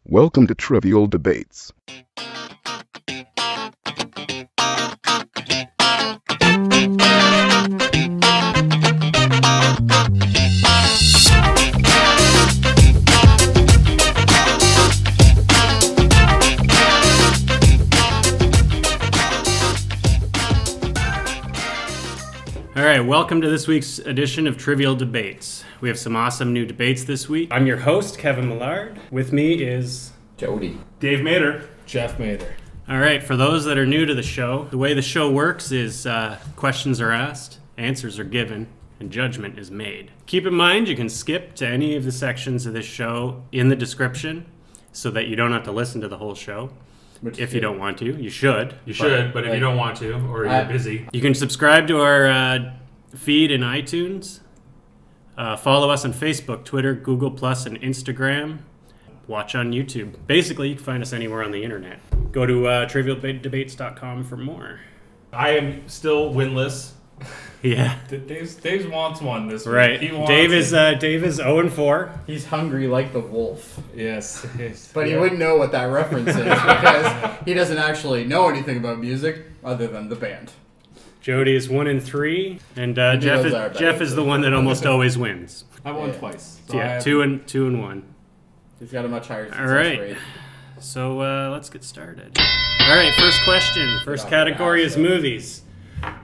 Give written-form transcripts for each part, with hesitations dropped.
Welcome to Trivial Debates. All right, welcome to this week's edition of Trivial Debates. We have some awesome new debates this week. I'm your host, Kevin Millard. With me is... Jody. Dave Mader. Jeff Mader. All right, for those that are new to the show, the way the show works is questions are asked, answers are given, and judgment is made. Keep in mind, you can skip to any of the sections of this show in the description so that you don't have to listen to the whole show. If you don't want to, you should. You should, but if you don't want to, or you're busy. You can subscribe to our feed in iTunes. Follow us on Facebook, Twitter, Google+, and Instagram. Watch on YouTube. Basically, you can find us anywhere on the internet. Go to trivialdebates.com for more. I am still winless. Yeah. Dave wants one this week. Right. He wants Dave is 0-4. He's hungry like the wolf. Yes. But he wouldn't know what that reference is because he doesn't actually know anything about music other than the band. Jody is 1-3, and Jeff is the one that almost always wins. I won twice. So yeah, 2 and 1. He's got a much higher success All right. rate. So let's get started. All right, first question. First category is movies.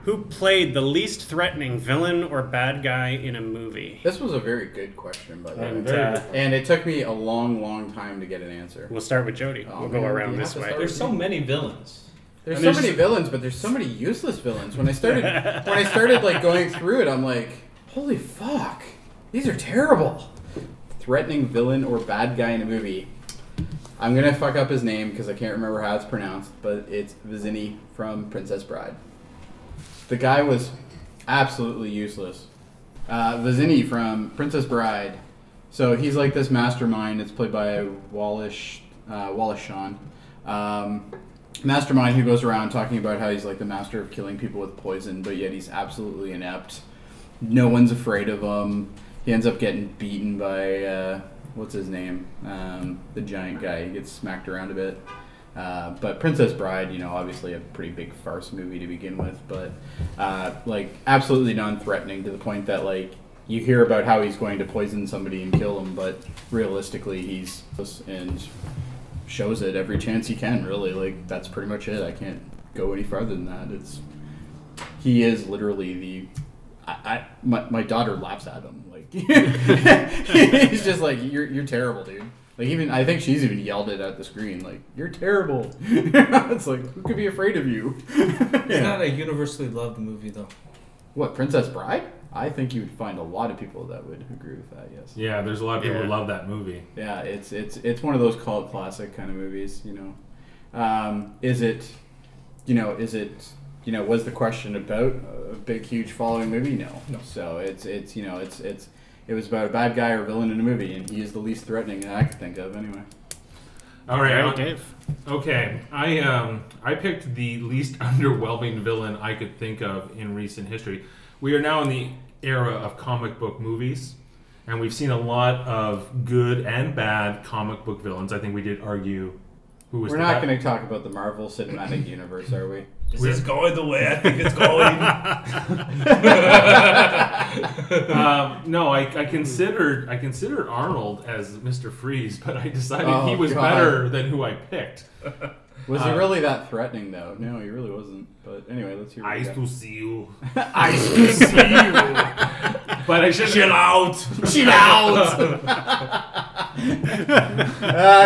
Who played the least threatening villain or bad guy in a movie? This was a very good question, by the way. And it took me a long time to get an answer. We'll start with Jody. We'll go around this way. There's so many villains. There's so many villains, but there's so many useless villains. When I started like going through it, I'm like, holy fuck, these are terrible. Threatening villain or bad guy in a movie. I'm gonna fuck up his name because I can't remember how it's pronounced, but it's Vizzini from Princess Bride. The guy was absolutely useless. Vizzini from Princess Bride. So he's like this mastermind. It's played by Wallace Shawn. Mastermind who goes around talking about how he's like the master of killing people with poison, but yet he's absolutely inept. No one's afraid of him. He ends up getting beaten by, what's his name? The giant guy. He gets smacked around a bit. But Princess Bride, obviously a pretty big farce movie to begin with, but like absolutely non-threatening to the point that like you hear about how he's going to poison somebody and kill him, but realistically he's and shows it every chance he can. Really, like that's pretty much it. I can't go any farther than that. He is literally my daughter laughs at him like he's just like you're terrible, dude. Like even I think she's even yelled it at the screen, like you're terrible. It's like who could be afraid of you? It's not a universally loved movie though. What, Princess Bride? I think you would find a lot of people that would agree with that. Yes. Yeah, there's a lot of people who love that movie. Yeah, it's one of those cult classic kind of movies. Is it was the question about a big huge following movie? No. So it was about a bad guy or villain in a movie, and he is the least threatening that I could think of, anyway. All right, Dave. Okay, I picked the least underwhelming villain I could think of in recent history. We are now in the era of comic book movies, and we've seen a lot of good and bad comic book villains. I think we did argue who was. We're not going to talk about the Marvel Cinematic Universe, are we? Is this going the way I think it's going? No, I considered Arnold as Mr. Freeze, but I decided he was better than who I picked. Was he really that threatening, though? No, he really wasn't. But anyway, let's hear. Eyes to see you. Eyes to see you. But I should chill out. Chill out.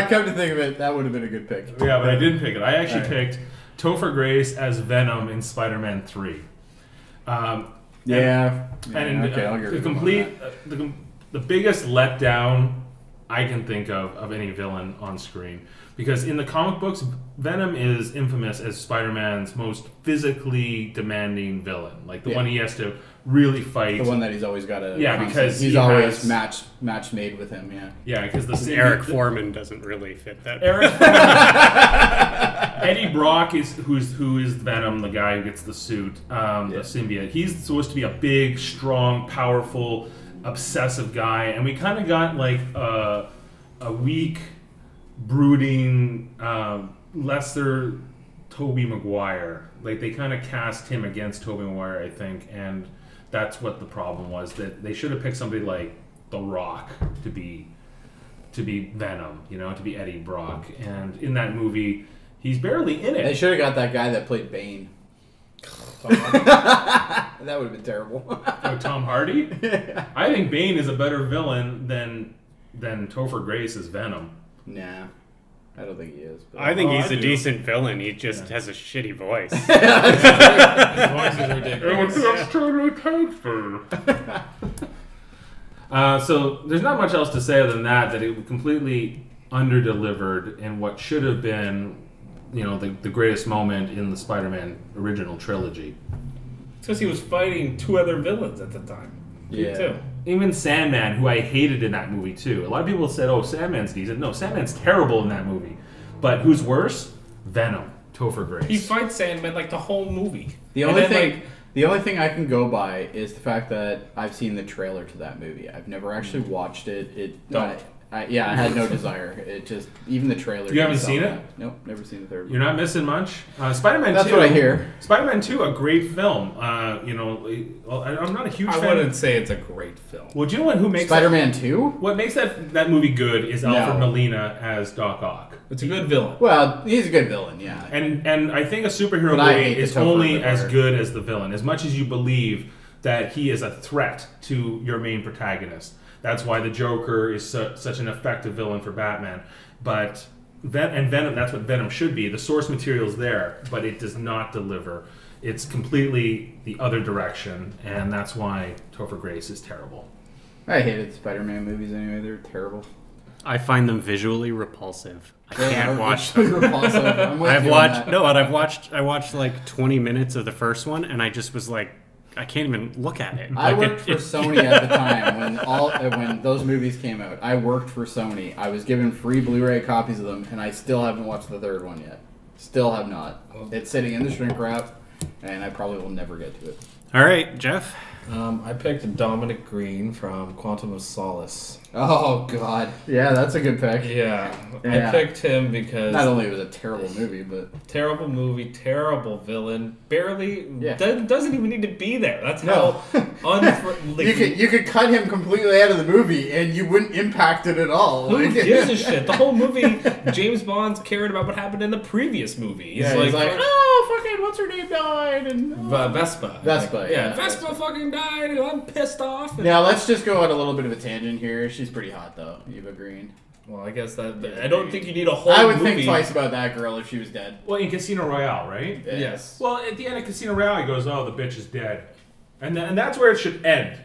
Come to think of it, that would have been a good pick. Yeah, but I didn't pick it. I actually picked Topher Grace as Venom in Spider-Man 3. Okay, I'll get the biggest letdown I can think of any villain on screen. Because in the comic books, Venom is infamous as Spider-Man's most physically demanding villain. Like the one he has to really fight. The one that he's always got to... Yeah, because he's always match made with him, yeah. Yeah, because Eric Foreman doesn't really fit that. Eddie Brock who is Venom, the guy who gets the suit, the symbiote. He's supposed to be a big, strong, powerful, obsessive guy, and we kind of got like a weak brooding, lesser Tobey Maguire. Like they kind of cast him against Tobey Maguire, I think, and that's what the problem was. That they should have picked somebody like The Rock to be Venom, to be Eddie Brock. And in that movie, he's barely in it. They should have got that guy that played Bane. That would have been terrible. Oh, Tom Hardy? I think Bane is a better villain than Topher Grace as Venom. Nah, I don't think he is. But... I think he's I a do. decent villain. He just has a shitty voice. His voice is ridiculous. So there's not much else to say other than that it completely underdelivered in what should have been, the greatest moment in the Spider-Man original trilogy. Because he was fighting two other villains at the time. Yeah. Too. Even Sandman, who I hated in that movie too. A lot of people said, "Oh, Sandman's decent." No, Sandman's terrible in that movie. But who's worse? Venom, Topher Grace. He fights Sandman like the whole movie. The only thing I can go by is the fact that I've seen the trailer to that movie. I've never actually watched it. Don't. I had no desire. It just even the trailer. You haven't didn't seen sell it? that. Nope, never seen the third. You're not missing much. Spider-Man 2. That's what I hear. Spider-Man 2, a great film. I'm not a huge I fan. wouldn't say it's a great film. Well, do you know who makes Spider-Man 2? What makes that movie good is Alfred No. Molina as Doc Ock. It's a good villain. Well, he's a good villain, yeah. And I think a superhero But I movie hate the is Topher only Maguire. as good as the villain, as much as you believe that he is a threat to your main protagonist. That's why the Joker is such an effective villain for Batman. But Venom, that's what Venom should be. The source material is there, but it does not deliver. It's completely the other direction, and that's why Topher Grace is terrible. I hated Spider-Man movies anyway. They're terrible. I find them visually repulsive. I can't watch them. them. I'm with I've you on watched that. no, and I watched like 20 minutes of the first one, and I just was like, I can't even look at it. I Like, worked for Sony at the time when those movies came out. I worked for Sony. I was given free Blu-ray copies of them, and I still haven't watched the third one yet. Still have not. It's sitting in the shrink wrap, and I probably will never get to it. All right, Jeff. I picked Dominic Green from Quantum of Solace. Oh God, yeah, that's a good pick. Yeah. Yeah. I picked him because Not only was it a terrible movie, but terrible movie, terrible villain, barely Yeah. doesn't even need to be there. That's No. how you could cut him completely out of the movie, and you wouldn't impact it at all. Who Like- gives a shit? The whole movie, James Bond's caring about what happened in the previous movie. He's like, oh, fucking, what's her name died, and Vespa. Vespa, yeah. Vespa fucking died, and I'm pissed off. And, Now let's just go on a little bit of a tangent here. She's pretty hot though, Eva Green. well, I guess that I don't think you need a whole I would movie. think twice about that girl if she was dead. Well, in Casino Royale, right? Yes. Well, at the end of Casino Royale, he goes, "Oh, the bitch is dead," and that's where it should end.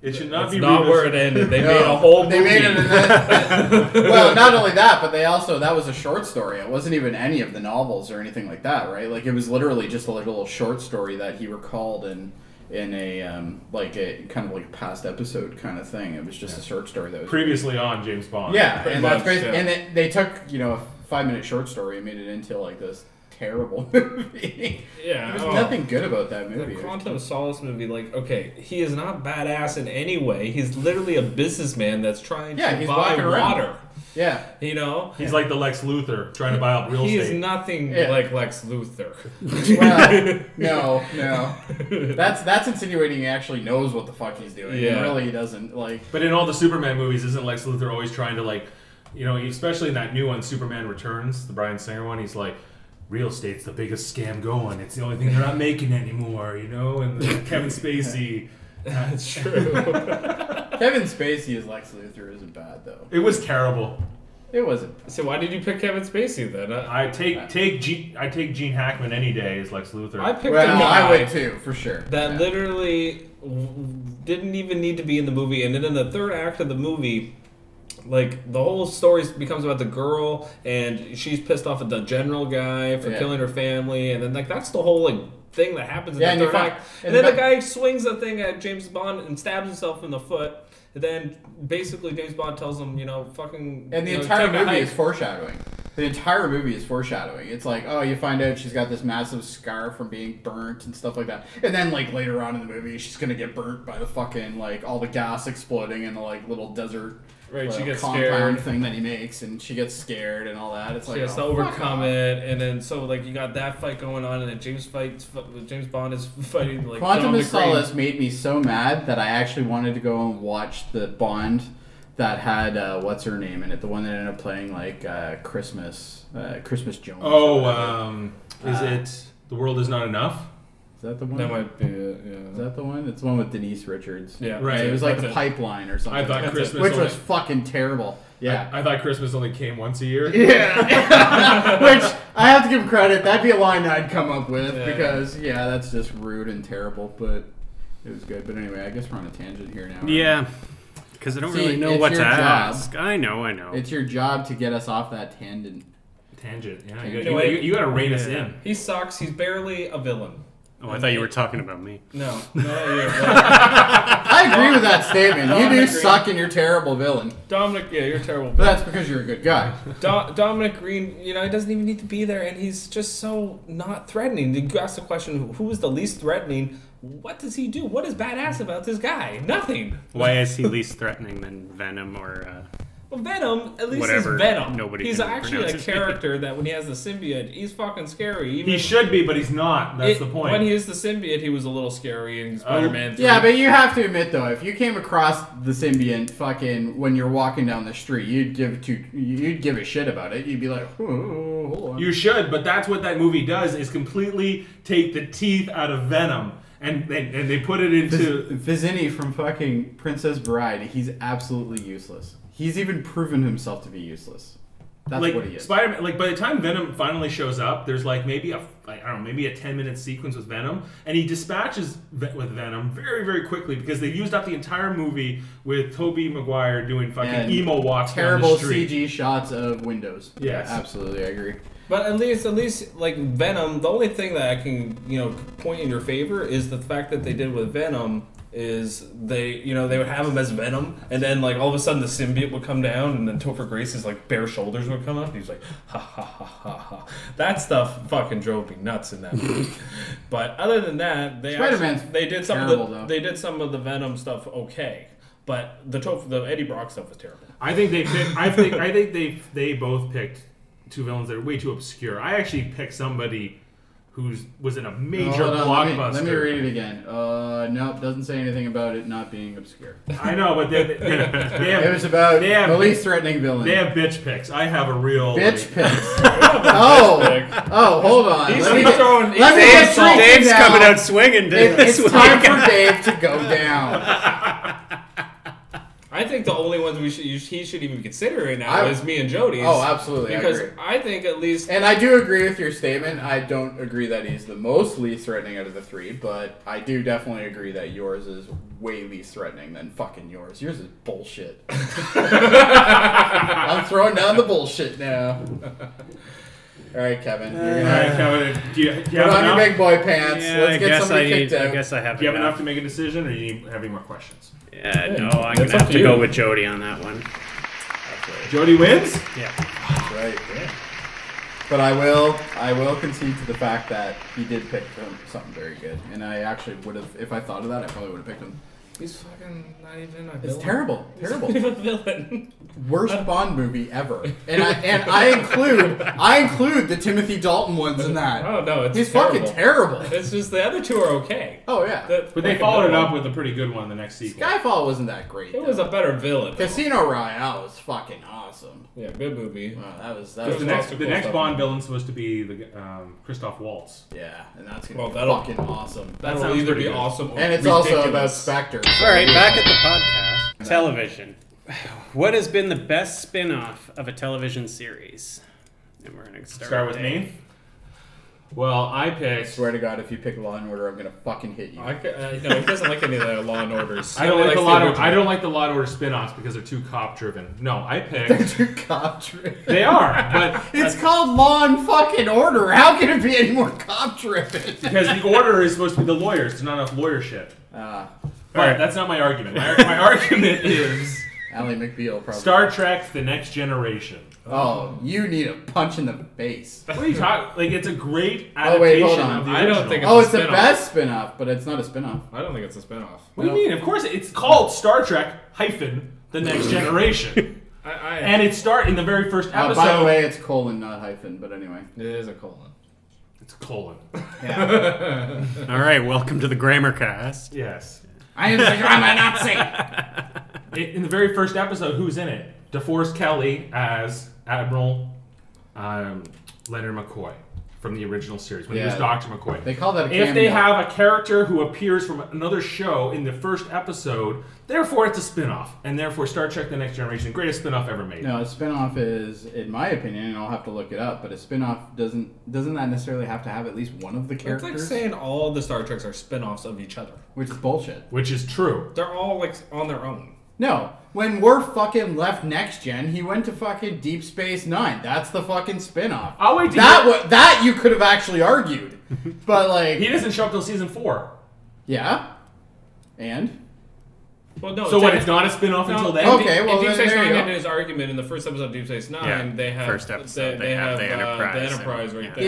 It should not That's be. not where it revisited. ended. They No, made a whole movie. They made it. Well, not only that, but they also that was a short story. It wasn't even any of the novels or anything like that, right? Like it was literally just a little short story that he recalled in a like a kind of like a past episode kind of thing. It was just a short story that was Previously on James Bond. yeah, Pretty and that's much, crazy. yeah. And they took a 5-minute short story and made it into like this terrible movie. Yeah. There's oh. nothing good about that The movie. Quantum of Solace movie, like, okay, he is not badass in any way. He's literally a businessman that's trying Yeah, to he's buy walking around. water. Yeah. You know? He's like the Lex Luthor trying to buy up real He estate. is nothing Yeah. like Lex Luthor. Well, no. That's insinuating he actually knows what the fuck he's doing. Yeah. And really he doesn't. Like, But in all the Superman movies, isn't Lex Luthor always trying to especially in that new one, Superman Returns, the Bryan Singer one, he's like, real estate's the biggest scam going. It's the only thing they're not making anymore, And Kevin Spacey. That's true. Kevin Spacey as Lex Luthor isn't bad though. It was terrible. It wasn't. So why did you pick Kevin Spacey then? I take Gene Hackman any day as Lex Luthor. I picked a Well, guy I would too, for sure. that Yeah. literally didn't even need to be in the movie, and then in the third act of the movie, like the whole story becomes about the girl, and she's pissed off at the general guy for Yeah. killing her family, and then that's the whole thing that happens in Yeah, and the you third find- act. and And then the the guy swings the thing at James Bond and stabs himself in the foot. And then basically James Bond tells him, fucking. And the you know, entire take a movie hike. is foreshadowing. The entire movie is foreshadowing. It's like, oh, you find out she's got this massive scar from being burnt and stuff like that. And then, like, later on in the movie, she's gonna get burnt by the fucking, like, all the gas exploding in the, like, little desert She gets compound scared. thing that he makes, and she gets scared and all that. It's like, She has to overcome it, and then so like you got that fight going on, and then James Bond is fighting like Quantum of Dominic Green. Solace made me so mad that I actually wanted to go and watch the Bond that had what's her name in it, the one that ended up playing like Christmas Jones. Is it The World Is Not Enough? Is that the one? That might be it. Yeah. Is that the one? It's the one with Denise Richards. Yeah. Right. It was like That's the it. Pipeline or something. I thought That's Christmas, which only, was fucking terrible. Yeah. I thought Christmas only came once a year. Yeah. Which I have to give him credit. That'd be a line I'd come up with Yeah. because that's just rude and terrible. But it was good. But anyway, I guess we're on a tangent here now. Yeah, because I don't See, really know it's what to your job. ask. I know. It's your job to get us off that tangent. Tangent. Yeah. Tangent. You got to rein us Yeah. in. He sucks. He's barely a villain. Oh, I thought you were talking about me. No. I agree with that statement. You do Dominic suck and you're a terrible villain. Dominic, yeah, you're terrible. But that's because you're a good guy. Dominic Green, he doesn't even need to be there, and he's just so not threatening. You ask the question, who is the least threatening? What does he do? What is badass about this guy? Nothing. Why is he least threatening than Venom or... Well, Venom, at least Whatever, is Venom. nobody He's can actually pronounce a his name. character that when he has the symbiote, he's fucking scary. Even He should be, but he's not. That's the point. When he is the symbiote, he was a little scary in Spider-Man 3. Yeah, but you have to admit though, if you came across the symbiont fucking when you're walking down the street, you'd give a shit about it. You'd be like, oh, hold on. You should, but that's what that movie does, is completely take the teeth out of Venom. And they put it into... Vizzini from fucking Princess Bride, he's absolutely useless. He's even proven himself to be useless. That's like what he is. Spider-Man, like by the time Venom finally shows up, there's like maybe a 10-minute sequence with Venom, and he dispatches with Venom very, very quickly because they used up the entire movie with Tobey Maguire doing fucking And emo walks down terrible the street. CG shots of windows. Yes. Yeah, absolutely, I agree. But at least, like Venom, the only thing that I can, point in your favor is the fact that they did with Venom is they would have him as Venom, and then like all of a sudden the symbiote would come down, and then Topher Grace's like bare shoulders would come up, and he's like, ha ha ha ha ha. That stuff fucking drove me nuts in that movie. But other than that, they did some of the Venom stuff okay. But the Eddie Brock stuff was terrible. I think they picked. I think they both picked two villains that are way too obscure. I actually picked somebody who was in a major blockbuster. Let me read it again. Nope, doesn't say anything about it not being obscure. I know, but they have, It was about the least threatening villain. They have bitch picks. I have a real bitch picks. Hold on. Dave's coming out swinging. It's time for Dave to go down. I think the only ones he should even consider right now is me and Jody. Oh, absolutely. Because I think at least... And I do agree with your statement. I don't agree that he's the most least threatening out of the three, but I do definitely agree that yours is way least threatening than fucking yours. Yours is bullshit. I'm throwing down the bullshit now. All right, Kevin. Kevin, do you put on your big boy pants. Yeah, Let's get somebody kicked out. I guess I have. Do you have enough to make a decision, or do you need have any more questions? Yeah, no, I'm gonna have to go with Jody on that one. Jody wins. Yeah, that's right. Yeah. But I will concede to the fact that he did pick something very good, and I actually would have, if I thought of that, I probably would have picked him. He's fucking not even a villain. It's terrible. He's not even a villain. Worst Bond movie ever, and I include the Timothy Dalton ones in that. Oh no, he's fucking terrible. It's just the other two are okay. Oh yeah, but they followed it up with a pretty good one in the next sequel. Skyfall wasn't that great. It was a better villain. Casino Royale was fucking awesome. Yeah, good movie. That was the next Bond villain's supposed to be the Christoph Waltz. Yeah, and that's gonna be fucking awesome. That'll either be awesome, or and it's also about Spectre. All right, back at the podcast. Television. What has been the best spin-off of a television series? And we're going to start with me. Well, I picked... I swear to God, if you pick Law and Order, I'm going to fucking hit you. No, he doesn't like any of the Law and Orders. I don't like the Law and Order spin-offs because they're too cop-driven. No, I picked... They're too cop-driven. They are, but... It's called Law and fucking Order. How can it be any more cop-driven? Because the Order is supposed to be the lawyers. There's not enough lawyership. But that's not my argument. My argument is Ally McBeal, probably. Star Trek: The Next Generation. Oh, you need a punch in the face. What are you talking? Like, it's a great Oh, wait, adaptation hold on. of the I don't original. think Oh, a it's the spin-off. best spin-off, but it's not a spin-off. I don't think it's a spinoff. What do you mean? Of course, it's called Star Trek hyphen The Next Generation, and it start in the very first episode. By the way, it's colon, not hyphen, but anyway. It is a colon. It's colon. Yeah. All right, welcome to the Grammar Cast. Yes. I am the grammar Nazi. In the very first episode, who's in it? DeForest Kelley as Admiral Leonard McCoy from the original series when he was Dr. McCoy. They call that a cameo. If they have a character who appears from another show in the first episode, therefore it's a spin-off. And therefore Star Trek The Next Generation, greatest spin-off ever made. No, a spin-off is, in my opinion, and I'll have to look it up, but a spin-off doesn't that necessarily have to have at least one of the It's characters? like saying all the Star Treks are spin-offs of each other. Which is bullshit. Which is true. They're all like on their own. No. When Worf fucking left Next Gen, he went to fucking Deep Space Nine. That's the fucking spin-off. I'll wait to That you could have actually argued. But like... He doesn't show up till season 4. Yeah? And? Well, no. So what, it's not a spin-off until then? Okay, well, in Deep then Space there you Nine, go. in his argument in the first episode of Deep Space Nine, Yeah, they have first episode, They have the Enterprise the Enterprise and- right yeah. there.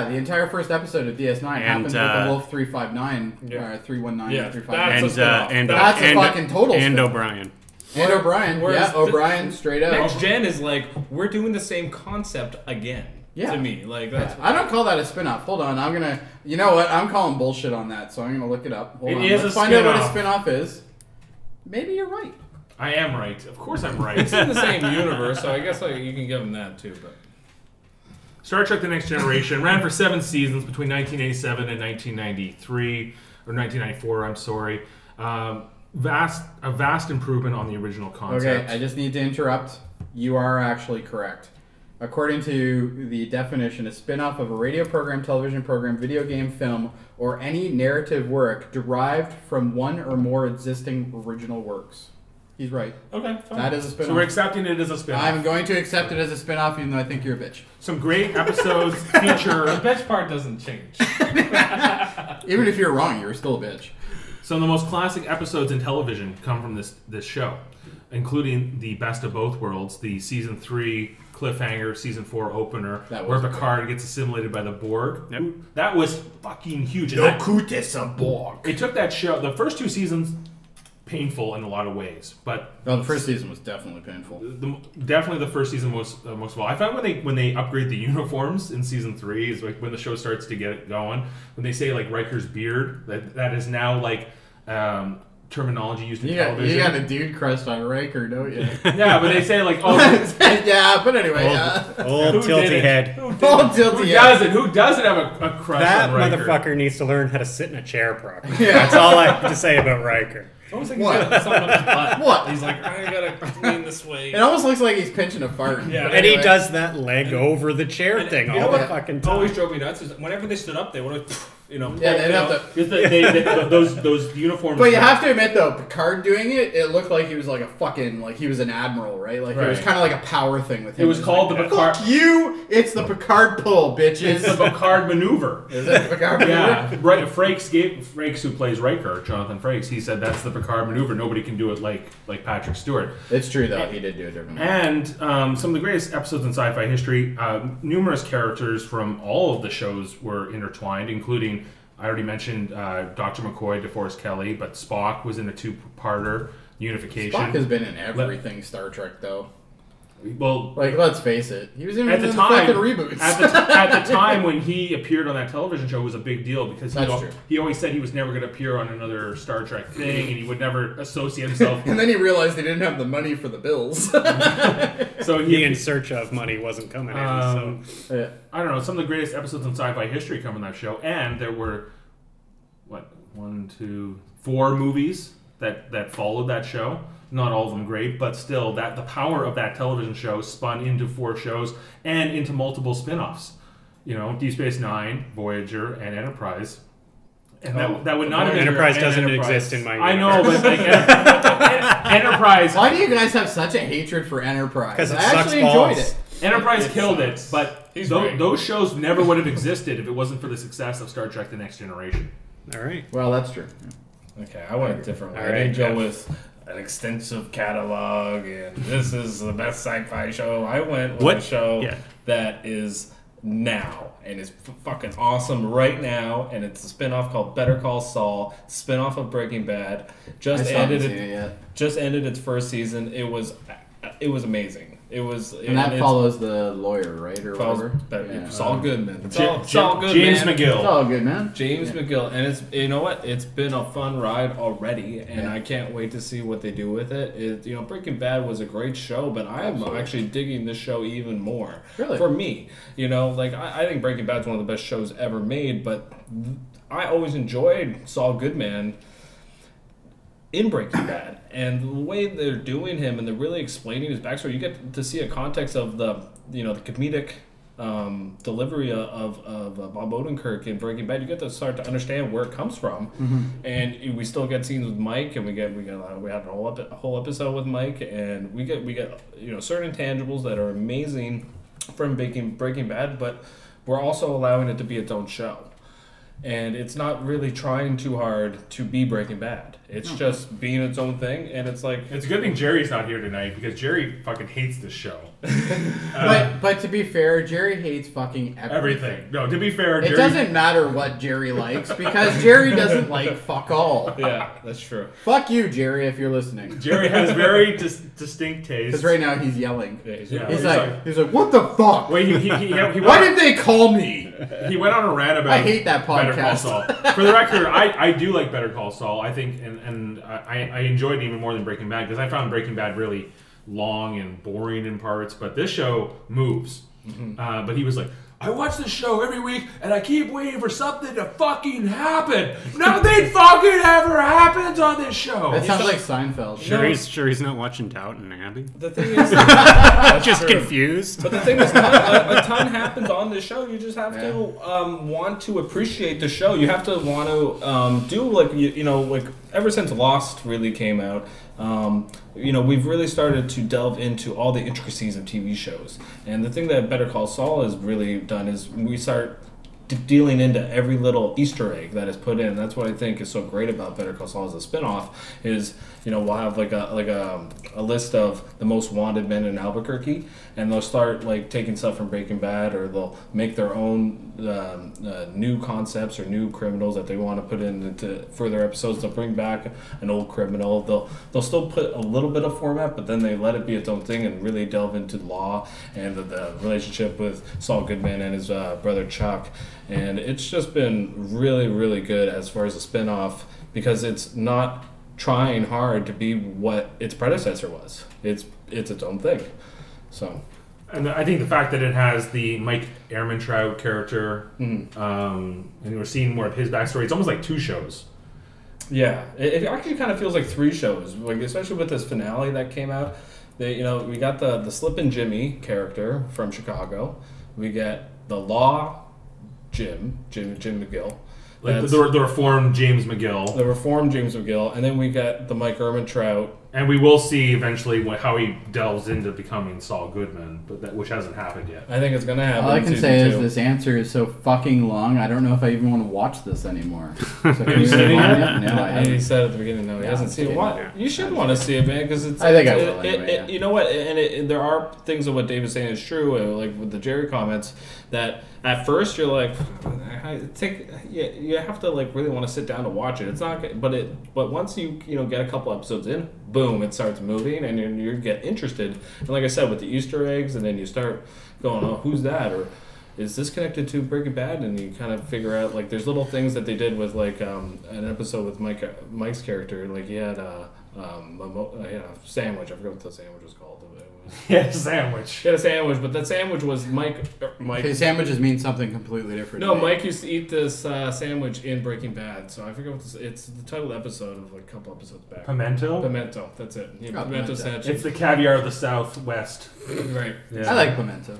The entire first episode of DS9 happens with the Wolf 359, or 319, Yeah, 359. that's a spin-off. That's a fucking total And spin-off. O'Brien. And O'Brien. Whereas Yeah, O'Brien, straight up. Next Gen is like, we're doing the same concept again. Yeah. To me, like that's. I don't call that a spin-off. Hold on, I'm gonna... You know what? I'm calling bullshit on that, so I'm gonna look it up. Hold It on. is Let's a find out what a spin-off. spin-off is. Maybe you're right. I am right. Of course I'm right. It's in the same universe, so I guess you can give them that too. But Star Trek The Next Generation ran for 7 seasons between 1987 and 1993, or 1994, I'm sorry. A vast improvement on the original concept. Okay, I just need to interrupt. You are actually correct. According to the definition, a spin-off of a radio program, television program, video game, film, or any narrative work derived from one or more existing original works. He's right. Okay, fine. That is a spin-off. So we're accepting it as a spin-off. I'm going to accept it as a spin-off, even though I think you're a bitch. Some great episodes feature... the best part doesn't change. Even if you're wrong, you're still a bitch. Some of the most classic episodes in television come from this show, including the Best of Both Worlds, the Season 3 cliffhanger, Season 4 opener, where Picard gets assimilated by the Borg. Yep. That was fucking huge. No Kutis a Borg. It took that show, the first 2 seasons, painful in a lot of ways, but Well, the first season was definitely painful. definitely the first season was most of all. I found when they upgrade the uniforms in season 3 is like when the show starts to get it going. When they say like Riker's beard, that is now like terminology used in television. You got a dude crushed on Riker, don't you? Yeah, but they say like, oh, yeah, but anyway, Old Who tilty did it? head. Old tilty head. Who doesn't have a crush That on Riker? motherfucker needs to learn how to sit in a chair properly. Yeah. That's all I have to say about Riker. It's almost like What? he's got something on his butt. What? He's like, I gotta lean this way. It almost looks like he's pinching a fart. Yeah. But And he anyway. does that leg over the chair thing You know all the what fucking always time. drove me nuts is whenever they stood up, they would have, Yeah, they'd have to. Because those uniforms. But you have to admit though, Picard doing it, it looked like he was like a fucking like he was an admiral, right? Like it was Right. kind of like a power thing with him. It was called like, the Picard. Fuck you! It's the Picard pull, bitches. It's the Picard maneuver. Is it the Picard pull? Yeah, right. Frakes, who plays Riker, Jonathan Frakes, he said that's the Picard maneuver. Nobody can do it like Patrick Stewart. It's true though. He did do it differently. And some of the greatest episodes in sci-fi history. Numerous characters from all of the shows were intertwined, including I already mentioned Dr. McCoy, DeForest Kelley, but Spock was in a 2-parter. Unification. Spock has been in everything Star Trek though. Well, Like, let's face it, he was in at the the time, fucking reboots. at the time when he appeared on that television show, it was a big deal because That's true. he always said he was never going to appear on another Star Trek thing, and he would never associate himself. And then he realized he didn't have the money for the bills. So He in search of money wasn't coming in. So Yeah. I don't know. Some of the greatest episodes in sci-fi history come from that show, and there were 4 movies that followed that show. Not all of them great, but still, that the power of that television show spun into 4 shows and into multiple spin-offs. You know, Deep Space Nine, Voyager, and Enterprise. And that would not have been Enterprise doesn't exist in my I know, but like, Enterprise. Why do you guys have such a hatred for Enterprise? 'Cause it I sucks actually balls. enjoyed it. Enterprise It killed sucks. it, but He's right. those shows never would have existed if it wasn't for the success of Star Trek: The Next Generation. all right. Well, that's true. Okay, I went a different way. All I right, think Joe Jeff. was an extensive catalog, and this is the best sci-fi show. I went with What? a show Yeah. that is now, and it's fucking awesome right now, and it's a spin-off called Better Call Saul, spin-off of Breaking Bad. I Just still haven't ended seen it. it yet. Just ended its first season. It was amazing. It was, And that follows the lawyer, right, or whatever. Yeah. It's all good, man. It's James all good, man. It's McGill. all good, man. James McGill, and it's, you know what? It's been a fun ride already, and Yeah. I can't wait to see what they do with it. Breaking Bad was a great show, but I am Absolutely. actually digging this show even more. Really? For me, I think Breaking Bad's one of the best shows ever made, but I always enjoyed Saul Goodman in Breaking Bad, and the way they're doing him and they're really explaining his backstory, you get to see a context of the comedic delivery of Bob Odenkirk in Breaking Bad. You get to start to understand where it comes from, and we still get scenes with Mike, and we had a whole episode with Mike, and we get certain intangibles that are amazing from Breaking Bad, but we're also allowing it to be its own show. And it's not really trying too hard to be Breaking Bad. It's just being its own thing, and it's like... It's a good thing Jerry's not here tonight because Jerry fucking hates this show. But to be fair, Jerry hates fucking Everything. No, to be fair, It Jerry... doesn't matter what Jerry likes because Jerry doesn't like fuck all. Yeah, that's true. Fuck you, Jerry, if you're listening. Jerry has very distinct taste. Because right now he's yelling. Yeah, he's- Yeah. He's like, what the fuck? Wait, he Why did they call me? He went on a rant about I hate that Better Call podcast. Saul. For the record, I do like Better Call Saul. I think, and I enjoyed it even more than Breaking Bad because I found Breaking Bad really long and boring in parts. But this show moves. But he was like, I watch this show every week and I keep waiting for something to fucking happen. Nothing fucking ever happens on this show. That sounds like Seinfeld. Sure he's not watching Downton Abbey. The thing is... Just confused. But the thing is, a ton happens on this show. You just have to want to appreciate the show. You have to want to do like ever since Lost really came out. We've really started to delve into all the intricacies of TV shows. And the thing that Better Call Saul has really done is we start dealing into every little Easter egg that is put in. That's what I think is so great about Better Call Saul as a spinoff. Is we'll have like a list of the most wanted men in Albuquerque, and they'll start like taking stuff from Breaking Bad, or they'll make their own new concepts or new criminals that they want to put into further episodes. They'll bring back an old criminal. They'll still put a little bit of format, but then they let it be its own thing and really delve into law and the relationship with Saul Goodman and his brother Chuck. And it's just been really, really good as far as a spinoff because it's not trying hard to be what its predecessor was. It's its own thing. So, And I think the fact that it has the Mike Ehrmantraut character, and we're seeing more of his backstory, it's almost like two shows. yeah, it actually kind of feels like three shows, like especially with this finale that came out. We got the Slippin' Jimmy character from Chicago. We get the Law Jim McGill. Like the reformed James McGill. The reformed James McGill, and then we got the Mike Ehrmantraut. And we will see eventually how he delves into becoming Saul Goodman, but which hasn't happened yet. I think it's gonna happen. All I in can season say is 2. this answer is so fucking long, I don't know if I even want to watch this anymore. So can you we seen move it on yet? yet? No, I He haven't. said at the beginning, no, he Yeah, hasn't seen it. I'm What? kidding. You should want to see it, man, because it's. I think I will anyway, yeah. You know what? And there are things of what David's saying is true, like with the Jerry comments, that at first you're like, you have to like really want to sit down to watch it. It's not, but once you get a couple episodes in, boom, it starts moving, and you get interested. And like I said, with the Easter eggs, and then you start going, oh, who's that? Or is this connected to Breaking Bad? And you kind of figure out, like, there's little things that they did with, like, an episode with Mike's character. Like, he had a sandwich. I forgot what the sandwich was called. Yeah, sandwich. He had a sandwich, but that sandwich was Mike. Okay, sandwiches mean something completely different. No, to me. Mike used to eat this sandwich in Breaking Bad. So I forget what it's the title episode of like a couple episodes back. Pimento? Pimento, that's it. Yeah, Oh, pimento pimento. sandwich. It's the caviar of the Southwest. Right. Yeah. I like pimento.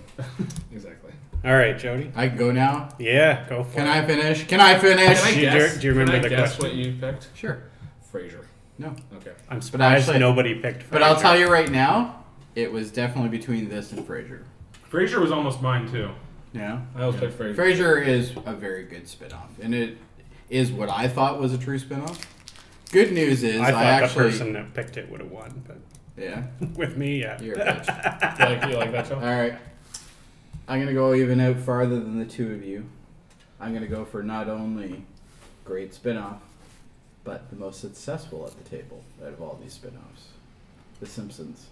Exactly. All right, Jody. I can go now? Yeah, go for Can it. I finish? Can I finish? Can I Do you- guess? do you remember can I the guess question? what you picked? Sure. Frasier. No. Okay. I'm surprised actually- nobody picked. But I'll Frasier. tell you right now, it was definitely between this and Frasier. Frasier was almost mine, too. Yeah. I always picked Frasier. Frasier is a very good spinoff, and it is what I thought was a true spinoff. Good news is I thought actually the person that picked it would have won, but yeah. with me, yeah. You're a bitch. You like that show? All right. I'm gonna go even out farther than the two of you. I'm gonna go for not only great spin-off, but the most successful at the table out of all these spin-offs. The Simpsons.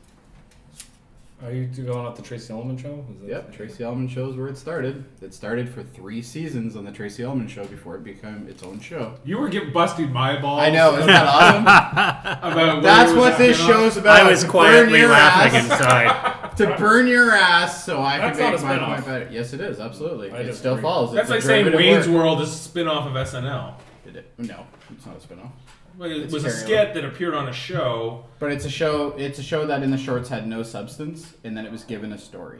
Are you going off the Tracy Ullman show? Yep, Tracy Ullman show is where it started. It started for 3 seasons on the Tracy Ullman show before it became its own show. You were getting busted my balls. I know, isn't that awesome? About That's what this show's about. I was to quietly burn your laughing ass, inside. to burn your ass so I That's can not make a my spin-off. point better. Yes, it is, absolutely. I It disagree. still follows. That's It's a like saying derivative Wayne's work. World is a spin-off of SNL. No, it's not a spin-off. But it It's was a carryover. skit that appeared on a show. But it's a show that in the shorts had no substance, and then it was given a story.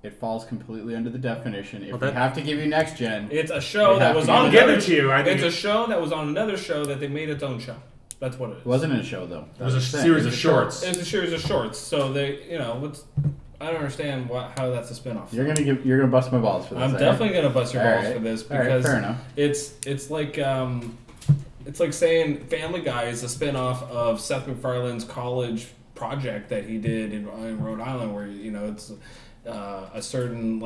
It falls completely under the definition. If we have to give you next gen, It's a show We that have was to on give it another. to you. I think It's a show that was on another show that they made its own show. That's what it is. it wasn't in a show though. It was a series of shorts. It's a series of shorts. So they, I don't understand how that's a spinoff. You're gonna bust my balls for this. I'm eh? definitely gonna bust your All balls right. for this All right, because fair enough. it's like saying Family Guy is a spinoff of Seth MacFarlane's college project that he did in Rhode Island, where it's a certain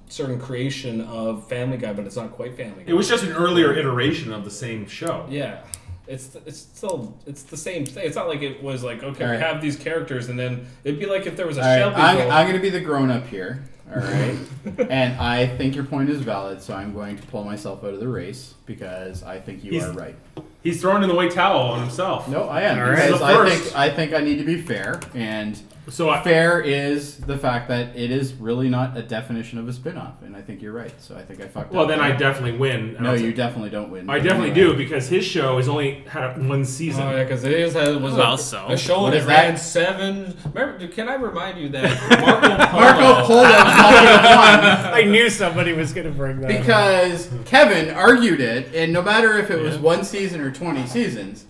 certain creation of Family Guy, but it's not quite Family Guy. It was just an earlier iteration of the same show. Yeah. It's the same thing. It's not like it was like, okay, All we right. have these characters, and then it'd be like if there was a All right, Shelby. I'm going to be the grown-up here, all right? And I think your point is valid, so I'm going to pull myself out of the race because I think you are right. He's throwing in the white towel on himself. No, I am. All right. Because The I first. think I need to be fair, and So fair is the fact that it is really not a definition of a spin-off, and I think you're right. So I think I fucked well, up. then I definitely win. No, you definitely don't win. I definitely do because his show has only had one season. Oh yeah, because it was Well, a so. show What that is that? ran 7. Remember, can I remind you that Marco Polo fucking won I knew somebody was going to bring that up. because Kevin argued it, and no matter if it was 1 season or 20 seasons,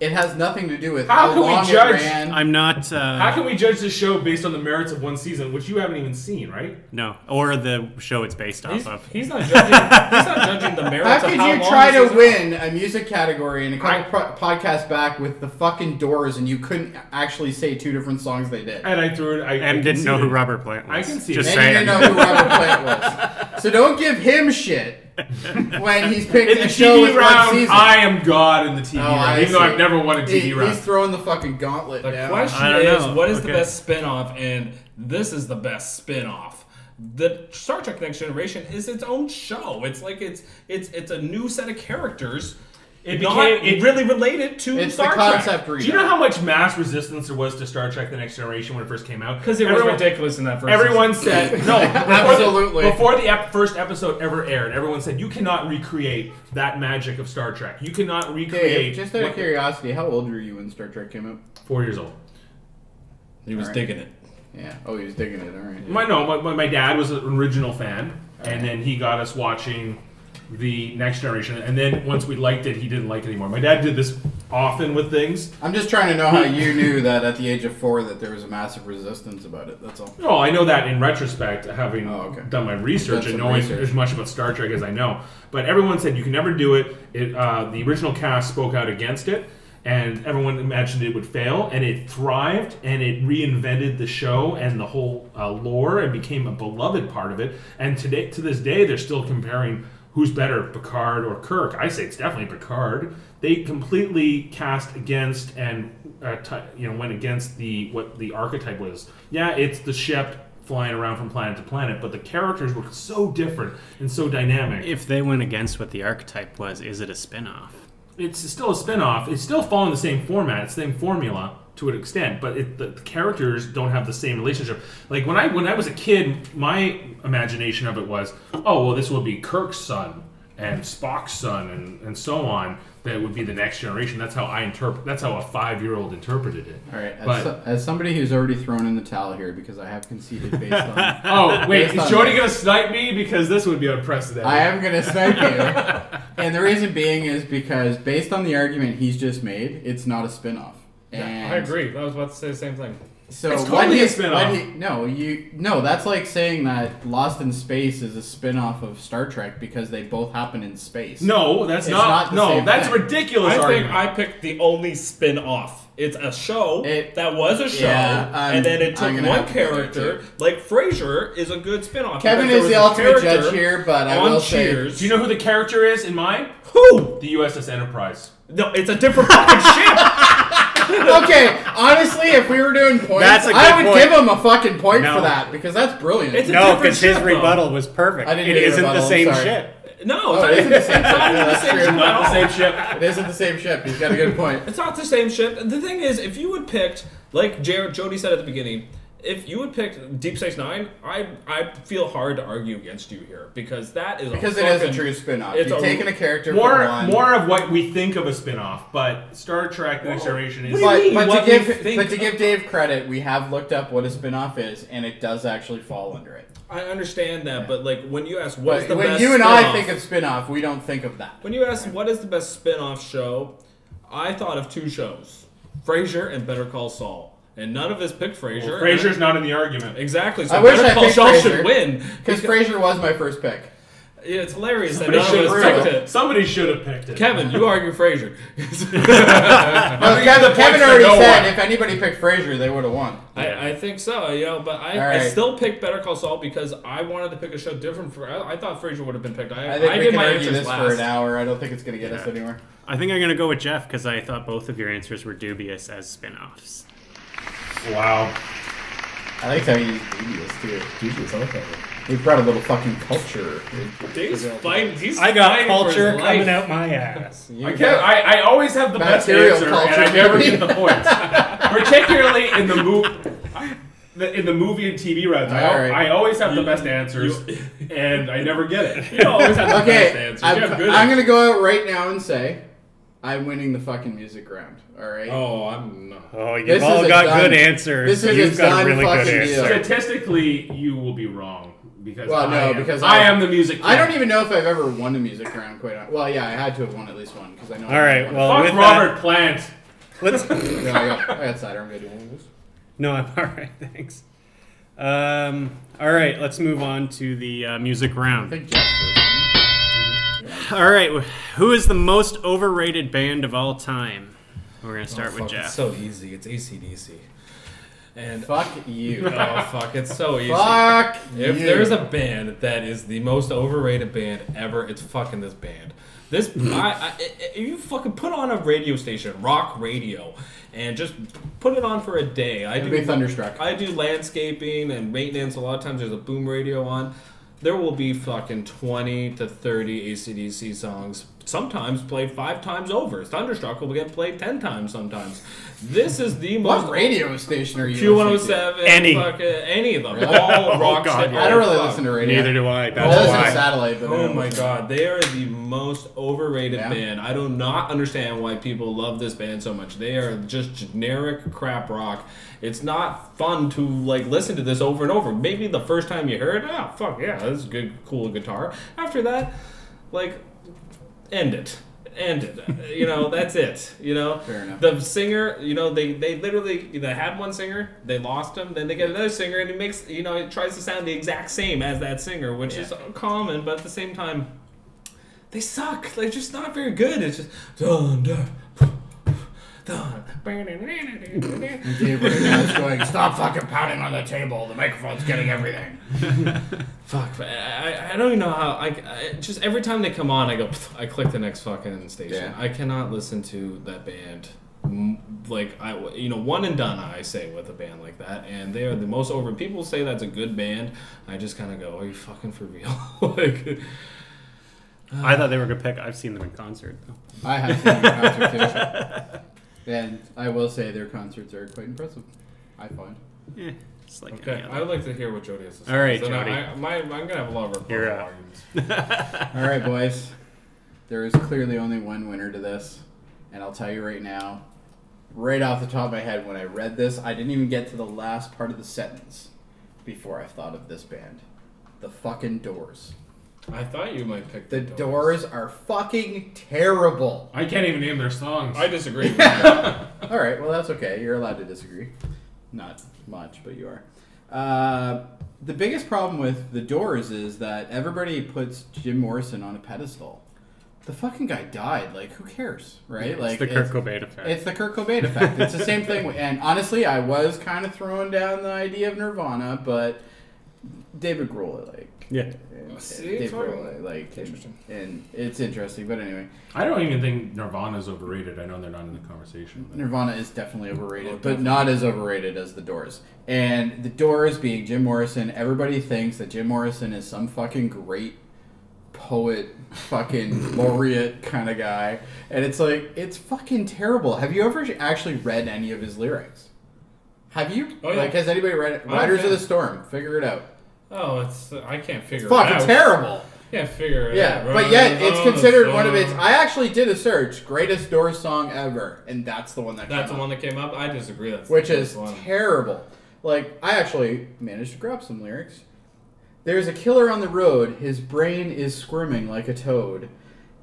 it has nothing to do with How how can we long judge? it ran. I'm not... How can we judge this show based on the merits of one season, which you haven't even seen, right? No, or the show it's based off of. He's not judging the merits How of could how you long try this to is. win a music category and a couple podcasts back with the fucking Doors, and you couldn't actually say 2 different songs they did? And I threw it. And didn't know who Robert Plant was. I can see Just it. And you saying. didn't know who Robert Plant was. So don't give him shit when he's picked In the a show with TV 1 round, season. I am God in the TV Oh, I round, even though see. I've never won a TV round. He's throwing the fucking gauntlet The down. question I don't is, know. what is the Okay. best spin-off? And this is the best spin-off. The Star Trek Next Generation is its own show. It's like it's a new set of characters. It Not became- really related to It's the Star Trek. concept Do you know how much mass resistance there was to Star Trek: The Next Generation when it first came out? Because it was Everyone- ridiculous in that first Everyone season. said no. Absolutely. Before the first episode ever aired, everyone said you cannot recreate that magic of Star Trek. You cannot recreate. Dave, just out of what- curiosity, how old were you when Star Trek came out? 4 years old. He was Alright. digging it. Yeah. Oh, he was digging it. All right. My dad was an original fan, and then he got us watching the Next Generation, and then once we liked it, he didn't like it anymore. My dad did this often with things. I'm just trying to know how you knew that at the age of 4 that there was a massive resistance about it. That's all. No, I know that in retrospect, having Oh, okay. done my research Done and some knowing research. as much about Star Trek as I know. But everyone said you can never do it. The original cast spoke out against it, and everyone imagined it would fail, and it thrived, and it reinvented the show and the whole lore and became a beloved part of it. And to this day, they're still comparing who's better, Picard or Kirk. I say it's definitely Picard. They completely cast against and went against what the archetype was. Yeah, it's the ship flying around from planet to planet, but the characters were so different and so dynamic. If they went against what the archetype was, is it a spin-off? It's still a spin-off. It's still following the same format, it's the same formula to an extent, but the characters don't have the same relationship. Like when I was a kid, my imagination of it was, oh well, this will be Kirk's son and Spock's son and so on. That would be the Next Generation. That's how That's how a 5-year-old interpreted it. All right. But As somebody who's already thrown in the towel here because I have conceded based on. oh wait, Based is on Jody this. gonna snipe me because this would be unprecedented? I am gonna snipe you, and the reason being is because based on the argument he's just made, it's not a spin-off. And I agree. I was about to say the same thing. So It's totally a spin-off. No, that's like saying that Lost in Space is a spin-off of Star Trek because they both happen in space. No, that's It's not. the No, same that's thing. ridiculous. I think argument. I picked the only spin-off. It's a show that was a show, Yeah, and then it took I'm gonna one have to go there, character. too. Like Frasier is a good spin-off. Kevin because is there the was a ultimate character judge here, but I on will say... Cheers. Do you know who the character is in mine? Who? The USS Enterprise. No, it's a different fucking ship. Okay, honestly, if we were doing points, That's a good I would point. give him a fucking point No. for that because that's brilliant. It's a No, different because his ship, though. rebuttal was perfect. I didn't It hear your isn't the rebuttal, same sorry. ship. No, Oh, it isn't the same ship. It's not Yeah, the that's same true. ship. Not the same ship. It isn't the same ship. He's got a good point. It's not the same ship. The thing is, if you had picked, like Jody said at the beginning, if you had picked Deep Space Nine, I feel hard to argue against you here because that is Because a it is a fucking, true spin-off. it's You've a- taken a character More, from one. more of what we think of a spin-off, but Star Trek: The Next Generation is. What do you mean? But What to we give think to give Dave credit, we have looked up what a spin-off is, and it does actually fall under it. I understand that, but like when you ask what is But the when best you and I spin-off- think of spin-off, we don't think of that. when you ask what is the best spin-off show, I thought of two shows: Frasier and Better Call Saul. And none of us picked Frasier. Frasier's not in the argument. Exactly. So I wish Better I Call picked Saul Frasier. should win. Because Frasier was my first pick. Yeah, it's hilarious that Somebody none should of us have picked picked it. Somebody should have picked it. Kevin, you argue Frasier. Well, Kevin points to already no said one. if anybody picked Frasier, they would have won. I think so, but I All right. still picked Better Call Saul because I wanted to pick a show different. I thought Frasier would have been picked. I think we did can my argue answers this last. for an hour. I don't think it's going to get us anywhere. I think I'm going to go with Jeff because I thought both of your answers were dubious as spin-offs. Wow. I like how you use dubious, too. Dubious, I like that. We brought a little fucking culture. Dave's fighting. He's I got fighting for culture his coming life. out my ass. I always have the best Bacterial answer, culture, and I never maybe. get the points. Particularly in the movie and TV rounds, All right. I always have the best answers, and I never get it. You always have the best Okay, answers. I'm, You have good I'm going answers. to go out right now and say I'm winning the fucking music round. All right? Oh, I'm not. Oh, you've This is all a got done- good answers. this is You've a got a done really good fucking answer. deal. Statistically, you will be wrong because Well, no, I am, because I am the music. I king. don't even know if I've ever won a music round. Well, yeah, I had to have won at least one because I know. All right, well, Fuck with Robert Plant. Let's. No, I got cider. I'm gonna do one of those. No, I'm all right. Thanks. All right, let's move on to the music I round. think Jeff first. All right, who is the most overrated band of all time? We're gonna start with Fuck, Jeff. It's so easy. It's AC/DC. And Fuck you. oh fuck, it's so easy. Fuck If you. there's a band that is the most overrated band ever, it's fucking this band. This, if you fucking put on a radio station, rock radio, and just put it on for a day. I'd be thunderstruck. I do landscaping and maintenance. A lot of times there's a boom radio on. There will be fucking 20 to 30 AC/DC songs. Sometimes played 5 times over. Thunderstruck will get played 10 times sometimes. This is the most What radio station are you listening to? Q107, Any. fucking, any of them. Really? All rock God, steady. I don't really Fuck. listen to radio. Neither do I. I That's listen to why. satellite, but I Oh don't my listen. god, they are the most overrated Yeah. band. I do not understand why people love this band so much. They are just generic crap rock. It's not fun to like listen to this over and over. Maybe the first time you heard it, oh fuck yeah, this is good, cool guitar. After that, like, end it. That's it. Fair enough. The singer, they literally they had one singer, they lost him, then they get another singer, and he makes, it tries to sound the exact same as that singer, which is common, but at the same time, they suck. They're just not very good. It's just thunder. Dave right now is going, stop fucking pounding on the table. The microphone's getting everything. Fuck, I don't even know how. I just every time they come on, I click the next fucking station. Yeah. I cannot listen to that band. Like one and done. I say with a band like that, and they are the most over. People say that's a good band. I just kind of go, are you fucking for real? Like, I thought they were a good pick. I've seen them in concert though. I have seen their concert too. And I will say their concerts are quite impressive. I find. Yeah, it's like okay, any I other. would like to hear what Jody has to say. All right, So Jody. I'm gonna have a lot of You're rebuttal up. arguments. All right, boys. There is clearly only one winner to this, and I'll tell you right now, right off the top of my head, when I read this, I didn't even get to the last part of the sentence before I thought of this band. The fucking Doors. I thought you might pick The Doors are fucking terrible. I can't even name their songs. I disagree. All right, well, that's okay. You're allowed to disagree. Not much, but you are. The biggest problem with the Doors is that everybody puts Jim Morrison on a pedestal. The fucking guy died. Like, who cares, right? It's like the Kurt Cobain effect. It's the Kurt Cobain effect. It's the same thing. And honestly, I was kind of throwing down the idea of Nirvana, but David Grohl, like, Yeah. See, David it's hard. Grohl, like, Interesting. and it's interesting. But anyway, I don't even think Nirvana's overrated. I know they're not in the conversation. But Nirvana is definitely overrated, Oh, but definitely. not as overrated as the Doors. And the Doors being Jim Morrison, everybody thinks that Jim Morrison is some fucking great poet, fucking laureate kind of guy, and it's like, it's fucking terrible. Have you ever actually read any of his lyrics? Have you? Oh, yeah. Like, has anybody read it? Oh, Riders yeah. of the Storm. Figure it out. Oh, it's I can't figure It's fucking it out. terrible. Can't figure it Yeah, out. but yet it's considered one of its. Storm. I actually did a search, greatest Doors song ever, and that's the one that. That's the came up. one that came up. I disagree. That's Which the is first one. terrible. Like, I actually managed to grab some lyrics. There's a killer on the road, his brain is squirming like a toad.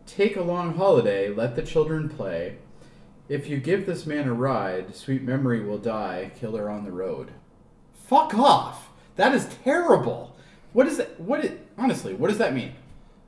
Take a long holiday, let the children play. If you give this man a ride, sweet memory will die, killer on the road. Fuck off! That is terrible! What is that? Honestly, what does that mean?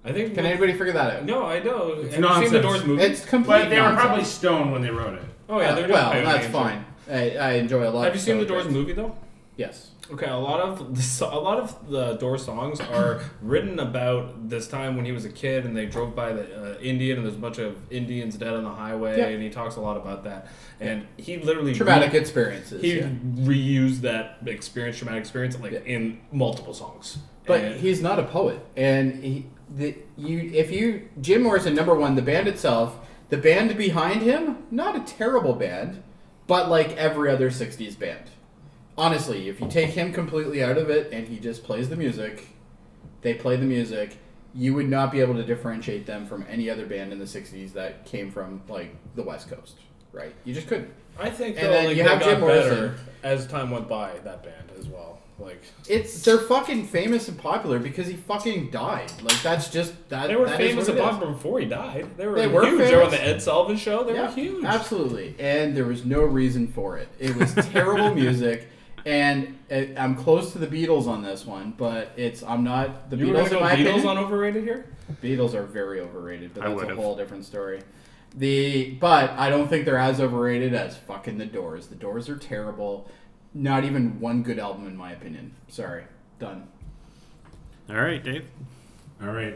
I think. Can anybody figure that out? No, I know. Have you nonsense. seen the Doors movie? It's complete But they were nonsense. probably stoned when they wrote it. Oh yeah, they're doing well, Coyote that's Angel. fine. I enjoy a lot. Have you of seen the Doors Doors movie though? Yes. Okay, a lot of the Doors songs are written about this time when he was a kid and they drove by the Indian and there's a bunch of Indians dead on the highway Yeah. and he talks a lot about that. And he literally Traumatic experiences. he yeah. reused that experience, traumatic experience, like in multiple songs. But And- he's not a poet, and Jim Morrison, number one, the band itself, the band behind him, not a terrible band, but like every other '60s band. Honestly, if you take him completely out of it and he just plays the music, they play the music, you would not be able to differentiate them from any other band in the '60s that came from like the West Coast, right? You just couldn't. I think And though, then like, you they have got Jim Morrison. better as time went by. That band as well. Like They're fucking famous and popular because he fucking died. Like, that's just that. they were that is famous what it is. and popular before he died. They were They were huge. They were famous. on the Ed Sullivan Show. They Yeah, were huge. absolutely, and there was no reason for it. It was terrible music, and I'm close to the Beatles on this one, but I'm not the You were Beatles gonna in go my Beatles opinion. on Overrated here? Beatles are very overrated, but I that's a would've. whole different story. But I don't think they're as overrated as fucking the Doors. The Doors are terrible. Not even one good album in my opinion. Sorry, done. All right, Dave. All right.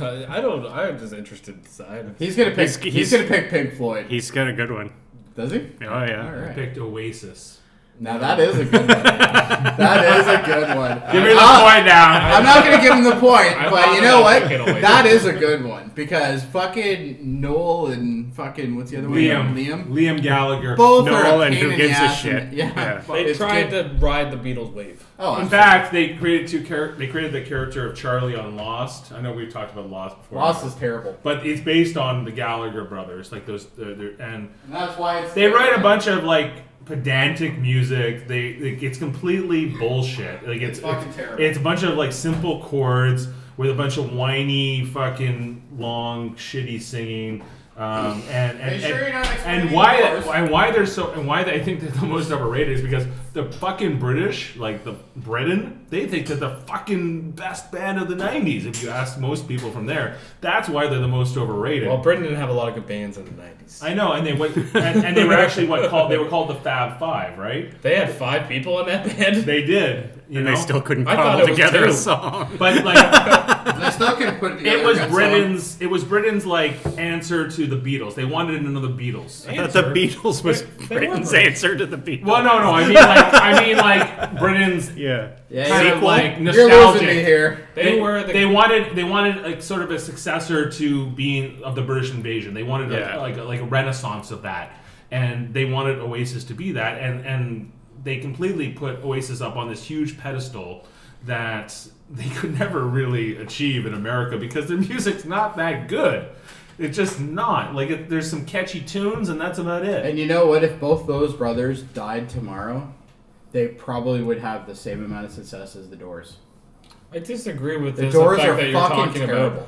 I'm just interested to decide. He's gonna pick. He's- He's gonna pick Pink Floyd. He's got a good one. Does he? Oh, yeah. All I right. picked Oasis. Now that is a good one. That is a good one. Give me the point now. I'm not going to give him the point, I'm but not you know what? taking away That from is a good one because fucking Noel and fucking what's the other one? Liam Gallagher. Both Noel are a and pain who in gives the a ass shit. and- yeah, Yeah. but They it's tried good. to ride the Beatles wave. Oh, In I'm fact, they created They created the character of Charlie on Lost. I know we've talked about Lost before. Lost is terrible. But it's based on the Gallagher brothers, like those, and And that's why it's they write a bunch of like pedantic music. It's completely bullshit. Like It's fucking terrible. It's a bunch of like simple chords with a bunch of whiny, fucking long, shitty singing. Are you sure you're not explaining And why yours? I think they're the most overrated is because the fucking British, like the Britain, they think they're the fucking best band of the 90s. If you ask most people from there, that's why they're the most overrated. Well, Britain didn't have a lot of good bands in the 90s. I know, and they went, and they were actually they were called the Fab Five, right? They had 5 people in that band. They did, you And know? they still couldn't I thought cobble it was together a two. song. But like, They still can put it it together. was a good Britain's, like answer to the Beatles. They wanted another Beatles. I thought the Beatles was They were Britain's British. answer to the Beatles. Well, no, I mean like Britain's Yeah. Yeah, kind you're, of like you're losing me nostalgic. here. They were the They wanted like sort of a successor to being of the British invasion. They wanted Yeah. like a renaissance of that, and they wanted Oasis to be that, and they completely put Oasis up on this huge pedestal that they could never really achieve in America because their music's not that good. It's just not. Like there's some catchy tunes, and that's about it. And you know what? If both those brothers died tomorrow, they probably would have the same amount of success as the Doors. I disagree with The this. Doors the fact are that you're fucking talking terrible. about.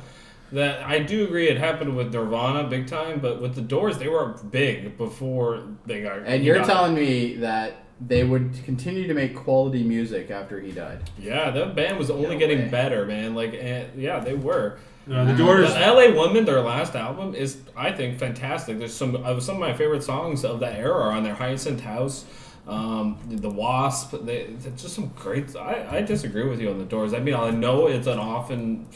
That I do agree it happened with Nirvana big time, but with the Doors they were big before they got. And he you're died. telling me that they would continue to make quality music after he died. Yeah, that band was only getting better, man. Like, yeah, they were. The Doors. The LA Women, their last album, is, I think, fantastic. There's some of my favorite songs of that era are on there. Hyacinth House, The Wasp. They're just some great. I disagree with you on the Doors. I mean, I know it's an often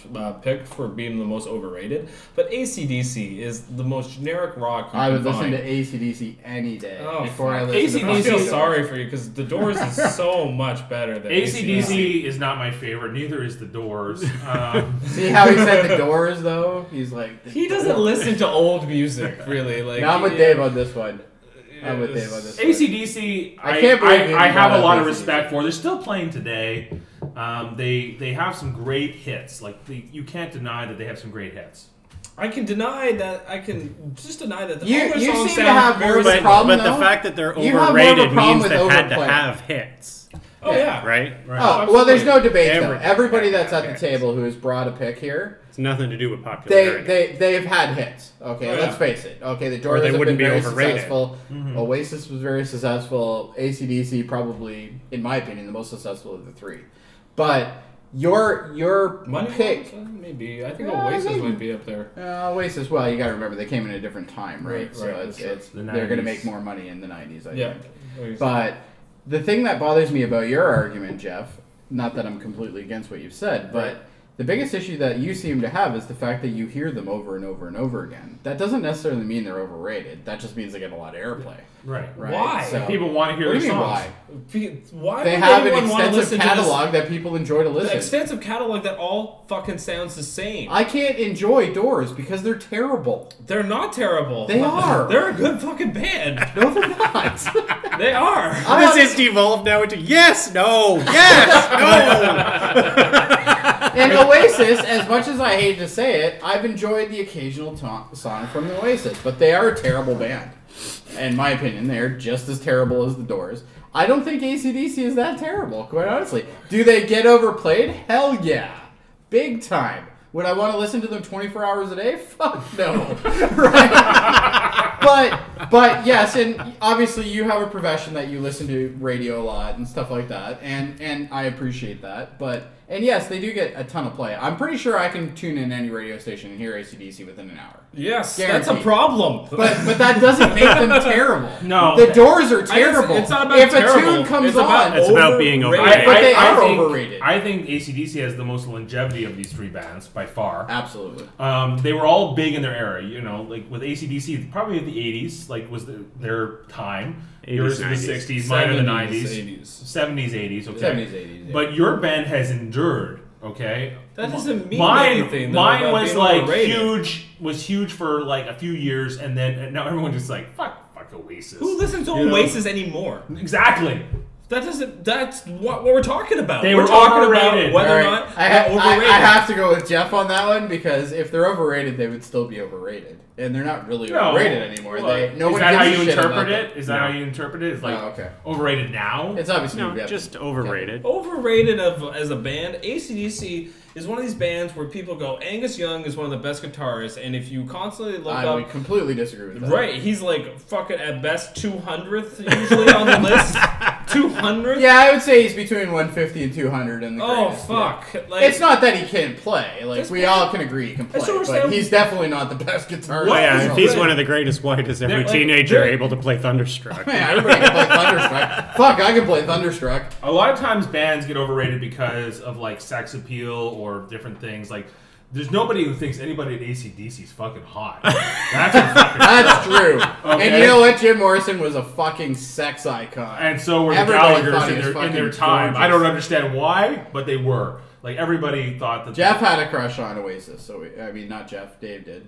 picked for being the most overrated, but AC/DC is the most generic rock. I would listen to AC/DC any day before I listen to I feel Doors. sorry for you because the Doors is so much better than AC/DC is not my favorite. Neither is the Doors. See how he said the Doors though? He's like he doesn't listen to old music really. Like I'm with Dave on this one. I'm with Dave on this one. AC/DC, I can't believe I have a lot of AC/DC. respect for. They're still playing today. They have some great hits. Like you can't deny that they have some great hits. I can deny that. I can just deny that. You all their seem songs to sound have more very of a similar. problem, But the though. fact that they're You have more of a overrated problem means with they had to overplay. have hits. Oh yeah, Right? Oh, well, there's no debate though. Everybody Everybody that's had at the hits. table who has brought a pick here, It's nothing to do with popularity. they've had hits. Okay, Oh, yeah. let's face it. Okay, the Or Doors they have been wouldn't be very overrated. successful. Mm-hmm. Oasis was very successful. AC/DC probably, in my opinion, the most successful of the three. But your Money pick. maybe. I think Yeah, Oasis maybe. might be up there. Oasis, well, you got to remember they came in a different time, right? Right, So right, it's that's the they're going to 90s. make more money in the 90s, I Yeah. think. But the thing that bothers me about your argument, Jeff, not that I'm completely against what you've said, but Right. the biggest issue that you seem to have is the fact that you hear them over and over and over again. That doesn't necessarily mean they're overrated. That just means they get a lot of airplay. Right. Right? Why? So, People want to hear what do the you mean songs. why? Why They would have an anyone want to extensive listen to catalog that people enjoy to this, listen. extensive catalog that all fucking sounds the same. I can't enjoy Doors because they're terrible. They're not terrible. They are. They're a good fucking band. No, they're not. They are. I'm This not- is devolved now into yes, no, yes, no. And Oasis, as much as I hate to say it, I've enjoyed the occasional song from the Oasis, but they are a terrible band. In my opinion, they're just as terrible as the Doors. I don't think AC/DC is that terrible, quite honestly. Do they get overplayed? Hell yeah. Big time. Would I want to listen to them 24 hours a day? Fuck no. Right? But yes, and obviously you have a profession that you listen to radio a lot and stuff like that, and I appreciate that. And yes, they do get a ton of play. I'm pretty sure I can tune in any radio station and hear AC/DC within an hour. Yes, Guaranteed. that's a problem. But that doesn't make them terrible. No. The Doors are terrible. It's not about if terrible. a tune comes It's about on, It's about being overrated. But they are think, overrated. I think AC/DC has the most longevity of these three bands by far. Absolutely. They were all big in their era, you know, like with AC/DC, probably the 80s, like was their time. 80s, Yours is the 90s. 60s, mine are the 70s, 90s. 80s. 70s, 80s, okay. 70s, 80s. Yeah. But your band has endured, okay? That doesn't mean mine, anything, though, Mine about was being like overrated. huge for like a few years, and then now everyone just like, fuck Oasis. Who listens to You know? Oasis anymore? Exactly. That's what we're talking about. They we're were talking overrated. about whether All or right. not I they're overrated. have to go with Jeff on that one because if they're overrated, they would still be overrated, and they're not really No. overrated anymore. Well, No Is one that gives how a you shit about interpret them. it? Is that how you interpret it? It's like Oh, okay. overrated now? It's obviously No, yeah. just overrated. Overrated as a band. AC/DC is one of these bands where people go, Angus Young is one of the best guitarists, and if you constantly look I up, would completely disagree with that. right, he's like fucking at best 200th usually on the list. 200th? Yeah, I would say he's between 150 and 200 in the Oh greatest, yeah. fuck! Like, It's not that he can't play. Like This we band- all can agree he can play, That's what we're but saying. he's definitely not the best guitarist. Well, yeah, in if the he's world. one of the greatest, why does every They're like- teenager they're- able to play Thunderstruck? Man, everybody can play Thunderstruck. Fuck, I can play Thunderstruck. A lot of times bands get overrated because of like sex appeal or different things. Like, there's nobody who thinks anybody at AC/DC is fucking hot. That's a fucking That's true. Okay. And you know what? Jim Morrison was a fucking sex icon. And so were the Everybody Gallaghers thought he in was their fucking time. gorgeous. I don't understand why, but they were. Like, everybody thought that. Jeff had a crush on Oasis, so I mean, not Jeff, Dave did.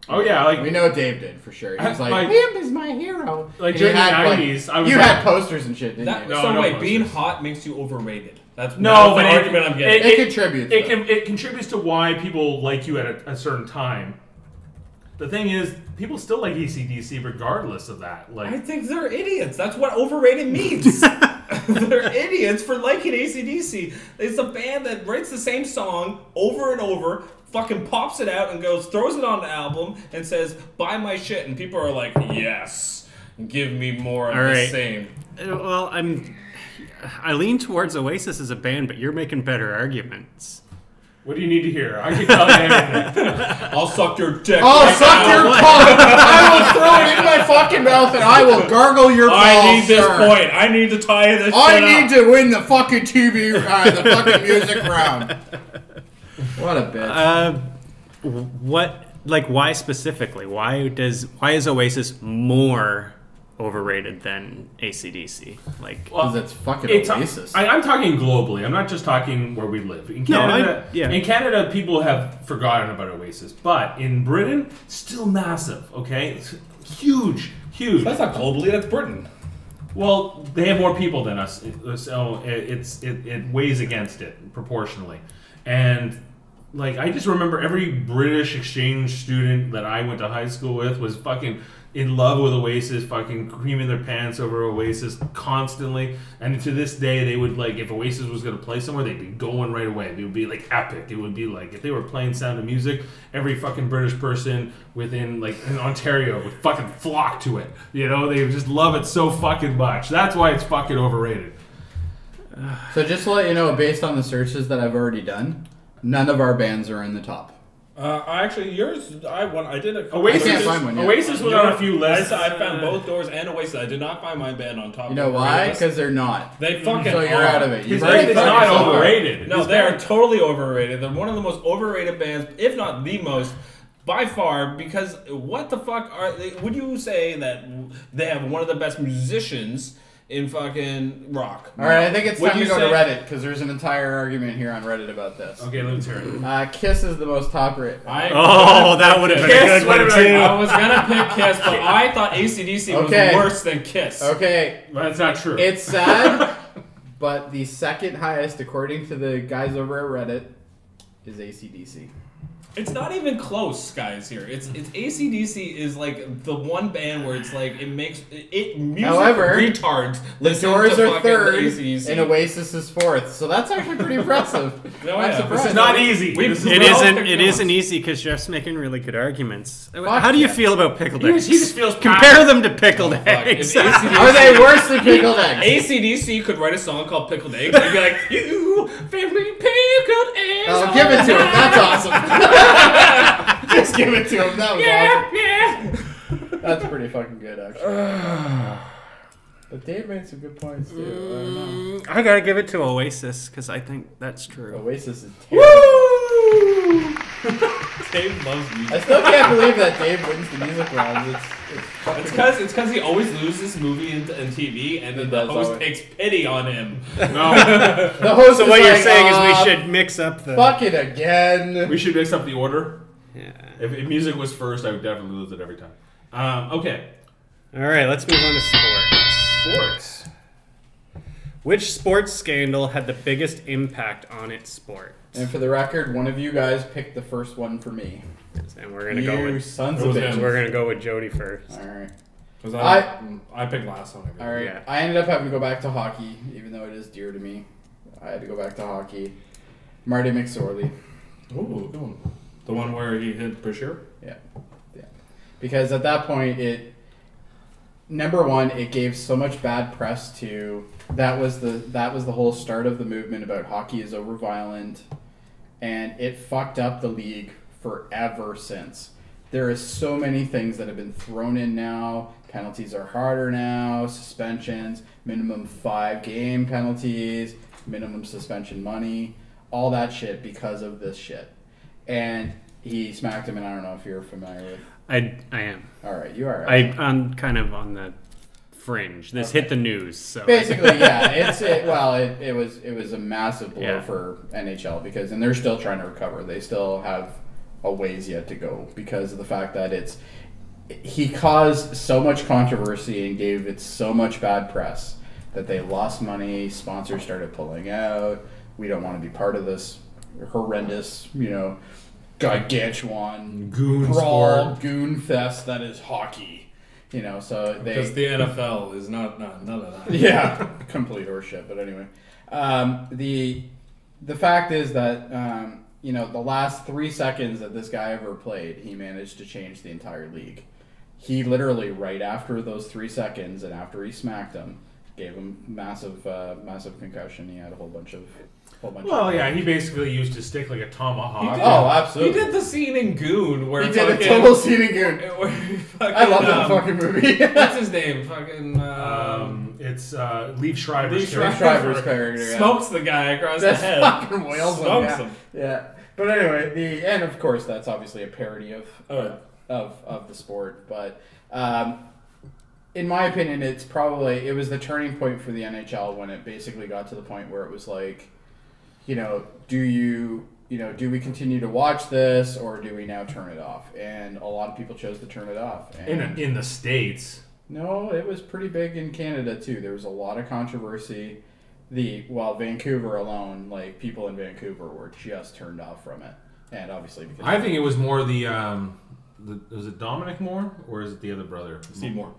Oh, yeah, like. We know Dave did for sure. He was like, Like- him is my hero. Like, And during he the had, 90s, I was you like- had posters and shit, didn't that, you? No, so no wait, posters. being hot makes you overrated. That's No, the but argument I'm getting. It contributes, though. It contributes to why people like you at a certain time. The thing is, people still like AC/DC regardless of that. I Like, think they're idiots. That's what overrated means. They're idiots for liking AC/DC. It's a band that writes the same song over and over, fucking pops it out and throws it on the album and says, buy my shit. And people are like, yes. give me more of All the right. same. Well, I lean towards Oasis as a band, but you're making better arguments. What do you need to hear? I can tell you anything. I'll suck your dick. I'll right suck now. your cock! I will throw it in my fucking mouth and I will gargle your balls, I need this sir. point. I need to tie this I shit need up. to win the fucking TV, the fucking music round. What a bitch. Why specifically? Why is Oasis more overrated than AC/DC? Because it's fucking Oasis. I'm talking globally. I'm not just talking where we live. In No, Canada, yeah. in Canada, people have forgotten about Oasis, but in Britain, still massive. Okay, it's huge. That's not globally. That's Britain. Well, they have more people than us, so it weighs against it proportionally. And I just remember every British exchange student that I went to high school with was fucking in love with Oasis, fucking creaming their pants over Oasis constantly. And to this day, they would if Oasis was going to play somewhere, they'd be going right away. It would be epic. It would be if they were playing Sound of Music, every fucking British person within in Ontario would fucking flock to it. You know, they just love it so fucking much. That's why it's fucking overrated. So just to let you know, based on the searches that I've already done, none of our bands are in the top. Actually, yours. I did a. Oasis, I can't find one yet. Oasis was on a few lists. I found both Doors and Oasis. I did not find my band on top. You know of the why? list. Because they're not. They fucking. So you're are. out of it. His You've band already is not fucking overrated. No, His they are band- totally overrated. They're one of the most overrated bands, if not the most, by far. Because what the fuck are they? Would you say that they have one of the best musicians in fucking rock? All right, I think it's Would time to you go to say- Reddit because there's an entire argument here on Reddit about this. Okay, let's hear it. Kiss is the most top rated. That would have been a Kiss good one would've been- too. I was gonna pick Kiss, but I thought AC/DC was Okay. worse than Kiss. Okay, That's not true. it's sad, but the second highest, according to the guys over at Reddit, is AC/DC. It's not even close, guys. Here, it's AC/DC is the one band where it's it makes it. Music However, retards. The listen Doors to are fucking third, AC/DC. and Oasis is fourth. So that's actually pretty impressive. No, I'm yeah. surprised. It's not easy. We've- This is We're It all isn't. picking It isn't ones. easy because Jeff's making really good arguments. Fuck How do you yeah. feel about pickled He eggs? just feels Compare them to pickled fuck. eggs. If AC/DC Are they worse than pickled eggs? AC/DC could write a song called Pickled Eggs and be like, you family pickled eggs. Oh, give it to him. That's awesome. Just give it to him. That was awesome. Yeah. That's pretty fucking good, actually. But Dave made some good points too. I don't know. I gotta give it to Oasis because I think that's true. Oasis is terrible. Dave loves music. I still can't believe that Dave wins the music rounds. It's because he always loses movie and TV, and then the does host always. takes pity on him. No, The host So is what you're like, saying is we should mix up the. fuck it again. we should mix up the order. Yeah. If music was first, I would definitely lose it every time. Okay. All right, let's move on to sports. Sports. Which sports scandal had the biggest impact on its sport? And for the record, one of you guys picked the first one for me. And we're gonna go You with. sons It of was bitches. him. We're gonna go with Jody first. All right. I picked last one. All right. Yeah. I ended up having to go back to hockey, even though it is dear to me. I had to go back to hockey. Marty McSorley. Ooh, good one. The one where he hit Bashir? Yeah. Because at that point, number one, it gave so much bad press to that was the whole start of the movement about hockey is over violent, and it fucked up the league forever since. There is so many things that have been thrown in now. Penalties are harder now. Suspensions, minimum 5-game penalties, minimum suspension money, all that shit because of this shit. And he smacked him, and I don't know if you're familiar with. I am. All right, you are. I'm kind of on the fringe. This hit the news, so Basically, yeah. It was a massive blow Yeah. for NHL and they're still trying to recover. They still have a ways yet to go because of the fact that he caused so much controversy and gave it so much bad press that they lost money. Sponsors started pulling out. We don't want to be part of this horrendous, gargantuan Goon brawl, sport. goon fest that is hockey. So Because the NFL is not none of that. yeah, complete horseshit. But anyway, the fact is that the last 3 seconds that this guy ever played, he managed to change the entire league. he literally, right after those 3 seconds and after he smacked him, gave him massive concussion. He had a whole bunch of... Well, yeah, he basically used his stick like a tomahawk. Oh, absolutely. He did the scene in Goon where he did a total scene in Goon. I love that fucking movie. What's his name? Fucking. It's Liev Schreiber's Liev Schreiber's character. Yeah. Smokes the guy across the head. Fucking whales Smokes him. him. Yeah. But anyway, and of course that's obviously a parody of the sport. But in my opinion, it was the turning point for the NHL when it basically got to the point where it was like, do we continue to watch this or do we now turn it off? And a lot of people chose to turn it off. And in the States. No, it was pretty big in Canada too. There was a lot of controversy. Vancouver alone, like people in Vancouver were just turned off from it. And obviously because I think it was more was it Dominic Moore or is it the other brother? Steve Moore.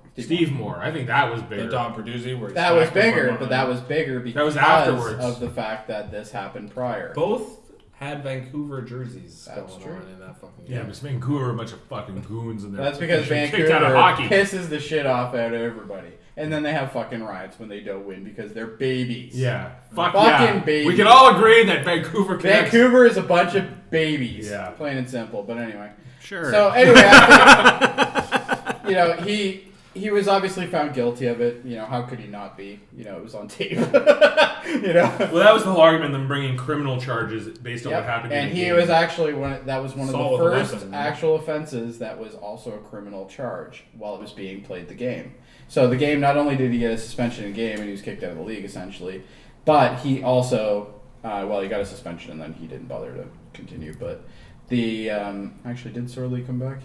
I think that was bigger. The Don Produzi. That was bigger, but that was bigger because that was afterwards of the fact that this happened prior. Both had Vancouver jerseys That's going true. on in that fucking game. Yeah, but Vancouver are a bunch of fucking goons in there. That's because Vancouver pisses the shit off out of everybody. And then they have fucking riots when they don't win because they're babies. Yeah. Fucking babies. We can all agree that Vancouver is a bunch of babies. Yeah. Plain and simple. But anyway. Sure. So anyway, I think, he was obviously found guilty of it. How could he not be? It was on tape. Well, that was the whole argument, them bringing criminal charges based on what happened. And in the he game. was actually that was one of Assault the with a first weapon. actual offenses that was also a criminal charge while it was being played the game. So the game, not only did he get a suspension in game and he was kicked out of the league essentially, but he also he got a suspension and then he didn't bother to continue. But actually, did Sorley come back?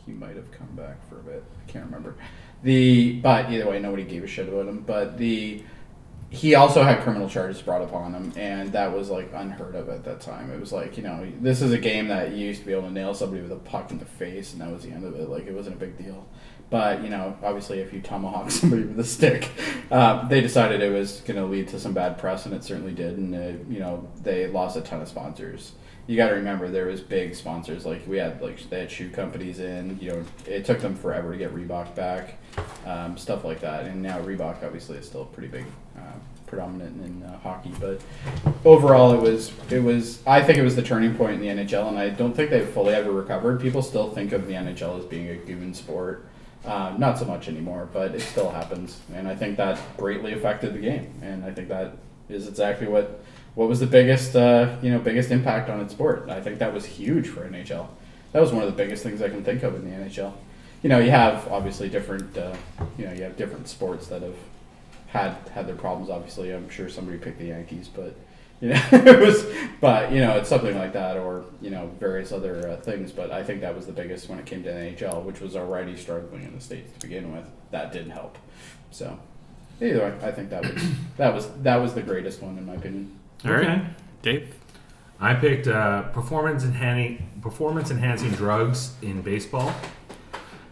He might have come back for a bit. I can't remember. But either way, nobody gave a shit about him. But he also had criminal charges brought upon him, and that was like unheard of at that time. It was like, this is a game that you used to be able to nail somebody with a puck in the face, and that was the end of it. Like, it wasn't a big deal. But, obviously if you tomahawk somebody with a stick, they decided it was going to lead to some bad press, and it certainly did. And, they lost a ton of sponsors. You got to remember, there was big sponsors. Like, they had shoe companies in. It took them forever to get Reebok back, stuff like that. And now Reebok, obviously, is still pretty big, predominant in hockey. But overall, I think it was the turning point in the NHL, and I don't think they've fully ever recovered. People still think of the NHL as being a goon sport. Not so much anymore, but it still happens. And I think that greatly affected the game. And I think that is exactly what was the biggest impact on its sport. I think that was huge for NHL. That was one of the biggest things I can think of in the NHL. You have obviously different, you have different sports that have had their problems. Obviously, I'm sure somebody picked the Yankees, but it's something like that, or various other things. But I think that was the biggest when it came to the NHL, which was already struggling in the States to begin with. That didn't help. So either way, I think that was the greatest one in my opinion. All right, Dave. I picked performance enhancing drugs in baseball.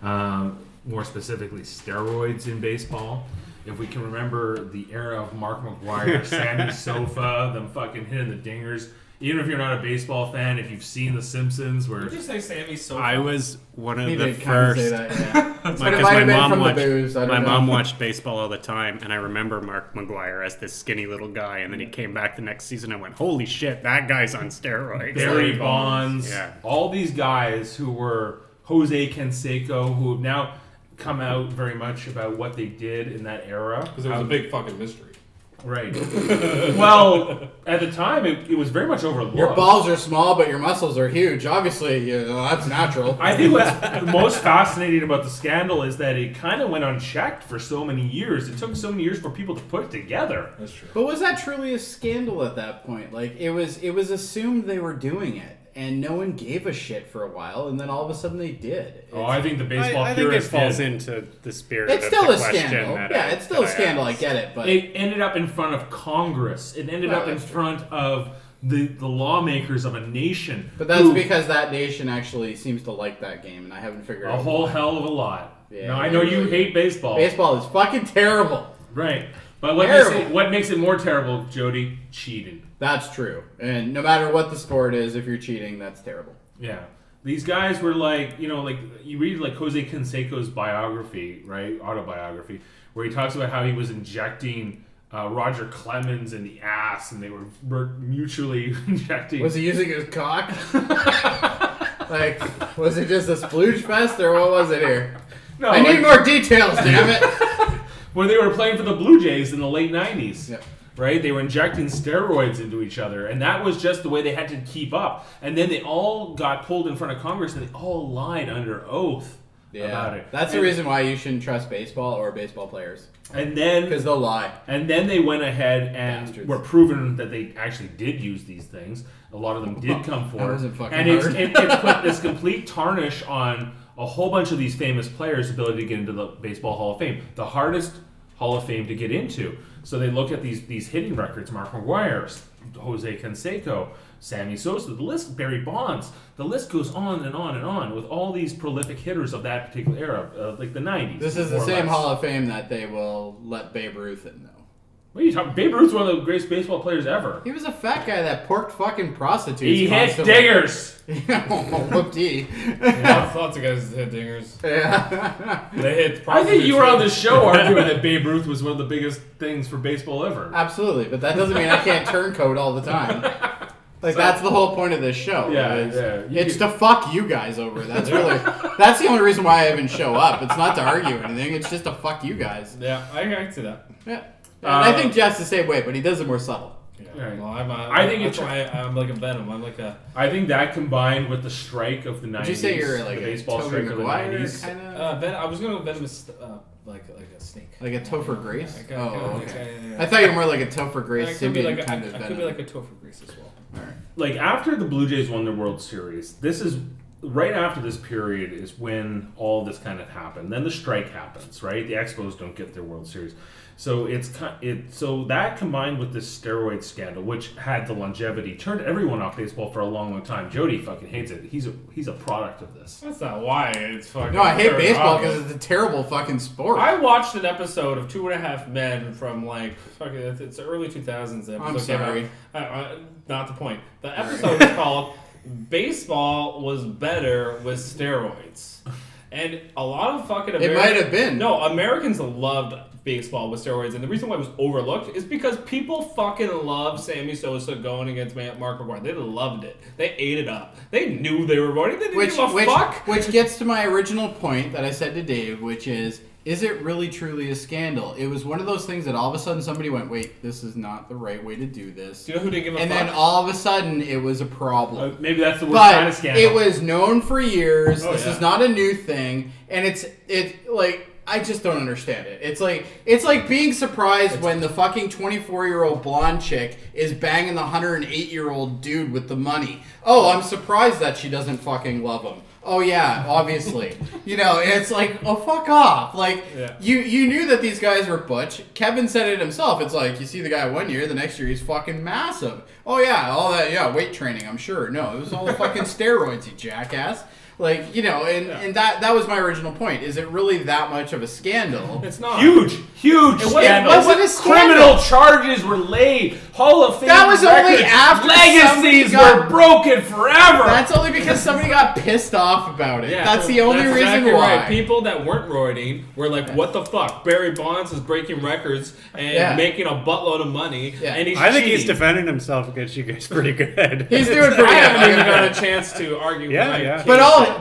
More specifically, steroids in baseball. If we can remember the era of Mark McGwire, Sammy Sosa, them fucking hitting the dingers. Even if you're not a baseball fan, if you've seen The Simpsons, where Did you say Sammy Sosa? I was one of He the did kind of first. say that, yeah. Because But it might my have been mom from the watched booze, I don't my know. mom watched baseball all the time, and I remember Mark McGwire as this skinny little guy, and then he came back the next season. I went, "Holy shit, that guy's on steroids!" Barry Like, Bonds, yeah. all these guys who were Jose Canseco, who have now come out very much about what they did in that era. Because it was a big fucking mystery. Right. Well, at the time, it was very much overlooked. Your balls are small, but your muscles are huge. Obviously, that's natural. I think what's most fascinating about the scandal is that it kind of went unchecked for so many years. It took so many years for people to put it together. That's true. But was that truly a scandal at that point? Like, it was assumed they were doing it, and no one gave a shit for a while, and then all of a sudden they did. Oh, I think the baseball I think it purists falls did. into the spirit It's of still the a question scandal. that Yeah, it's still a that scandal. I asked. get it, but It ended up in front of Congress. It ended Well, up in that's true. front of the lawmakers of a nation. But that's who- because that nation actually seems to like that game, and I haven't figured a out whole why. hell of a lot. Yeah, now, I know you really. hate baseball. Baseball is fucking terrible. Right. But what makes it more terrible, Jody? Cheating. That's true. And no matter what the sport is, if you're cheating, that's terrible. Yeah. These guys were like, like you read like Jose Canseco's biography, right? Autobiography, where he talks about how he was injecting Roger Clemens in the ass, and they were mutually injecting. Was he using his cock? Like, was it just a splooge fest, or what was it here? No, I need more details, damn it. When they were playing for the Blue Jays in the late 90s. Yep. Right? They were injecting steroids into each other, and that was just the way they had to keep up. And then they all got pulled in front of Congress, and they all lied under oath about it. That's the reason why you shouldn't trust baseball or baseball players. And then because they'll lie. And then they went ahead and were proven that they actually did use these things. A lot of them did come forward. And it's put this complete tarnish on a whole bunch of these famous players' ability to get into the Baseball Hall of Fame. The hardest Hall of Fame to get into. So they look at these hitting records: Mark McGwire, Jose Canseco, Sammy Sosa, the list, Barry Bonds. The list goes on and on and on with all these prolific hitters of that particular era, like the 90s. This is the same Hall of Fame that they will let Babe Ruth in, though. What are you talking? Babe Ruth's one of the greatest baseball players ever. He was a fat guy that porked fucking prostitutes. He hit dingers. Whoop-dee. Lots of guys hit dingers. Yeah. They hit prostitutes. I think you were on the show arguing that Babe Ruth was one of the biggest things for baseball ever. Absolutely, but that doesn't mean I can't turncoat all the time. Like, that's the whole point of this show. It's to fuck you guys over. That's the only reason why I even show up. It's not to argue anything. It's just to fuck you guys. Yeah, I can see that. Yeah. And I think Jeff's the same way, but he does it more subtle. Yeah. Well, I think I'm like a Venom. I'm like a. I think that combined with the strike of the 90s. Did you say you're like the a baseball Tobey strike of the Maguire 90s? kind of? I was gonna go venomous, like a snake. Like a Topher Grace? Okay. I thought you were more like a Topher Grace symbiote kind of I could be like a Topher Grace as well. All right. Like after the Blue Jays won the World Series, this is right after this period is when all this kind of happened. Then the strike happens, right? The Expos don't get their World Series. So so that combined with this steroid scandal, which had the longevity, turned everyone off baseball for a long, long time. Jody fucking hates it. He's a product of this. That's not why it's fucking. No, I hate baseball because it's a terrible fucking sport. I watched an episode of 2.5 Men from like fucking it's the early 2000s. I'm sorry. Not the point. The episode is called "Baseball Was Better with Steroids," and a lot of fucking it might have been. No, Americans loved baseball with steroids, and the reason why it was overlooked is because people fucking loved Sammy Sosa going against Mark McGwire. They loved it. They ate it up. They knew they were voting. They didn't give a fuck. Which gets to my original point that I said to Dave, which is it really truly a scandal? It was one of those things that all of a sudden somebody went, wait, this is not the right way to do this. Do you know who didn't give a fuck? And then all of a sudden it was a problem. Maybe that's the worst kind of scandal. It was known for years. This is not a new thing. And it's like, I just don't understand it. It's like being surprised when the fucking 24-year-old blonde chick is banging the 108-year-old dude with the money. Oh, I'm surprised that she doesn't fucking love him. Oh yeah, obviously. It's like, oh fuck off. Like you knew that these guys were butch. Kevin said it himself. It's like you see the guy one year, the next year he's fucking massive. Oh yeah, all that weight training, I'm sure. No, it was all the fucking steroids, you jackass. Like, and that was my original point. Is it really that much of a scandal? It's not. Huge scandal. It wasn't a scandal. Criminal charges were laid. Hall of Fame That was only records, after legacies were broken forever. That's only because somebody got pissed off about it. Yeah, that's the only reason exactly why. Right. People that weren't roiding were like, what the fuck? Barry Bonds is breaking records and making a buttload of money, and he's I think cheating. he's defending himself against you guys pretty good. He's doing pretty I good. haven't even got a chance to argue. Yeah.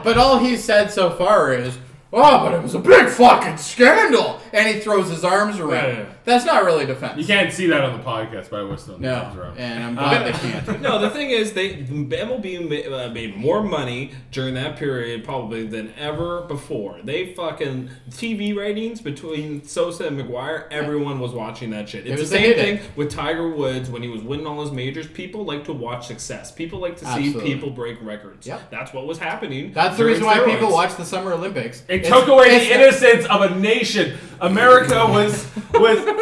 But all he's said so far is, oh, but it was a big fucking scandal, and he throws his arms around. Yeah. That's not really defense. You can't see that on the podcast, but I was still No, and I'm glad they can't. No, the thing is, MLB made more money during that period probably than ever before. They fucking TV ratings between Sosa and McGwire, everyone was watching that shit. It's the same thing with Tiger Woods when he was winning all his majors. People like to watch success. People like to see people break records. Yep. That's what was happening. That's the reason why people watch the Summer Olympics. It took away the innocence of a nation. America was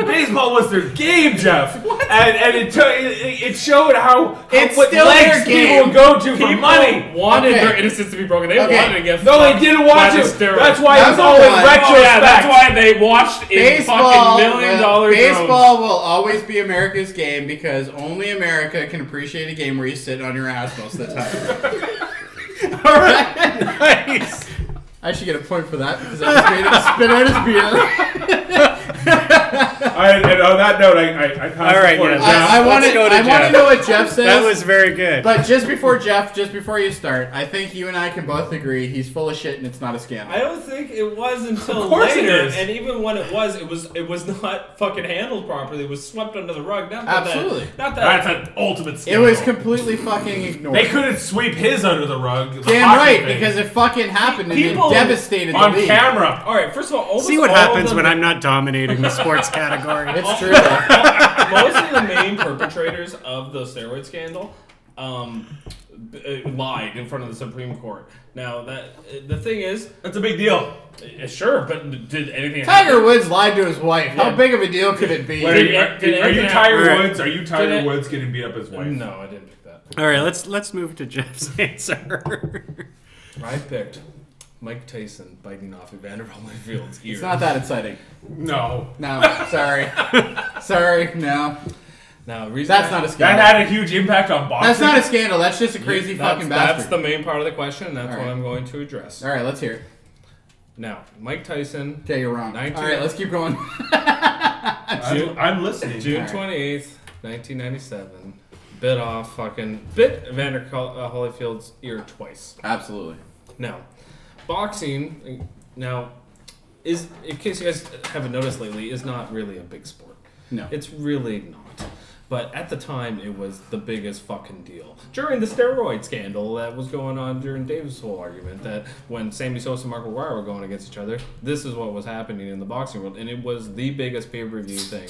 baseball was their game, Jeff, and it showed what lengths people would go to for money. Wanted their innocence to be broken. They wanted to get. No, they didn't want to. That's why it was all in retrospect. That's why they watched in fucking $1 million. Baseball will always be America's game because only America can appreciate a game where you sit on your ass most of the time. All right. Nice. I should get a point for that because I just made him spit out his beer. And on that note, I passed All right, the point. yeah. I want Let's go to to Jeff. know what Jeff says. That was very good. But just before you start, I think you and I can both agree he's full of shit and it's not a scandal. I don't think it was until Of course later, it is. and even when it was not fucking handled properly. It was swept under the rug. Not that Absolutely. Not that. That's an ultimate It scandal. was completely fucking ignored. They couldn't sweep his under the rug. the Damn hockey right, thing. because it fucking happened and People- it devastated the on league. camera. All right. First of all, almost See what all happens of them, when I'm not dominating the sports category. It's true. Though. most of the main perpetrators of the steroid scandal lied in front of the Supreme Court. Now, the thing is, That's a big deal. sure, but did anything Tiger happen? Woods lied to his wife. How Yeah. big of a deal could it be? Wait, Did are you anything Tiger happen? Woods? Are you Did Tiger it- Woods getting beat up his wife? No, I didn't pick that. All right, let's move to Jeff's answer. I picked Mike Tyson biting off Evander Holyfield's ear. It's not that exciting. No. No, sorry. Sorry, no. Now, reason That's not a That scandal. had a huge impact on boxing. That's not a scandal. That's just a crazy fucking That's bastard. the main part of the question. And that's All what right. I'm going to address. All right, let's hear it. Now, Mike Tyson, Okay, you're wrong. 19 All right, let's keep going. I'm listening. June All right. 28th, 1997, bit Evander Holyfield's ear twice. Absolutely. Now, boxing, is, in case you guys haven't noticed lately, is not really a big sport. No. It's really not. But at the time, it was the biggest fucking deal. During the steroid scandal that was going on during Davis' whole argument, that when Sammy Sosa and Mark McGuire were going against each other, this is what was happening in the boxing world. And it was the biggest pay-per-view thing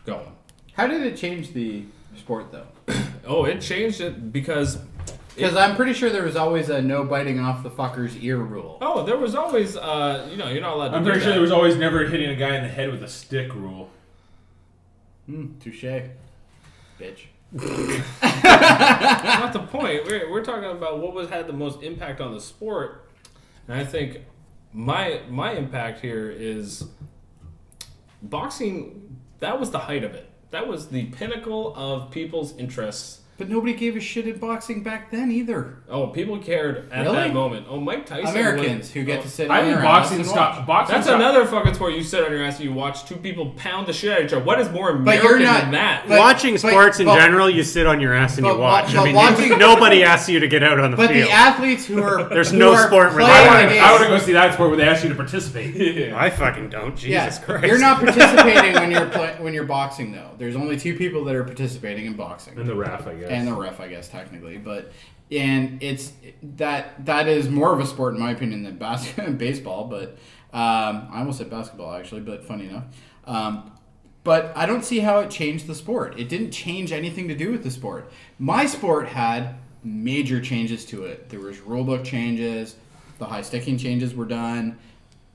going. How did it change the sport, though? Oh, it changed it because... Because I'm pretty sure there was always a no biting off the fucker's ear rule. Oh, there was always, you're not allowed to I'm do pretty sure that. there was always never hitting a guy in the head with a stick rule. Touche. Bitch. Not the point. We're talking about what had the most impact on the sport, and I think my impact here is boxing. That was the height of it. That was the pinnacle of people's interests. But nobody gave a shit in boxing back then either. Oh, people cared at Really? that moment. Oh, Mike Tyson. Americans who get to sit I on think their boxing ass and stopped. watch. Boxing That's stopped. another fucking sport. You sit on your ass and you watch two people pound the shit out of each other. What is more But American you're not- than that? but- Watching sports in but- general, you sit on your ass and you but- watch. but I mean, watching- nobody asks you to get out on the But field. the athletes who are There's who no are sport where playing that the game- I want to go see that sport where they ask you to participate. I fucking don't. Jesus Christ. You're not participating when you're boxing though. There's only two people that are participating in boxing. And the ref, I guess. And the ref, I guess, technically, and it's that is more of a sport in my opinion than baseball. But I almost said basketball actually, but funny enough. But I don't see how it changed the sport. It didn't change anything to do with the sport. My sport had major changes to it. There was rulebook changes, the high sticking changes were done,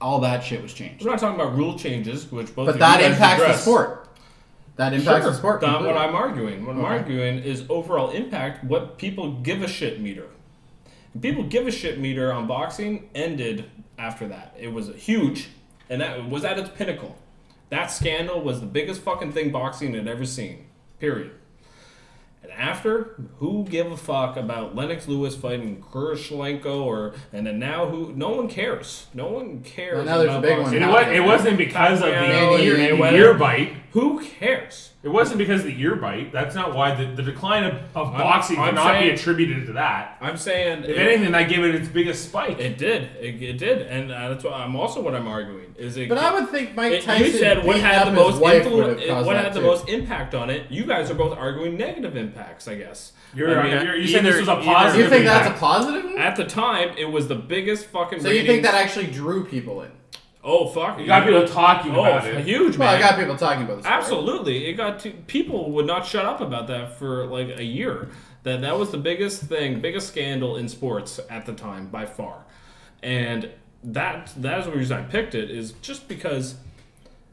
all that shit was changed. We're not talking about rule changes, which both But of that you guys impacts the addressed. sport. That impacts the sport. Not what completely. I'm arguing. What I'm arguing is overall impact, what people give a shit meter. People give a shit meter on boxing ended after that. It was huge, and that was at its pinnacle. That scandal was the biggest fucking thing boxing had ever seen. Period. And after, who give a fuck about Lennox Lewis fighting Kurylenko and then now who? No one cares. No one cares. Well, now there's about a big boxing. one. It wasn't because of Yeah, the Mayweather. ear bite. Who cares? It wasn't because of the ear bite. That's not why the decline of boxing I'm cannot be saying- attributed to that. I'm saying If anything, that gave it its biggest spike. It did. It did, and that's what what I'm arguing is it. But I would think Mike you Tyson said what beating had up the his most wife would influence, have caused what that had the too. most impact on it. You guys are both arguing negative impacts, I guess. You either- said this was a either- positive. You think that's a impact. positive one? At the time, it was the biggest fucking. So you think that actually drew people in? Oh fuck! You got people talking Oh, about it. huge Well, man. I got people talking about this. Absolutely, it got to people would not shut up about that for like a year. That was the biggest thing, biggest scandal in sports at the time by far, and that is the reason I picked it is just because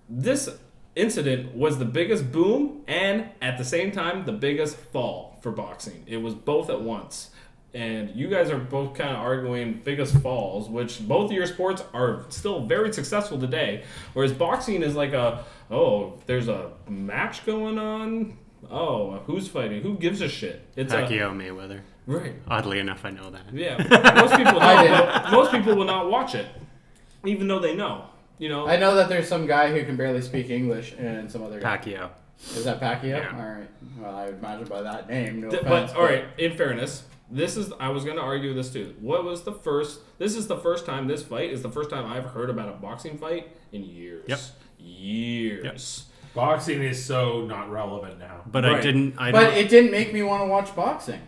this incident was the biggest boom and at the same time the biggest fall for boxing. It was both at once. And you guys are both kind of arguing biggest falls, which both of your sports are still very successful today. Whereas boxing is like there's a match going on. Oh, who's fighting? Who gives a shit? It's Pacquiao Mayweather. Right. Oddly enough, I know that. Yeah. Most people don't. Most people will not watch it, even though they know. You know. I know that there's some guy who can barely speak English and some other guy. Pacquiao. Is that Pacquiao? Yeah. All right. Well, I would imagine by that name. No But offense, all right. In fairness, I was going to argue this too. This is the first time this fight is the first time I've heard about a boxing fight in years. Yep. Years. Yep. Boxing is so not relevant now. But Right. But it didn't make me want to watch boxing.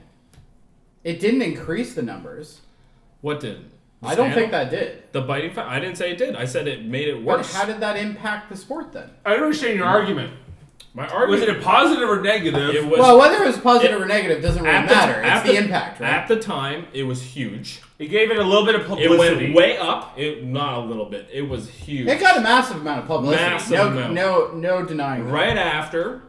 It didn't increase the numbers. What did? I don't think that did. The biting fight. I didn't say it did. I said it made it But worse. how did that impact the sport then? I don't understand your argument. My Was argument? it a positive or negative? It was. Well, whether it was positive or negative doesn't really matter. It's the impact, right? At the time, it was huge. It gave it a little bit of It publicity. went way up. Not a little bit. It was huge. It got a massive amount of publicity. Massive amount. No denying that. Right after,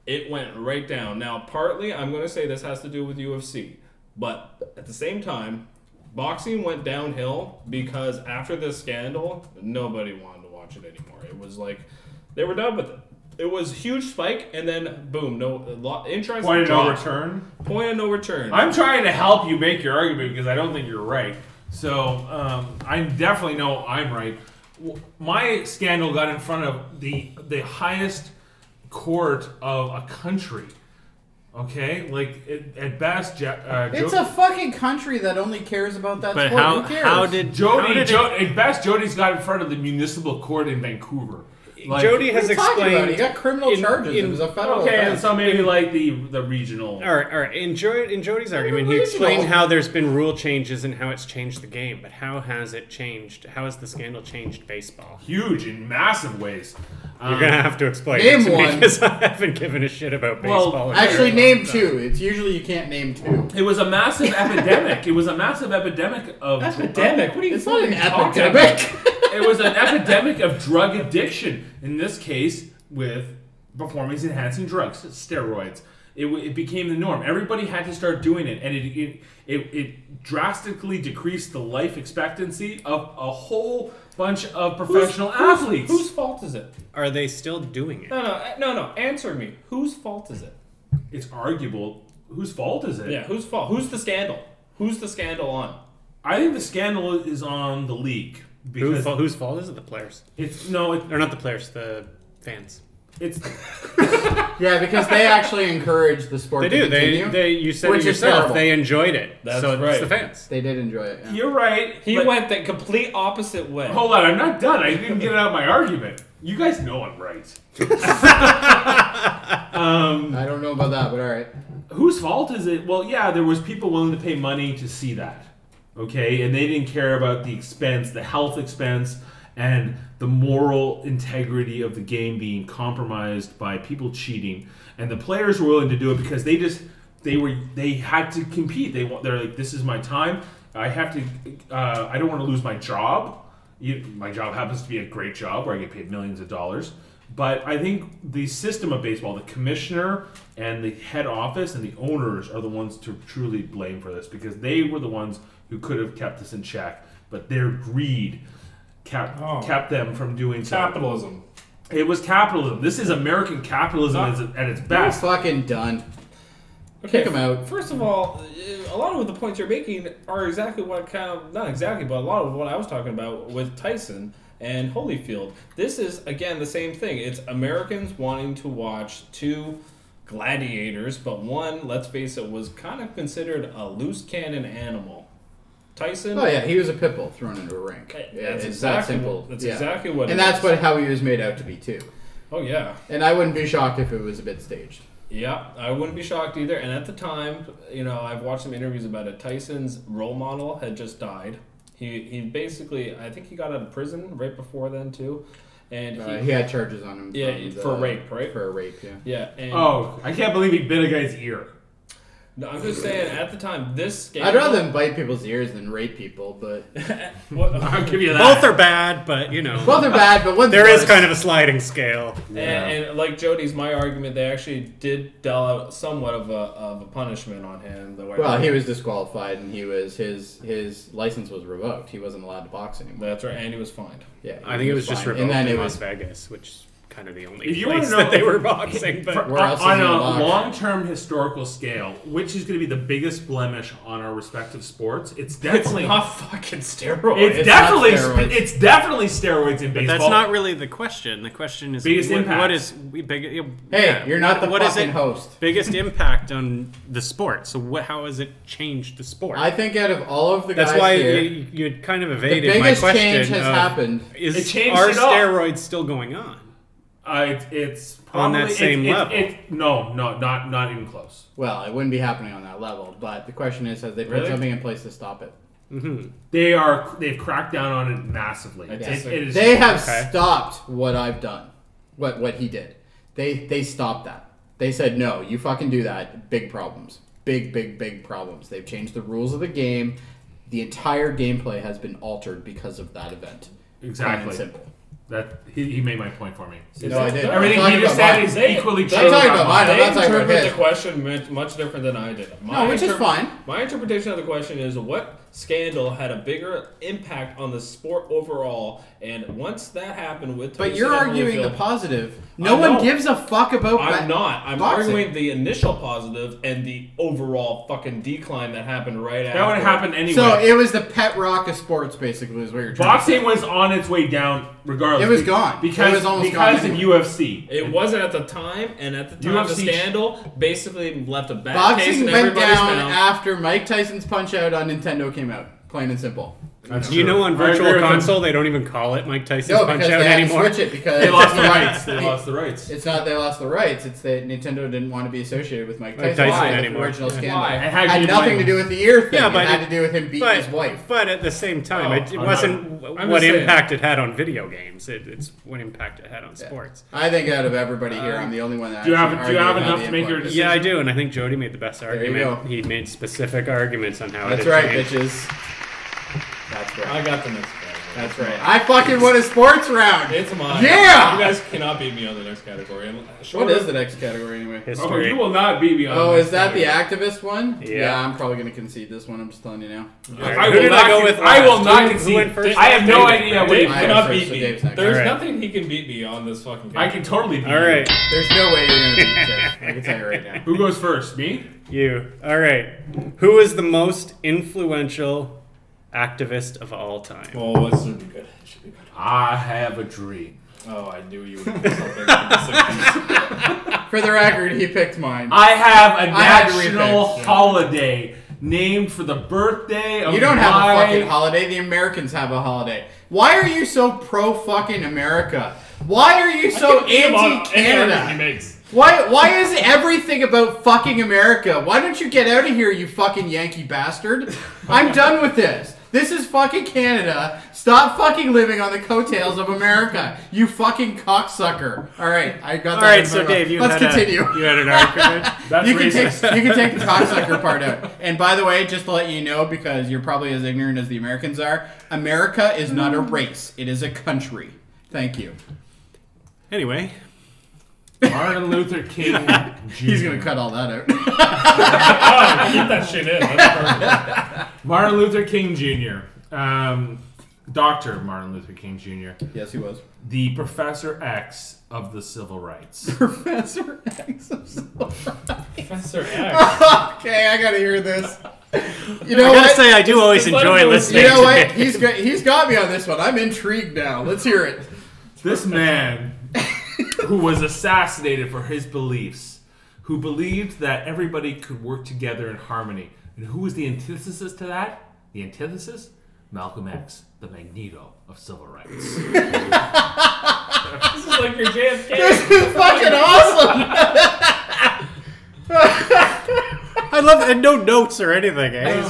it went right down. Now, partly, I'm going to say this has to do with UFC. But at the same time, boxing went downhill because after this scandal, nobody wanted to watch it anymore. It was like, they were done with it. It was a huge spike, and then boom, interest Point of no dropped. return. Point of no return. I'm trying to help you make your argument because I don't think you're right. So I definitely know I'm right. My scandal got in front of the highest court of a country. Okay, like at best, It's a fucking country that only cares about that But sport. how Who cares? how did at best, Jody's got in front of the municipal court in Vancouver. Like, Jody What has are you talking about? He explained? got criminal charges. It was a federal okay, and offense. so maybe like the regional. All right. In Jody's argument, he regional. explained how there's been rule changes and how it's changed the game. But how has it changed? How has the scandal changed baseball? Huge in massive ways. You're gonna have to explain Name it to me one. because I haven't given a shit about Well, baseball. Actually, name two. It's usually you can't name two. It was a massive epidemic. It was a massive epidemic of epidemic. What are you It's not an talking epidemic. It was an epidemic of drug addiction. In this case, with performance-enhancing drugs, steroids. It became the norm. Everybody had to start doing it, and it drastically decreased the life expectancy of a whole bunch of professional athletes. Whose fault is it? Are they still doing it? No. Answer me. Whose fault is it? It's arguable. Whose fault is it? Yeah, whose fault? Who's the scandal? Who's the scandal on? I think the scandal is on the league because Whose fault is it? The players? Or not the players, the fans. It's Yeah, because they actually encourage the sport They to do. continue. You said Which it is yourself. terrible. They enjoyed it. That's so right. it's the fans. They did enjoy it. Yeah. you're right. He but- went the complete opposite way. Hold on, I'm not done. I didn't get out my argument. You guys know I'm right. I don't know about that, but all right. Whose fault is it? Well, yeah, there was people willing to pay money to see that. Okay, and they didn't care about the expense, the health expense, and the moral integrity of the game being compromised by people cheating. And the players were willing to do it because they had to compete. They're like, this is my time. I have to. I don't want to lose my job. My job happens to be a great job where I get paid millions of dollars. But I think the system of baseball, the commissioner and the head office and the owners are the ones to truly blame for this because they were the ones who could have kept this in check. But their greed kept them from doing so. Capitalism. It was capitalism. This is American capitalism at its We're best. fucking done. Kick him out. First of all, a lot of the points you're making are exactly what not exactly, but a lot of what I was talking about with Tyson and Holyfield. This is, again, the same thing. It's Americans wanting to watch two gladiators, but one, let's face it, was kind of considered a loose cannon animal. Tyson. Oh yeah, he was a pit bull thrown into a rink. Yeah, That's it's exactly that simple. That's Yeah. exactly what. And it that's is. how he was made out to be too. Oh yeah. And I wouldn't be shocked if it was a bit staged. Yeah, I wouldn't be shocked either. And at the time, I've watched some interviews about it. Tyson's role model had just died. He basically, I think he got out of prison right before then too, and He had charges on him. Yeah, for rape, right? For a rape, yeah. Yeah. And I can't believe he bit a guy's ear. No, I'm just saying, at the time, this scandal... I'd rather them bite people's ears than rape people, but... I'll give you that. Both are bad, but Both are bad, but one's there worse. is kind of a sliding scale. And like Jody's, my argument, they actually did dole out somewhat of a punishment on him. Well, he was disqualified, and his license was revoked. He wasn't allowed to box anymore. That's right, and he was fined. Yeah, I think it was just fined. revoked And then in it Las was Vegas, which kind of the only If you want place to know that they were boxing. But Where else is on he a boxing? long-term historical scale, which is going to be the biggest blemish on our respective sports? It's It's definitely not fucking steroids. It's definitely not steroids. it's definitely steroids in But baseball. that's not really the question. The question is Biggest impact. what is big? Hey, you're not the what is fucking it? host. Biggest impact on the sport. So how has it changed the sport? I think out of all of the That's guys why here, you had kind of the evaded my biggest question. change has of, happened. Is It changed are it all. steroids still going on? It's On probably, that same level. No, not even close. Well, it wouldn't be happening on that level, but the question is, has they put Really? something in place to stop it? They've cracked down on it massively. It is, They have Okay. stopped what I've done, what he did. They stopped that. They said, no, you fucking do that. Big problems. Big problems. They've changed the rules of the game. The entire gameplay has been altered because of that event. Plain Exactly. and simple. That he made my point for me. No, I did. Everything I'm he talking just about said mine. is equally true. I'm talking about mine. I'm They not talking about interpret his. the question much different than I did. No, which is fine. My interpretation of the question is what scandal had a bigger impact on the sport overall, and once that happened with But Tyson you're and arguing the Holyfield, positive. No I one know. gives a fuck about I'm not. I'm boxing. arguing the initial positive and the overall fucking decline that happened right after. That would have happened anyway. So it was the pet rock of sports, basically, is what you're trying to Boxing say. was on its way down regardless. It was gone. Because, It was almost because gone of anyway. UFC. It wasn't at the time, and at the time the UFC scandal basically left a bad taste Boxing in went everybody's down mouth. after Mike Tyson's Punch Out on Nintendo came out. Plain and simple. That's Do you true. know on I agree Virtual with him. Console they don't even call it Mike Tyson's No, Punch because Out they had to anymore? switch it because They lost the rights. They lost the rights. It's not they lost the rights. It's that Nintendo didn't want to be associated with Mike Mike Tyson. Tyson Why? anymore. The original Yeah. scandal. Why? It And how had you nothing blame to do with the ear thing. Yeah, but it had it- to do with him beating his wife. But at the same time, Oh, it I'm wasn't I'm what just saying. impact it had on video games. It's what impact it had on sports. I think out of everybody here, I'm the only one that Do you have- actually do you have argued about enough the to make your input. decision? Yeah, I do, and I think Jody made the best you argument. go. He made specific arguments on how That's it right, changed. bitches. That's right. I got the next category. That's right. I fucking won a sports round. It's mine. Yeah! You guys cannot beat me on the next category. And What is the next category anyway? Oh, History. you will not beat me on Oh, this is that the category. activist one? Yeah. I'm probably going to concede this one. I'm just telling you now. Alright, I who will did not I go con- with I will last? not Who concede. went first? I have no David, idea right? what Dave I cannot have first, beat so me. Dave's next. There's Alright. nothing he can beat me on this fucking I can totally beat All right, There's no way you're going to beat Dave. I can tell you right now. Who goes first? Me? you. All right. Who is the most influential activist of all time? Oh, this should be good. It should be good. I have a dream. Oh, I knew you would do something. For the record, he picked mine. I have a I had to national repick, yeah. holiday named for the birthday of You don't have a my- fucking holiday. The Americans have a holiday. Why are you so pro fucking America? Why are you so anti-Canada? makes. Why is everything about fucking America? Why don't you get out of here, you fucking Yankee bastard? I'm done with this. This is fucking Canada. Stop fucking living on the coattails of America, you fucking cocksucker. All right, I got that. All right, in so my mouth. Dave, let's had continue. you had an argument. That's You can racist. take the cocksucker part out. And by the way, just to let you know, because you're probably as ignorant as the Americans are, America is not a race; it is a country. Thank you. Anyway, Martin Luther King Jr. He's gonna cut all that out. Oh, keep that shit in. That's perfect. Martin Luther King Jr. Dr. Martin Luther King Jr. Yes, he was. The Professor X of the Civil Rights. Professor X of Civil Professor X. Okay, I gotta hear this. You know I gotta what? say I do always just let enjoy him go. listening. You know to what? Dave. He's got me on this one. I'm intrigued now. Let's hear it. This man, who was assassinated for his beliefs, who believed that everybody could work together in harmony. And who was the antithesis to that? The antithesis? Malcolm X, the Magneto of civil rights. This is like your JFK. This is fucking awesome. I love and no notes or anything. Eh?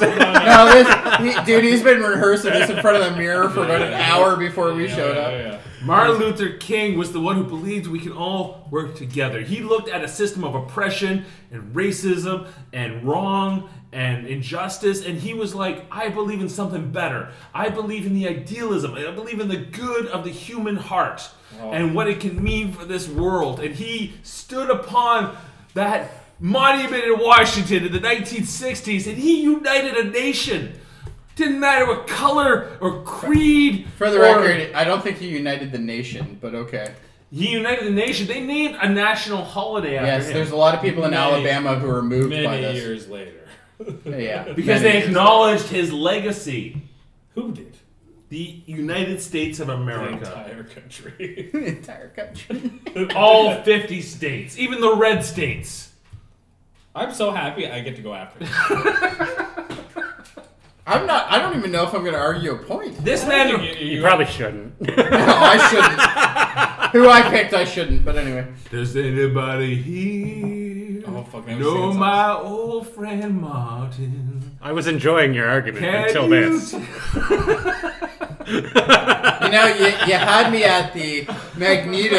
He's been rehearsing this in front of the mirror for about an hour before we showed up. Yeah. Martin Luther King was the one who believed we can all work together. He looked at a system of oppression and racism and wrong and injustice, and he was like, I believe in something better. I believe in the idealism. I believe in the good of the human heart and what it can mean for this world. And he stood upon that monument in Washington in the 1960s, and he united a nation. Didn't matter what color or creed. For the or- record, I don't think he united the nation, but okay. He united the nation. They named a national holiday after Yes, him. there's a lot of people in Alabama who are moved by Many this. years later. Yeah, Because they acknowledged his legacy. Who did? The United States of The America. entire country. the entire country. All 50 states. Even the red states. I'm so happy I get to go after. I don't even know if I'm going to argue a point. This man... You probably shouldn't. No, I shouldn't. Who I picked, I shouldn't. But anyway. Does anybody here Oh, fuck, now know we're singing my old friend Martin? I was enjoying your argument Can until you this. You know, you had me at the Magneto.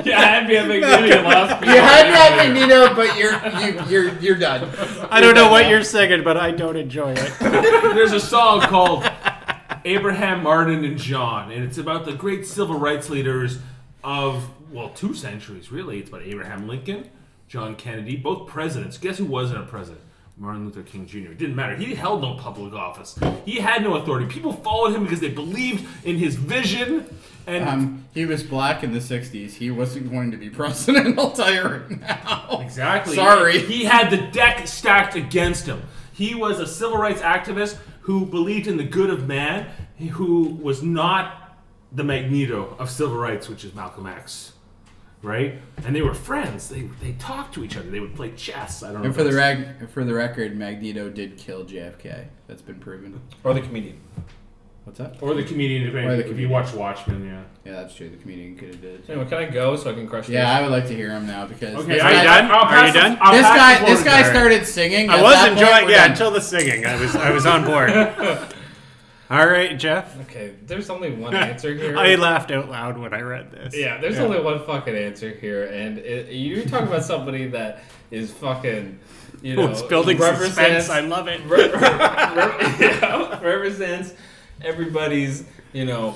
You had me at Magneto last week. You had me at Magneto, but you're done. I don't know what you're singing, but I don't enjoy it. There's a song called Abraham, Martin, and John, and it's about the great civil rights leaders of, well, 2 centuries, really. It's about Abraham Lincoln, John Kennedy, both presidents. Guess who wasn't a president? Martin Luther King Jr. It didn't matter. He held no public office. He had no authority. People followed him because they believed in his vision. And He was black in the 60s. He wasn't going to be president, I'll tell you right now. exactly. Sorry. He had the deck stacked against him. He was a civil rights activist who believed in the good of man, who was not the Magneto of civil rights, which is Malcolm X. Right? And they were friends. They talked to each other. They would play chess. I don't know. And for the record, Magneto did kill JFK. That's been proven. Or the comedian. What's that? Or the comedian, Or the if you comedian. watch Watchmen, yeah. Yeah, that's true. The comedian could have did it. Anyway, can I go so I can crush Yeah, I would like to hear him now because Okay, this Are you guy, done? Are you done? This guy started singing. I At was that point, enjoying, we're yeah, done. until the singing. I was on board. All right, Jeff. Okay, there's only one answer here. I laughed out loud when I read this. Yeah, there's only one fucking answer here, and you talk about somebody that is fucking, you know, It's building suspense. I love it. Represents everybody's, you know,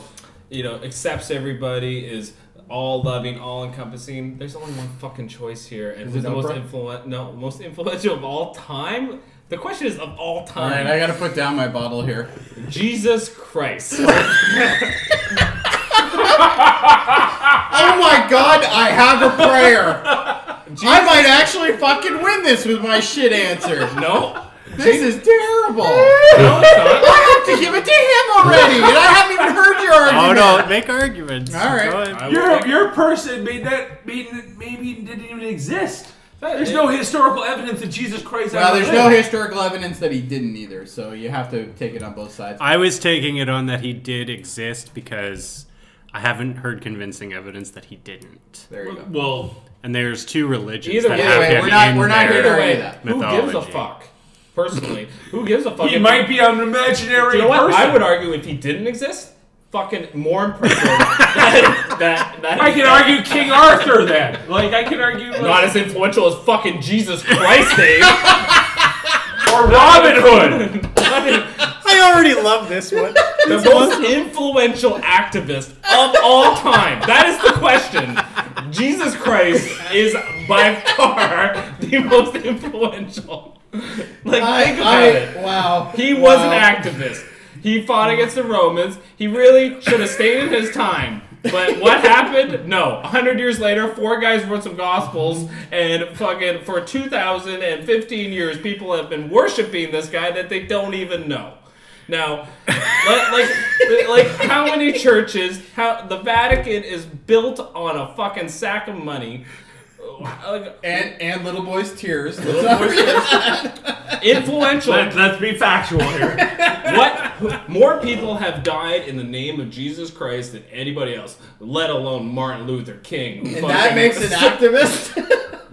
accepts everybody, is all loving, all encompassing. There's only one fucking choice here, and Is it who's the Oprah? most influential of all time? The question is of all All time. right, I gotta put down my bottle here. Jesus Christ. Oh my God, I have a prayer. I might actually fucking win this with my shit answer. No. This is terrible. No, it's not. I have to give it to him already, and I haven't even heard your Oh argument. no, make arguments. All right. Go ahead. Your person maybe didn't even exist. There's no historical evidence that Jesus Christ Well, ever there's lived. no historical evidence that he didn't either, so you have to take it on both sides. I was taking it on that he did exist because I haven't heard convincing evidence that he didn't. There you go. Well, And there's 2 religions Either that way, have him we're not in here to their argue that. Who gives a mythology. fuck? Personally, who gives a fuck? he if might be an imaginary You know what? person. I would argue if he didn't exist, fucking more impressive. that I can argue King Arthur then. Like, I can argue... not as influential as fucking Jesus Christ, Dave. or Robin Hood. I already love this one. The most influential activist of all time. That is the question. Jesus Christ is by far the most influential. Like, think about it. Wow. He was an activist. He fought against the Romans. He really should have stayed in his time. But what happened? No. 100 years later, 4 guys wrote some gospels, and fucking for 2,015 years, people have been worshiping this guy that they don't even know. Now, like how many churches? How the Vatican is built on a fucking sack of money. And little boy's tears. Influential. Let's be factual here. What more people have died in the name of Jesus Christ than anybody else, let alone Martin Luther King? And that makes an activist?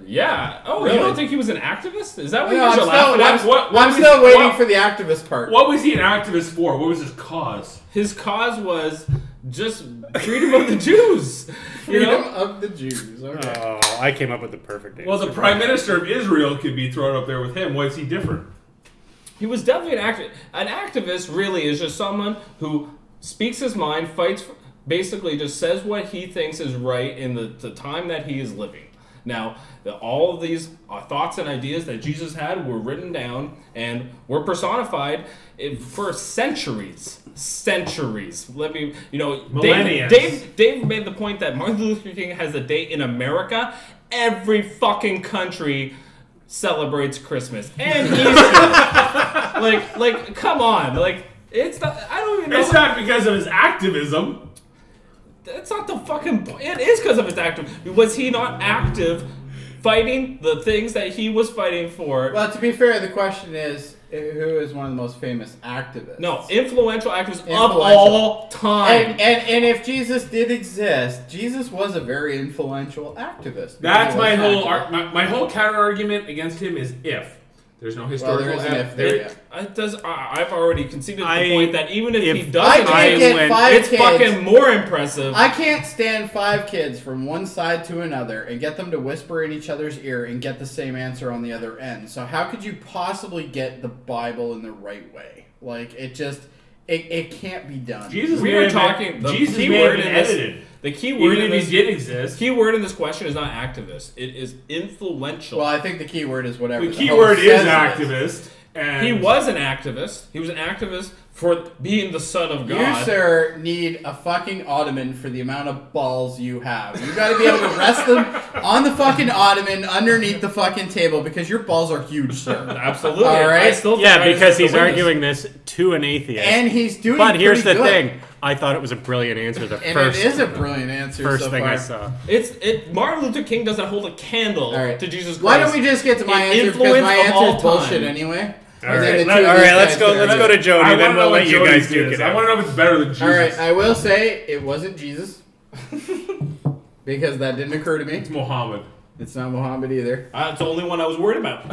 Yeah. Oh, Really? you don't think he was an activist? Is that what No, you guys are laughing at? I'm still waiting for the activist part. What was he an activist for? What was his cause? His cause was just freedom of the Jews. Freedom of the Jews. Okay. Oh, I came up with the perfect answer. Well, the Prime Minister of Israel could be thrown up there with him. Why is he different? He was definitely an activist. An activist really is just someone who speaks his mind, fights, basically just says what he thinks is right in the time that he is living. Now, all of these thoughts and ideas that Jesus had were written down and were personified for centuries. Let me, Millennia. Dave made the point that Martin Luther King has a date in America. Every fucking country celebrates Christmas and Easter. like, come on, like, it's not. I don't even know. It's not because of his activism. That's not the fucking point. It is because of his active. Was he not active fighting the things that he was fighting for? Well, to be fair, the question is, who is one of the most famous activists? No, influential activists of all time. And if Jesus did exist, Jesus was a very influential activist. That's my whole my whole counter argument against him is if. There's no historical evidence. I've already conceded the point that even if he I doesn't, can't get 5 it's kids, fucking more impressive. I can't stand 5 kids from one side to another and get them to whisper in each other's ear and get the same answer on the other end. So how could you possibly get the Bible in the right way? Like, it just... It can't be done. Jesus we are talking. The Jesus key may have word been in this, edited. the key word Even in if this, he did exist. key word in this question is not activist. It is influential. Well, I think the key word is whatever. The key word is activist. And he was an activist. He was an activist for being the son of God. You, sir, need a fucking ottoman for the amount of balls you have. You gotta be able to rest them on the fucking ottoman underneath the fucking table because your balls are huge, sir. Absolutely. All right. I still think because he's arguing this to an atheist. And he's doing But here's the pretty good. thing. I thought it was a brilliant answer. The And first, it is a brilliant answer first so thing far. I saw. Martin Luther King doesn't hold a candle All right. to Jesus Christ. Why don't we just get to my An answer because influence my of all answer is bullshit time. anyway. All right, let's go to Jody. I Then wanna we'll know let what you Jody's guys duke is. it I out. want to know if it's better than Jesus. All right, I will say it wasn't Jesus because that didn't occur to me. It's Muhammad. It's not Muhammad either. It's the only one I was worried about.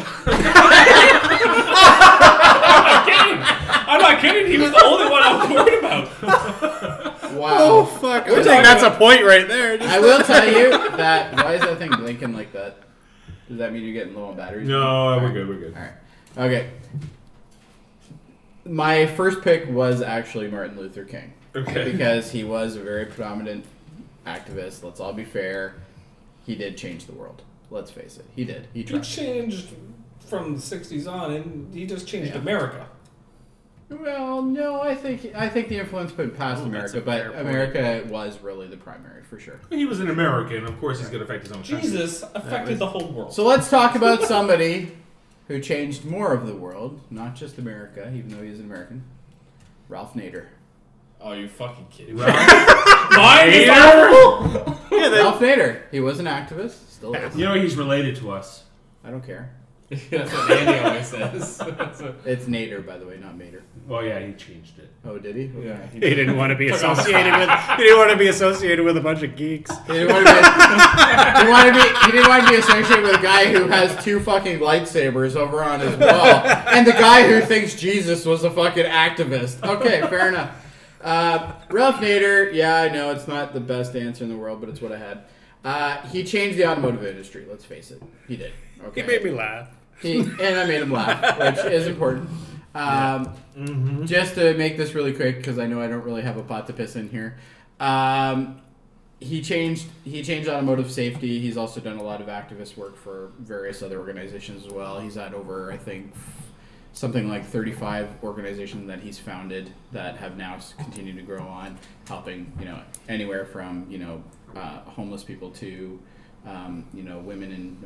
I'm not kidding. He was the only one I was worried about. Wow. Oh fuck! I think that's a point right there. I will tell you that. Why is that thing blinking like that? Does that mean you're getting low on batteries? No, we're good. We're good. All right. Okay. My first pick was actually Martin Luther King. Okay. Because he was a very prominent activist. Let's all be fair. He did change the world. Let's face it. He did. He He tried. changed from the 60s on, and he just changed America. Well, no, I think the influence went past that's America, a fair but point. America was really the primary for sure. He was an American. Of course, he's going to affect his own country. Jesus affected the whole world. So let's talk about somebody who changed more of the world, not just America, even though he's an American. Ralph Nader. Oh, you fucking kidding? Well, Mine is Nader? awful. Ralph Nader. He was an activist. Still is. You know he's related to us. I don't care. That's what Andy always says. It's Nader, by the way, not Mater. Well, yeah, he changed it. Oh, did he? Okay. Yeah. He didn't want to be associated with. He didn't want to be associated with a bunch of geeks. He didn't want to he didn't want to be associated with a guy who has 2 fucking lightsabers over on his wall, and the guy who thinks Jesus was a fucking activist. Okay, fair enough. Ralph Nader, yeah, I know it's not the best answer in the world, but it's what I had. He changed the automotive industry. Let's face it, he did. Okay. He made me laugh. And I made him laugh, which is important. Just to make this really quick, because I know I don't really have a pot to piss in here. He changed automotive safety. He's also done a lot of activist work for various other organizations as well. He's had over, I think, something like 35 organizations that he's founded that have now continued to grow on, helping anywhere from homeless people to women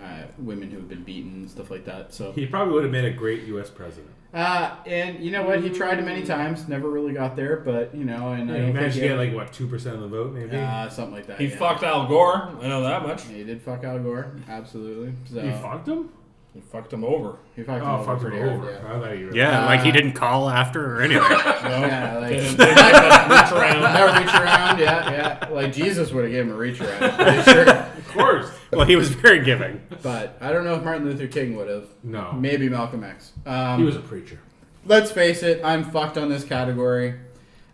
who have been beaten, stuff like that. So He probably would have made a great U.S. president. and you know what? He tried many times, never really got there, but and I He don't managed to think get 2% of the vote, maybe. something like that. He yeah. fucked Al Gore. I know that much. He did fuck Al Gore, absolutely. So He fucked him? He fucked him over. he fucked him Oh, over fucked him pretty hard, over. yeah. I thought you were. Yeah, like he didn't call after or anything. Yeah, like Didn't reach around. never reach around. Yeah. Like Jesus would have given him a reach around, I'm pretty sure. Of course. Well, he was very giving. But I don't know if Martin Luther King would have. No. Maybe Malcolm X. He was a preacher. Let's face it, I'm fucked on this category.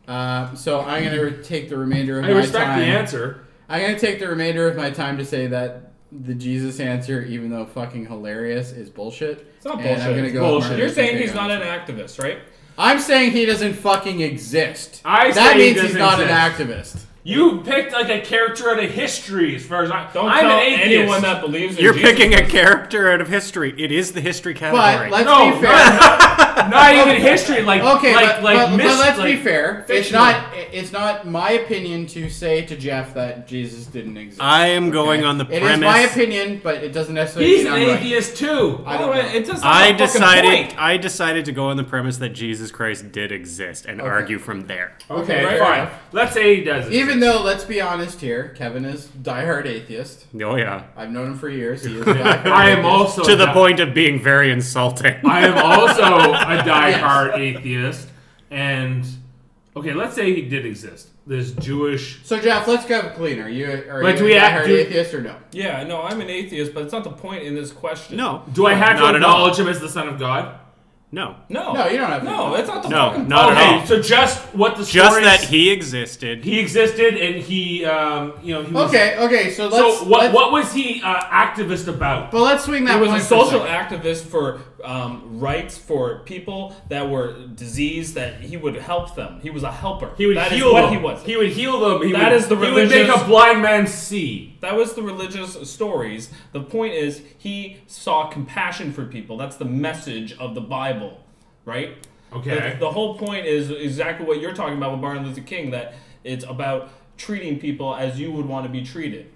So I'm gonna take the remainder of I my respect time. the answer. I'm gonna take the remainder of my time to say that the Jesus answer, even though fucking hilarious, is bullshit. It's not And bullshit. I'm gonna It's go bullshit. with Martin You're Luther saying King he's on not this an one. activist, right? I'm saying he doesn't fucking exist. I That say he means he's doesn't not an exist. activist. You picked like a character out of history, as far as I'm Don't an tell atheist. anyone that believes in You're Jesus picking a Christ. character out of history. It is the history But category. let's No, be fair. Not even history. Like Okay, like but let's like, be fair. fictional. It's not my opinion to say to Jeff that Jesus didn't exist. I am going on the It premise. is my opinion, but it doesn't necessarily He's mean an I'm right. atheist too. I don't know. It doesn't I have a fucking point. decided to go on the premise that Jesus Christ did exist and argue from there. Okay, right, fine. right. Let's say he does. Even though, let's be honest here, Kevin is diehard atheist. Oh yeah. I've known him for years. He is a diehard I am atheist. also To the point of being very insulting. I am also a diehard atheist, and okay, let's say he did exist. This Jewish. So Jeff, let's go clean. Are you But a do we have diehard to- atheist or no? Yeah, no, I'm an atheist, but it's not the point in this question. No. Do I have to Not at all. acknowledge him as the Son of God? No. No. No, you don't have to. No, that's not the No, fucking not point. at all. Okay, so just what the story Just is- that he existed. he existed and he, he was. Okay. So let's. So what was he activist about? But let's swing that. He was point a for a social second. activist for rights for people that were diseased, that he would help them. He was a helper. He would That is heal what them. he was. He would heal them. He That would, is the He would make religious- a blind man see. That was the religious stories. The point is, he saw compassion for people. That's the message of the Bible, right? Okay. The whole point is exactly what you're talking about with Martin Luther King, that it's about treating people as you would want to be treated.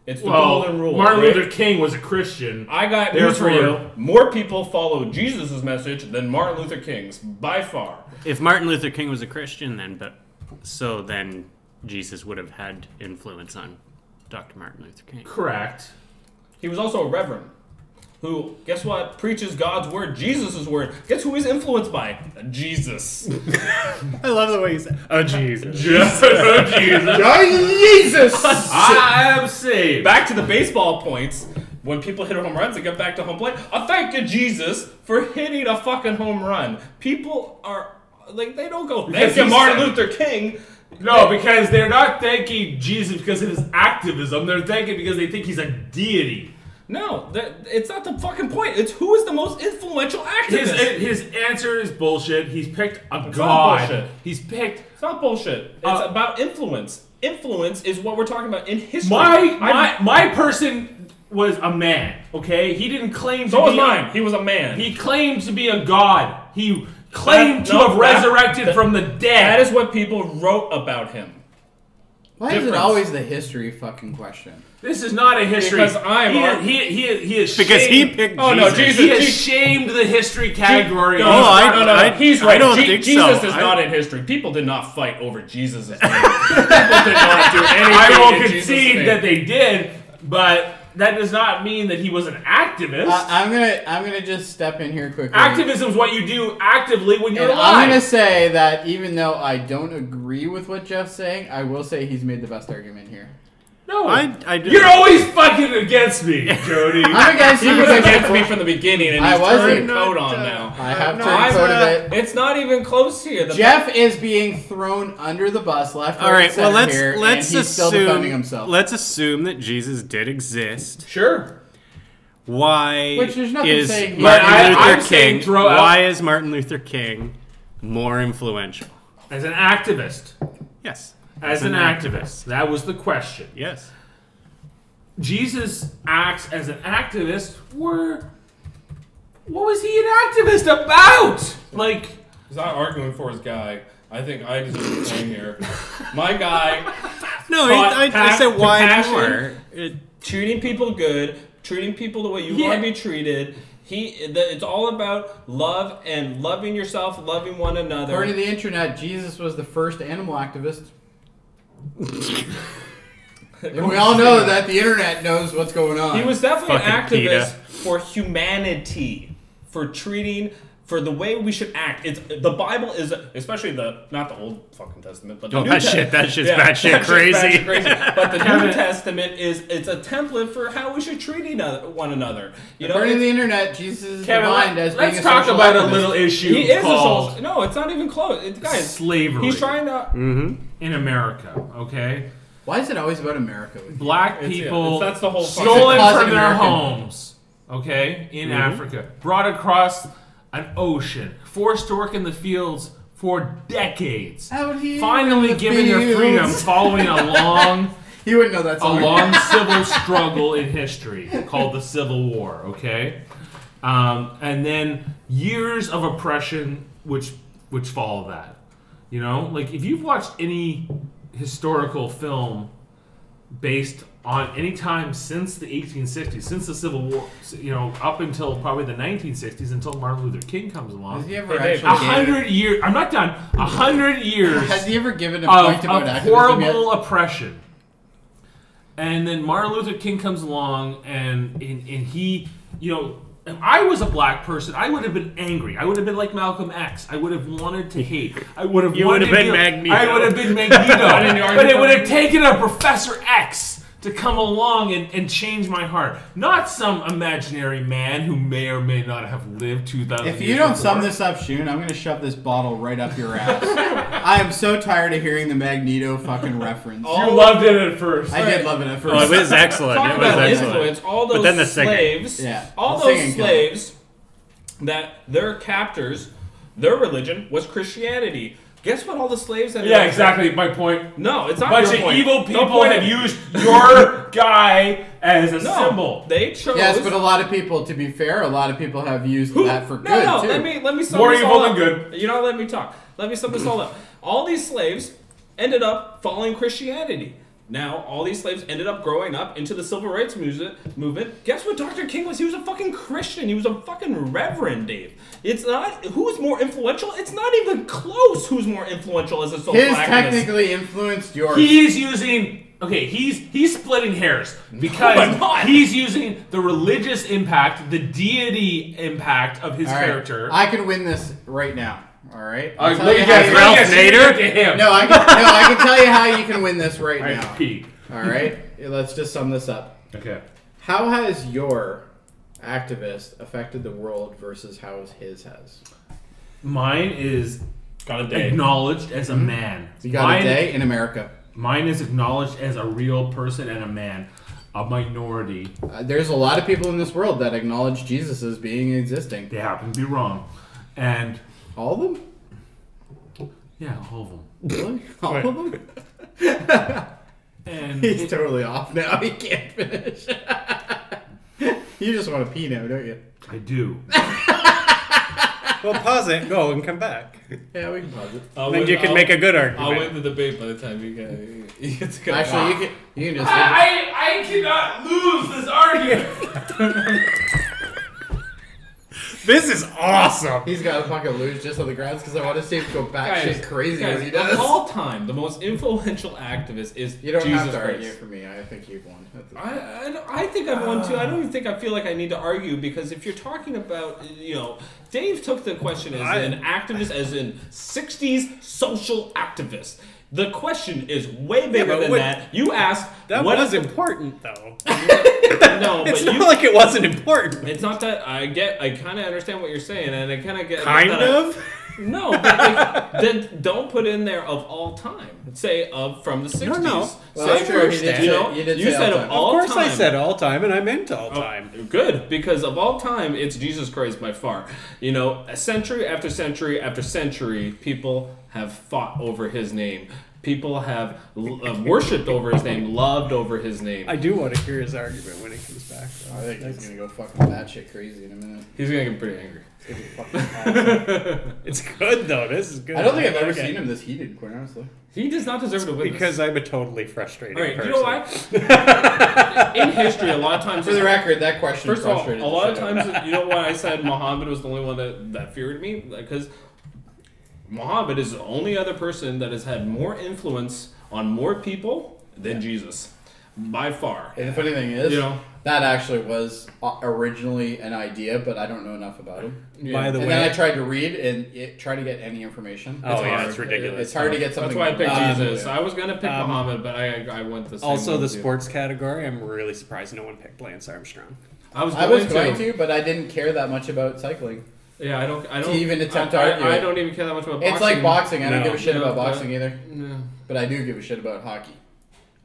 It's the golden rule. Martin right? Luther King was a Christian. I got news for Therefore- you. More people follow Jesus' message than Martin Luther King's, by far. If Martin Luther King was a Christian, then Jesus would have had influence on Dr. Martin Luther King. Correct. He was also a reverend who, guess what, preaches God's word, Jesus' word. Guess who he's influenced by? Jesus. I love the way you said, "Oh Jesus." Jesus. Jesus! I am saved. Back to the baseball points. When people hit home runs, they get back to home plate. I thank you, Jesus, for hitting a fucking home run. People are, like, they don't go, Because thank you, he Martin said- Luther King. No, because they're not thanking Jesus because of his activism. They're thanking because they think he's a deity. No, it's not the fucking point. It's who is the most influential activist. His answer is bullshit. He's picked a It's not god. bullshit. He's picked It's not bullshit. It's about influence. Influence is what we're talking about in history. my person was a man. Okay, he didn't claim So to was be mine. He was a man. He claimed to be a god. He claimed to no, have resurrected from the dead. That is what people wrote about him. Why is it Difference. always the history fucking question? This is not a history. Because I'm he is Because he shamed- picked Oh, no, Jesus. He has shamed the history category. No, I- he's I right. don't think so. Jesus is I- not in history. People did not fight over Jesus' name. People did not do anything I will in Jesus' concede name. that they did, but that does not mean that he was an activist. I'm gonna just step in here quickly. Activism is what you do actively when you're And alive. I'm gonna say that even though I don't agree with what Jeff's saying, I will say he's made the best argument here. No, I do. you're always fucking against me, Jody. I'm against He you was because against me from the beginning, and I he's wasn't. turned coat on now. I have No, turned I'm coat of it. It's not even close here. Jeff is being thrown under the bus, left, All right, right. and center Well, here, let's and he's still defending assume. himself. Let's assume that Jesus did exist. Sure. Why Which there's nothing is saying he Martin didn't. Luther I'm saying King? throw out- Why is Martin Luther King more influential? As an activist. Yes. As an activist. That was the question. Yes. Jesus acts as an activist. What was he an activist about? Like, He's not arguing for his guy. I think I deserve the point here. My guy, No, Taught I said why compassion. more. treating people good, treating people the way you want to be treated. It's all about love and loving yourself, loving one another. According to the internet, Jesus was the first animal activist. And we all know that the internet knows what's going on. He was definitely an Fucking activist PETA. for humanity, for treating, for the way we should act. It's the Bible is, especially not the Old fucking Testament, but the Oh, New that shit's batshit that shit's crazy. batshit crazy. But the New Kevin- Testament it's a template for how we should treat one another. You know, According to the it's- internet, Jesus is Kevin, defined as being let's a talk social about activist. a little issue he is a called soul. No, it's not even close. Guys, slavery he's trying to. in America, okay? Why is it always about America? With you? Black It's- people that's the whole stolen Closet from their American. homes, okay, in Africa, brought across an ocean, forced to work in the fields for decades. Out here Finally in the given their fields. freedom following a long, You wouldn't know that song. civil struggle in history called the Civil War, okay? And then years of oppression which follow that. You know? Like, if you've watched any historical film based on any time since the 1860s, since the Civil War, you know, up until probably the 1960s, until Martin Luther King comes along. Has he ever 100 years. I'm not done. 100 years. Has he ever given a point about of activism horrible yet? oppression? And then Martin Luther King comes along, and he, you know, if I was a black person, I would have been angry. I would have been like Malcolm X. I would have wanted to hate. I would have. You would have been Magneto. I would have been Magneto. But it would have taken a Professor X to come along and change my heart. Not some imaginary man who may or may not have lived 2,000 years If you don't before. sum this up, Shun, I'm going to shove this bottle right up your ass. I am so tired of hearing the Magneto fucking reference. You loved it at first. I did love it at first. Oh, it was excellent. Talk It was about excellent. influence. All But those then the singing. slaves, Yeah, all the those singing killed slaves that their captors, their religion was Christianity. Guess what? All the slaves that Yeah, exactly. My point. No, it's not Bunch your of point. evil Don't people point have it. used your guy as a No, symbol. they chose. Yes, but a lot of people, to be fair, a lot of people have used that for good, No, too. let me sum More this evil all than up. good. You know, let me talk. Let me sum this all up. All these slaves ended up following Christianity. Now, all these slaves ended up growing up into the civil rights movement. Guess what Dr. King was? He was a fucking Christian. He was a fucking reverend, Dave. It's not... Who's more influential? It's not even close who's more influential as a social His activist. technically influenced yours. He's using... Okay, he's splitting hairs I'm because not. he's using the religious impact, the deity impact of his All right, character. I can win this right now. All right. All right, I'll tell look you at how that. you- Ralph Yes, you Nader? give it to him. No, I can tell you how you can win this right All right, now. Pete. All right. Let's just sum this up. Okay. How has your activist affected the world versus how his has? Mine is Got a day. acknowledged as a man. You got Mine, a day in America. Mine is acknowledged as a real person and a man. A minority. There's a lot of people in this world that acknowledge Jesus as being existing. They happen to be wrong. And... All of them? Yeah, all of them. Really? All of them? And He's totally off now. He can't finish. You just want to pee now, don't you? I do. Well, pause it, go, and come back. Yeah, we can pause it. Then you can make a good I'll argument. win the debate by the time you get to go. Actually, you can just. I cannot lose this argument. This is awesome. He's got to fucking lose just on the grounds because I want to see him go batshit crazy guys, as he does. Of all time, the most influential activist is You don't Jesus have to Christ. argue for me. I think you've won. I think I've won too. I don't even think I feel like I need to argue because if you're talking about, you know, Dave took the question as an activist, as in 60s social activist. The question is way bigger but than what- that. You asked That what was is important, though. no, It's but not you. like it wasn't important. It's not that I kind of understand what you're saying, and I kind of get Kind that I- of? No, but like, then don't put in there of all time. Say of from the 60s. No. Well, Say that's true. He did you say- know, you did you say said all of time. all Of course time. I said all time, and I meant all time. Good, because of all time, it's Jesus Christ by far. You know, century after century after century, people have fought over his name. People have worshipped over his name, loved over his name. I do want to hear his argument when he comes back. I think he's gonna go fucking batshit crazy in a minute. He's gonna get pretty angry. It's gonna be fucking awesome. It's good, though. This is good. I don't think I've ever Okay. seen him this heated, quite honestly. He does not deserve to win Because this. I'm a totally frustrated All right, person. you know why? In history, a lot of times. For the record, that question First of all, frustrated a lot of the shit out times, you know why I said Muhammad was the only one that feared me? Because Muhammad is the only other person that has had more influence on more people than Jesus. By far. And the funny thing is, You know? that actually was originally an idea, but I don't know enough about him. By the And way, then I tried to read and try to get any information. oh yeah, hard. it's ridiculous. It's hard to get That's something. why I picked about Jesus. it. I was going to pick Muhammad, but I went the same Also, way the with you. sports category, I'm really surprised no one picked Lance Armstrong. I was I going, was going to, but I didn't care that much about cycling. Yeah, I don't. To even attempt to argue I it. don't even care that much about boxing. It's like boxing. I don't No. give a shit No, about but- boxing either, No. but I do give a shit about hockey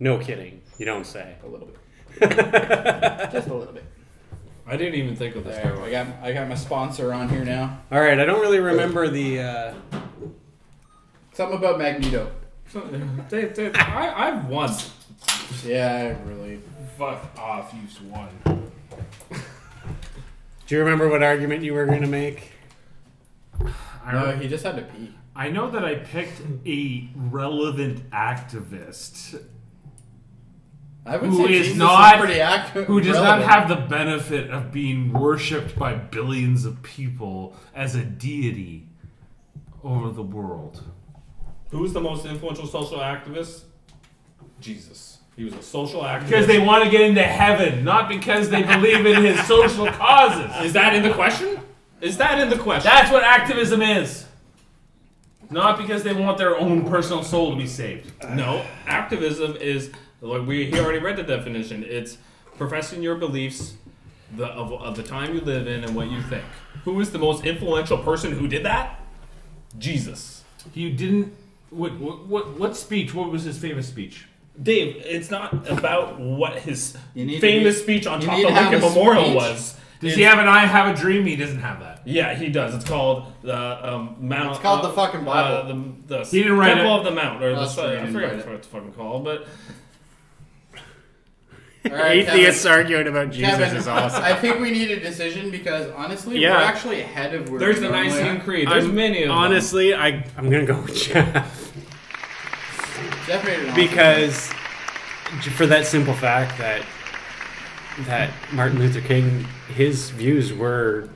No kidding. You don't say. a little bit, just a little bit. I didn't even think of this. There, I got my sponsor on here now. All right, I don't really remember the Something about Magneto. I've won. Yeah, I really. Fuck off, you won. Do you remember what argument you were going to make? No, he just had to pee. I know that I picked a relevant activist I would who say is Jesus not pretty active. who does not have the benefit of being worshipped by billions of people as a deity over the world. Who's the most influential social activist? Jesus. He was a social activist. Because they want to get into heaven, not because they believe in his social causes. Is that in the question? Is that in the question? That's what activism is. Not because they want their own personal soul to be saved. No, activism is, like he already read the definition. It's professing your beliefs of the time you live in and what you think. Who is the most influential person who did that? Jesus. You didn't. What speech? What was his famous speech? Dave, it's not about what his You famous speech on top of need to have Lincoln a Memorial speech. was. Does he have an I Have a Dream? He doesn't have that. Yeah, he does. It's called the Mount. It's called the fucking Bible. The He didn't write Temple it. of the Mount, or That's the right, I he forget didn't write what it's fucking called, but All right, Atheists Kevin. arguing about Jesus Kevin, is awesome. I think we need a decision because honestly, Yeah. we're actually ahead of where there's we the normally Nicene are. Creed. There's many of them. Honestly, I'm going to go with Jeff. Jeff made it awesome. Because for that simple fact that Martin Luther King, his views were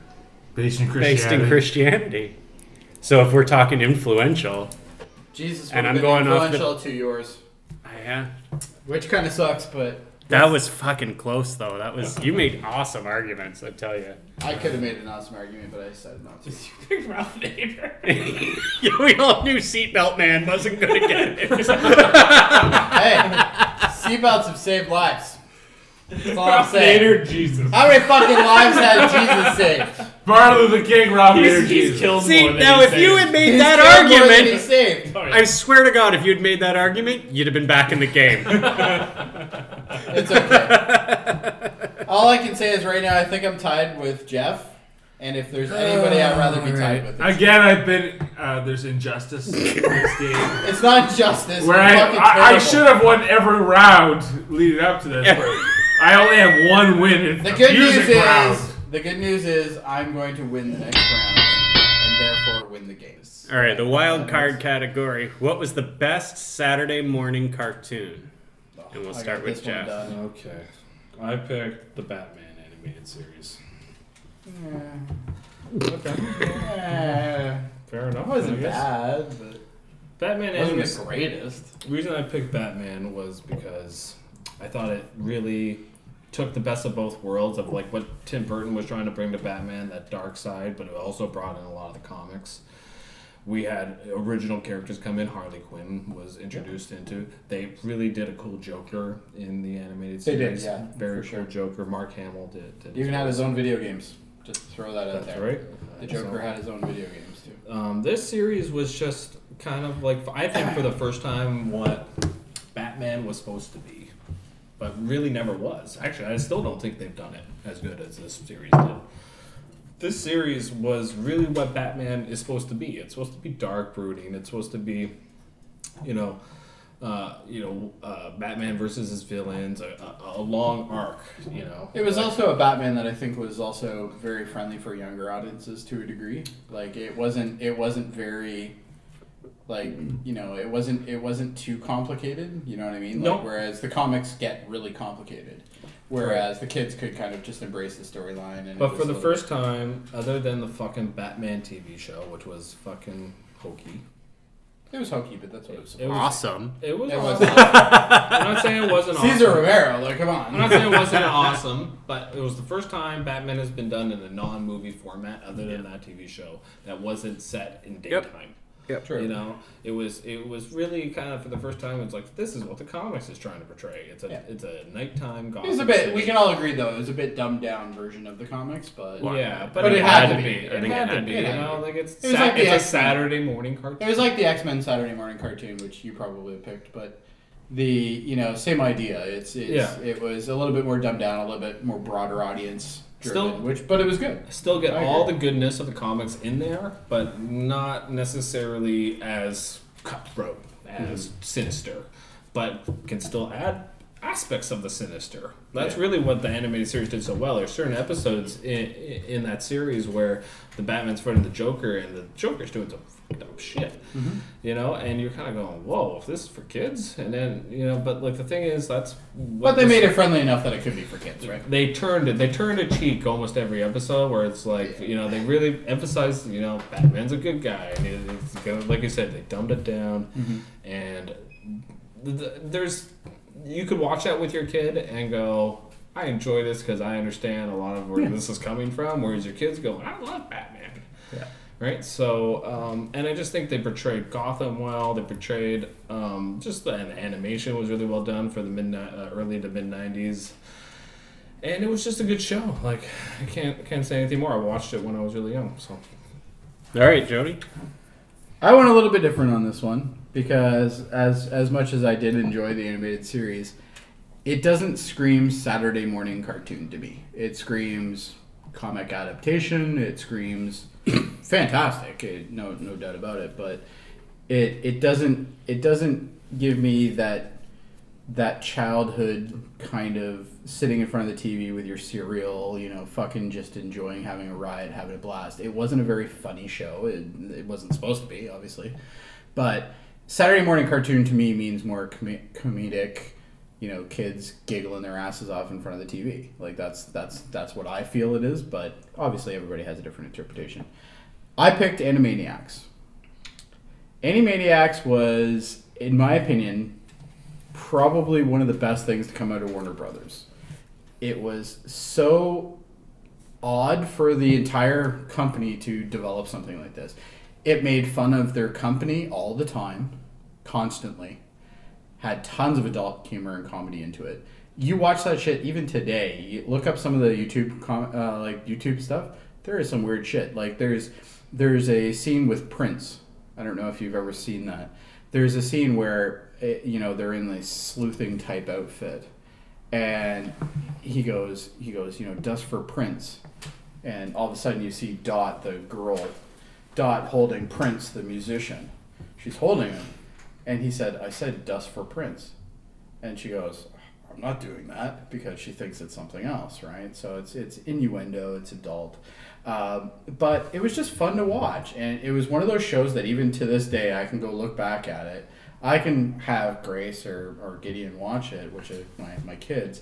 Based in based in Christianity. So if we're talking influential, Jesus would and have I'm been going off the- influential to yours, yeah, which kind of sucks, but that was fucking close though. That was, you made awesome arguments, I tell you. I could have made an awesome argument, but I decided not to. Ralph Nader. Yeah, we all knew Seatbelt Man wasn't going to get it. Hey, seatbelts have saved lives. That's all I'm Ralph saying. Nader, Jesus. How many fucking lives has Jesus saved? Martin Luther King, Rob Nader, He's Jesus. killed See, more than now he's if you saved. had made He's that killed more than he argument, saved. I swear to God, if you'd made that argument, you'd have been back in the game. It's okay. All I can say is right now, I think I'm tied with Jeff. And if there's anybody I'd rather be tied with, it's Again, I've been. There's injustice in this game. It's not injustice. Where It's fucking I terrible. should have won every round leading up to this. But I only have one win in The good news music round. is I'm going to win the next round and therefore win the game. All right, the wild card category. What was the best Saturday morning cartoon? And we'll I start got with this one Jeff. done. Okay. I picked the Batman animated series. Yeah. Fair enough. It wasn't I guess. bad, but Batman it wasn't animated. the greatest. The reason I picked Batman was because I thought it really took the best of both worlds of like what Tim Burton was trying to bring to Batman, that dark side, but it also brought in a lot of the comics. We had original characters come in. Harley Quinn was introduced into. They really did a cool Joker in the animated They series. did, yeah, Very for cool sure. Joker. Mark Hamill did Even had his own video games. Just throw that out That's there. right. The Joker had his own video games too. This series was just kind of like, I think for the first time, what Batman was supposed to be, but really never was. Actually, I still don't think they've done it as good as this series did. This series was really what Batman is supposed to be. It's supposed to be dark, brooding. It's supposed to be, Batman versus his villains, a long arc. It was also a Batman that I think was also very friendly for younger audiences to a degree. Like it wasn't very, like it wasn't too complicated. You know what I mean? Like, No. whereas the comics get really complicated, whereas the kids could kind of just embrace the storyline. And But for the first time, other than the fucking Batman TV show, which was fucking hokey. it was hokey, but that's what it was. It was Awesome. It was It was awesome. I'm not saying it wasn't awesome. Caesar Romero, like come I'm not on. saying it wasn't awesome, but it was the first time Batman has been done in a non-movie format other than that TV show that wasn't set in daytime. Yep. True. It was really kind of for the first time. It's like this is what the comics is trying to portray. It's a nighttime Gotham It was a bit. City. We can all agree though. It was a bit dumbed down version of the comics, but Yeah, But it had to be. It had to be. It You had to know, be. like it's It was like the it's a X-Men. Saturday morning cartoon. it was like the X-Men Saturday morning cartoon, which you probably picked, but the same idea. It was a little bit more dumbed down, a little bit more broader audience driven, Still- but it was good. Still get I all agree. the goodness of the comics in there, but not necessarily as cutthroat, as sinister, but can still add aspects of the sinister. That's really what the animated series did so well. There's certain episodes in that series where the Batman's fighting the Joker and the Joker's doing some fucked up shit, you know, and you're kind of going, whoa, if this is for kids, and then, you know, but like the thing is, that's what But they made it friendly enough that it could be for kids, right? They turned a cheek almost every episode where it's like, you know, they really emphasized, you know, Batman's a good guy, and it's kind of, like you said, they dumbed it down, and there's, you could watch that with your kid and go, I enjoy this because I understand a lot of where this is coming from, whereas your kids go, I love Batman. Yeah. Right? So, and I just think they portrayed Gotham well. They portrayed, just the animation was really well done for the early to mid-90s. And it was just a good show. Like, I can't say anything more. I watched it when I was really young, so. All right, Jody. I went a little bit different on this one because as much as I did enjoy the animated series, it doesn't scream Saturday morning cartoon to me. It screams comic adaptation. It screams fantastic. No doubt about it. But it doesn't give me that childhood kind of sitting in front of the TV with your cereal, you know, fucking just enjoying having a riot, having a blast. It wasn't a very funny show. It wasn't supposed to be, obviously. But Saturday morning cartoon to me means more comedic, you know, kids giggling their asses off in front of the TV. Like that's what I feel it is, but obviously everybody has a different interpretation. I picked Animaniacs. Animaniacs was, in my opinion, probably one of the best things to come out of Warner Brothers. It was so odd for the entire company to develop something like this. It made fun of their company all the time, constantly. Had tons of adult humor and comedy into it. You watch that shit even today. You look up some of the YouTube stuff. There is some weird shit. Like there's a scene with Prince. I don't know if you've ever seen that. There's a scene where they're in this sleuthing type outfit, and he goes, dust for Prince, and all of a sudden you see Dot, the girl, holding Prince, the musician. She's holding him, and he said, "I said dust for Prince," and she goes, "I'm not doing that," because she thinks it's something else, right? So it's innuendo, it's adult. But it was just fun to watch, and it was one of those shows that even to this day I can go look back at it. I can have Grace or Gideon watch it, which is my kids,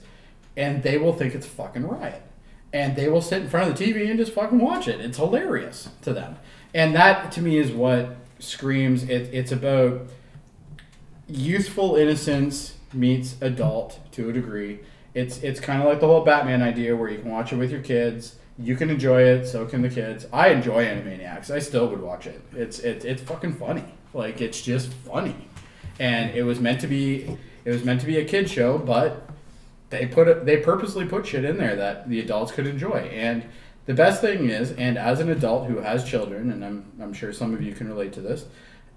and they will think it's fucking riot. And they will sit in front of the TV and just fucking watch it. It's hilarious to them. And that, to me, is what screams. It's about youthful innocence meets adult to a degree. It's kind of like the whole Batman idea where you can watch it with your kids. You can enjoy it, so can the kids. I enjoy Animaniacs. I still would watch it. It's fucking funny. Like, it's just funny. And it was meant to be a kid show, but they purposely put shit in there that the adults could enjoy. And the best thing is, and as an adult who has children, and I'm sure some of you can relate to this,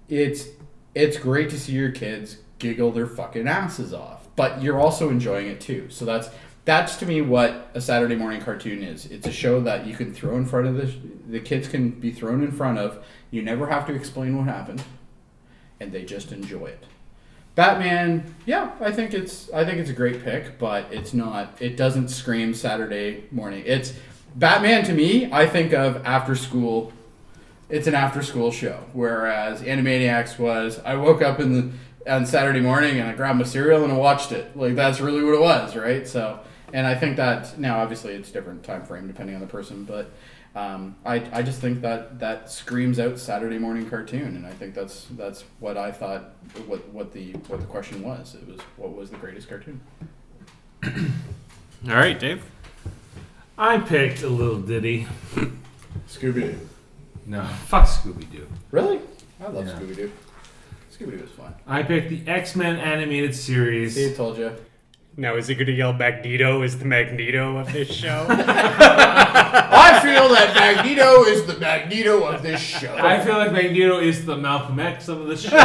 it's great to see your kids giggle their fucking asses off, but you're also enjoying it too. So that's to me what a Saturday morning cartoon is. It's a show that you can throw in front of the kids can be thrown in front of. You never have to explain what happened, and they just enjoy it. Batman, yeah, I think it's a great pick, but it doesn't scream Saturday morning. It's Batman to me, I think of after school. It's an after school show, whereas Animaniacs was I woke up on Saturday morning and I grabbed my cereal and I watched it. Like that's really what it was, right? So, and I think that now obviously it's different time frame depending on the person, but I just think that screams out Saturday morning cartoon, and I think that's what I thought what the question was. It was what was the greatest cartoon. All right, Dave. I picked a little ditty. Scooby-Doo. No, fuck Scooby-Doo. Really? I love Yeah. Scooby-Doo. Scooby-Doo was fun. I picked the X-Men animated series. See, I told you. Now, is he going to yell Magneto is the Magneto of this show? I feel that Magneto is the Magneto of this show. I feel like Magneto is the Malcolm X of this show.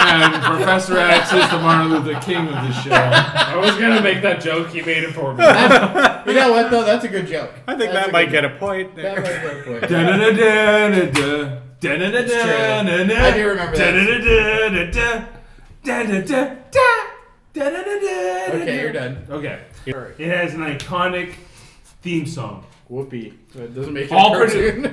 And Professor X is the Martin Luther King of this show. I was going to make that joke. You made it for me. You know what, though? That's a good joke. I think That's that might get a point there. That might get a point. Da-da-da-da-da-da. I do remember that. Okay, you're done. Okay. It has an iconic theme song. Whoopee. It doesn't make it All a cartoon.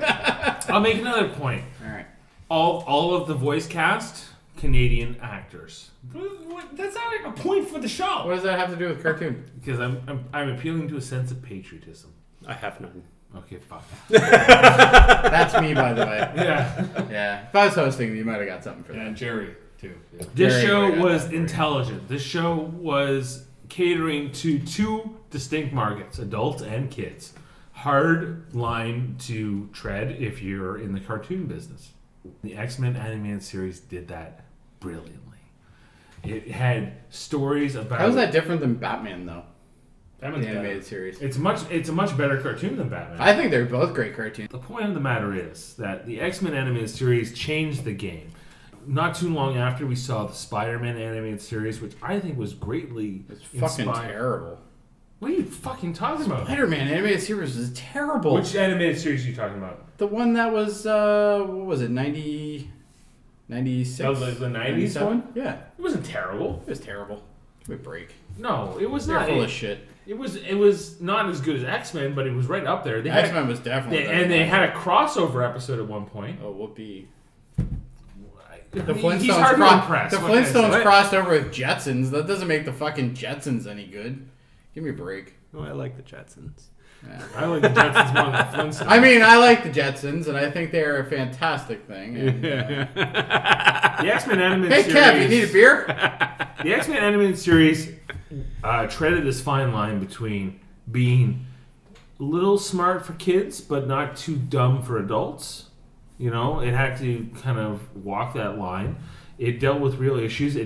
I'll make another point. All right. All of the voice cast, Canadian actors. That's not like a point for the show. What does that have to do with cartoon? Because I'm appealing to a sense of patriotism. I have none. Okay, fuck. That's me, by the way. Yeah. Yeah. If I was hosting, you might have got something for that. And Jerry, too. Yeah. This Very show good. was intelligent. This show was catering to two distinct markets, adults and kids. Hard line to tread if you're in the cartoon business. The X-Men animated series did that brilliantly. It had stories about... How is that different than Batman, though? Batman's The animated series. It's a much better cartoon than Batman. I think they're both great cartoons. The point of the matter is that the X-Men animated series changed the game. Not too long after, we saw the Spider-Man animated series, which I think was greatly It's fucking inspired. terrible. What are you fucking talking about? Spider-Man animated series is terrible. Which animated series are you talking about? The one that was, what was it, 96? That was like the 90s 97? one? Yeah. It wasn't terrible. It was terrible. Give me a break. No, it was They're not. full of shit. It was not as good as X-Men, but it was right up there. They had, X-Men was definitely better and than they that. had a crossover episode at one point. Oh, whoopee. The Flintstones, hard to impress. the what can I Flintstones say? crossed over with Jetsons. That doesn't make the fucking Jetsons any good. Give me a break. Oh, I like the Jetsons. Yeah. I like the Jetsons more than the Flintstones. I mean, I like the Jetsons, and I think they're a fantastic thing. And, the X-Men animated hey, series. Kev, you need a beer? The X-Men animated series treaded this fine line between being a little smart for kids, but not too dumb for adults. You know, it had to kind of walk that line. It dealt with real issues.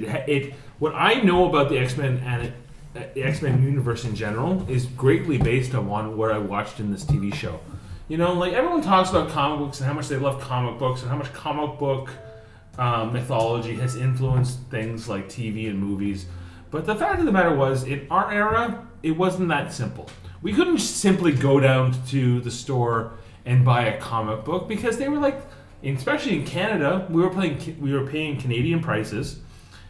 What I know about the X-Men and the X-Men universe in general is greatly based on what I watched in this TV show. You know, like everyone talks about comic books and how much they love comic books and how much comic book mythology has influenced things like TV and movies. But the fact of the matter was, in our era, it wasn't that simple. We couldn't simply go down to the store and buy a comic book because they were like, especially in Canada, we were paying Canadian prices.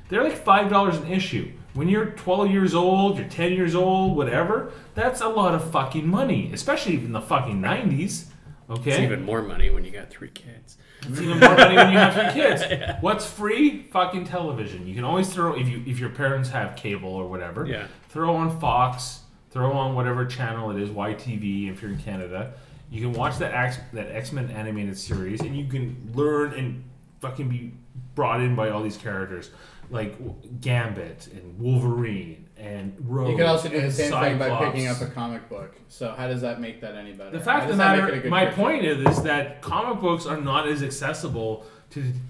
They're like $5 an issue. When you're 12 years old, you're 10 years old, whatever, that's a lot of fucking money, especially in the fucking 90s. Okay? It's even more money when you got 3 kids. It's even more money when you have 3 kids. What's free? Fucking television. You can always throw, if your parents have cable or whatever, Yeah. throw on Fox, throw on whatever channel it is, YTV if you're in Canada. You can watch that X-Men animated series, and you can learn and fucking be brought in by all these characters, like Gambit and Wolverine and Rogue. You could also do the and same thing by Cyclops. picking up a comic book. So how does that make that any better? The fact of the matter, my point is that comic books are not as accessible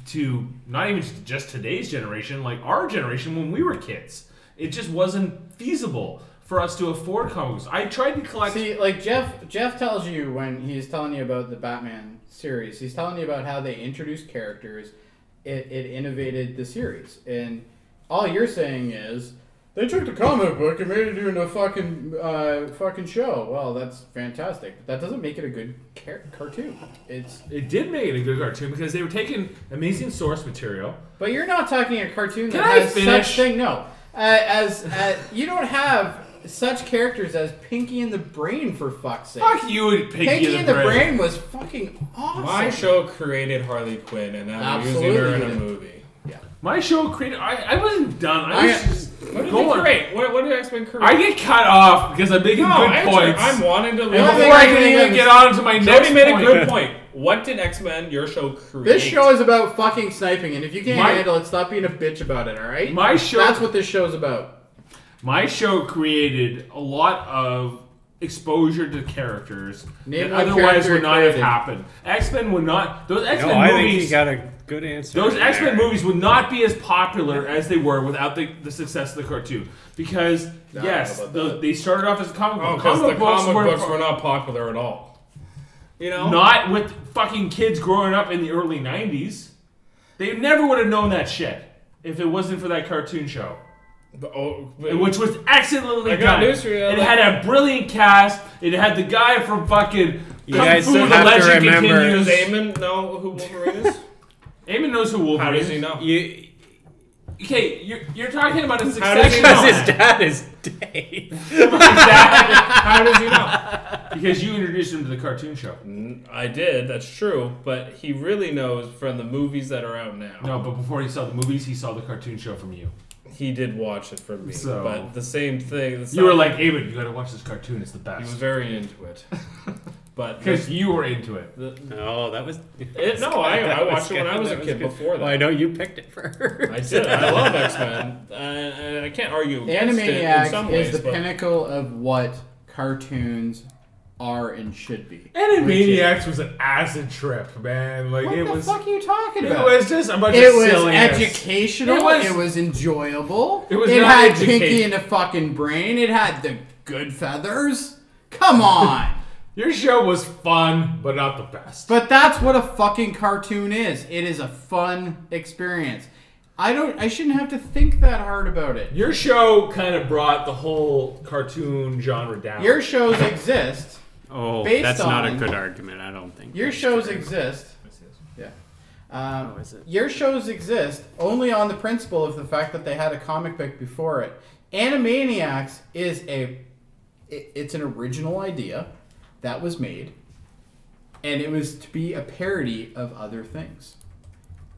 to not even just today's generation, like our generation when we were kids. It just wasn't feasible for us to afford comics. I tried to collect. See, like Jeff tells you when he's telling you about the Batman series, he's telling you about how they introduced characters, it innovated the series, and all you're saying is they took the comic book and made it into a fucking show. Well, that's fantastic, but that doesn't make it a good cartoon. It did make it a good cartoon because they were taking amazing source material. But you're not talking a cartoon Can that I has finish? such thing. No, as you don't have such characters as Pinky and the Brain, for fuck's sake. Fuck you, Pinky and the Brain was fucking awesome. My show created Harley Quinn, and now we're using her in a movie. My show created. I wasn't done. I was just What did going. they create? What did X-Men create? I get cut off because I'm making good points. I'm wanting to and learn. before I can even get on to my next Jody made point. a good point. What did X-Men, your show, create? This show is about fucking sniping, and if you can't My- handle it, stop being a bitch about it, alright? My show. That's what this show's about. My show created a lot of exposure to characters Name that one otherwise character would not have created. happened. X-Men would not. Those X-Men No, I think movies. you got a good answer. Those there. X-Men movies would not be as popular as they were without the success of the cartoon. Because, No, yes, I don't know about they started off as a comic book. because the comic were books were not popular at all. You know? not with fucking kids growing up in the early 90s. They never would have known that shit if it wasn't for that cartoon show. Which was excellently I got done. news for you. It had a brilliant cast. It had the guy from fucking You guys Fu, the have to legend remember. Does Eamon know who Wolverine is? Eamon knows who Wolverine How is. does he know? You, Okay, you're talking about a How does succession. he know? Because his dad is Dave. How does he know? Because you introduced him to the cartoon show. I did, that's true, but he really knows from the movies that are out now. No, but before he saw the movies, he saw the cartoon show from you. He did watch it from me, So- but the same thing. You were like, Eamon, you gotta watch this cartoon, it's the he was best. very into it, but Because you were into it. Oh, that was. I watched it when I was a kid before that. Well, I know you picked it first. I did. I love X-Men, and I can't argue against it in some Animaniacs ways. is the but pinnacle of what cartoons are and should be. Animaniacs was an acid trip, man. Like What it the was. fuck are you talking It about? was just a bunch It of was silliness. educational. It was enjoyable. It was It not had education. Pinky in the fucking brain. It had the good feathers. Come on. Your show was fun, but not the best. But that's what a fucking cartoon is. It is a fun experience. I shouldn't have to think that hard about it. Your show kind of brought the whole cartoon genre down. Your shows exist. Oh, Based that's not a on- good argument. I don't think. Your that's shows true. exist. Yeah. Is it? Your shows exist only on the principle of the fact that they had a comic book before it. Animaniacs is it's an original idea that was made, and it was to be a parody of other things.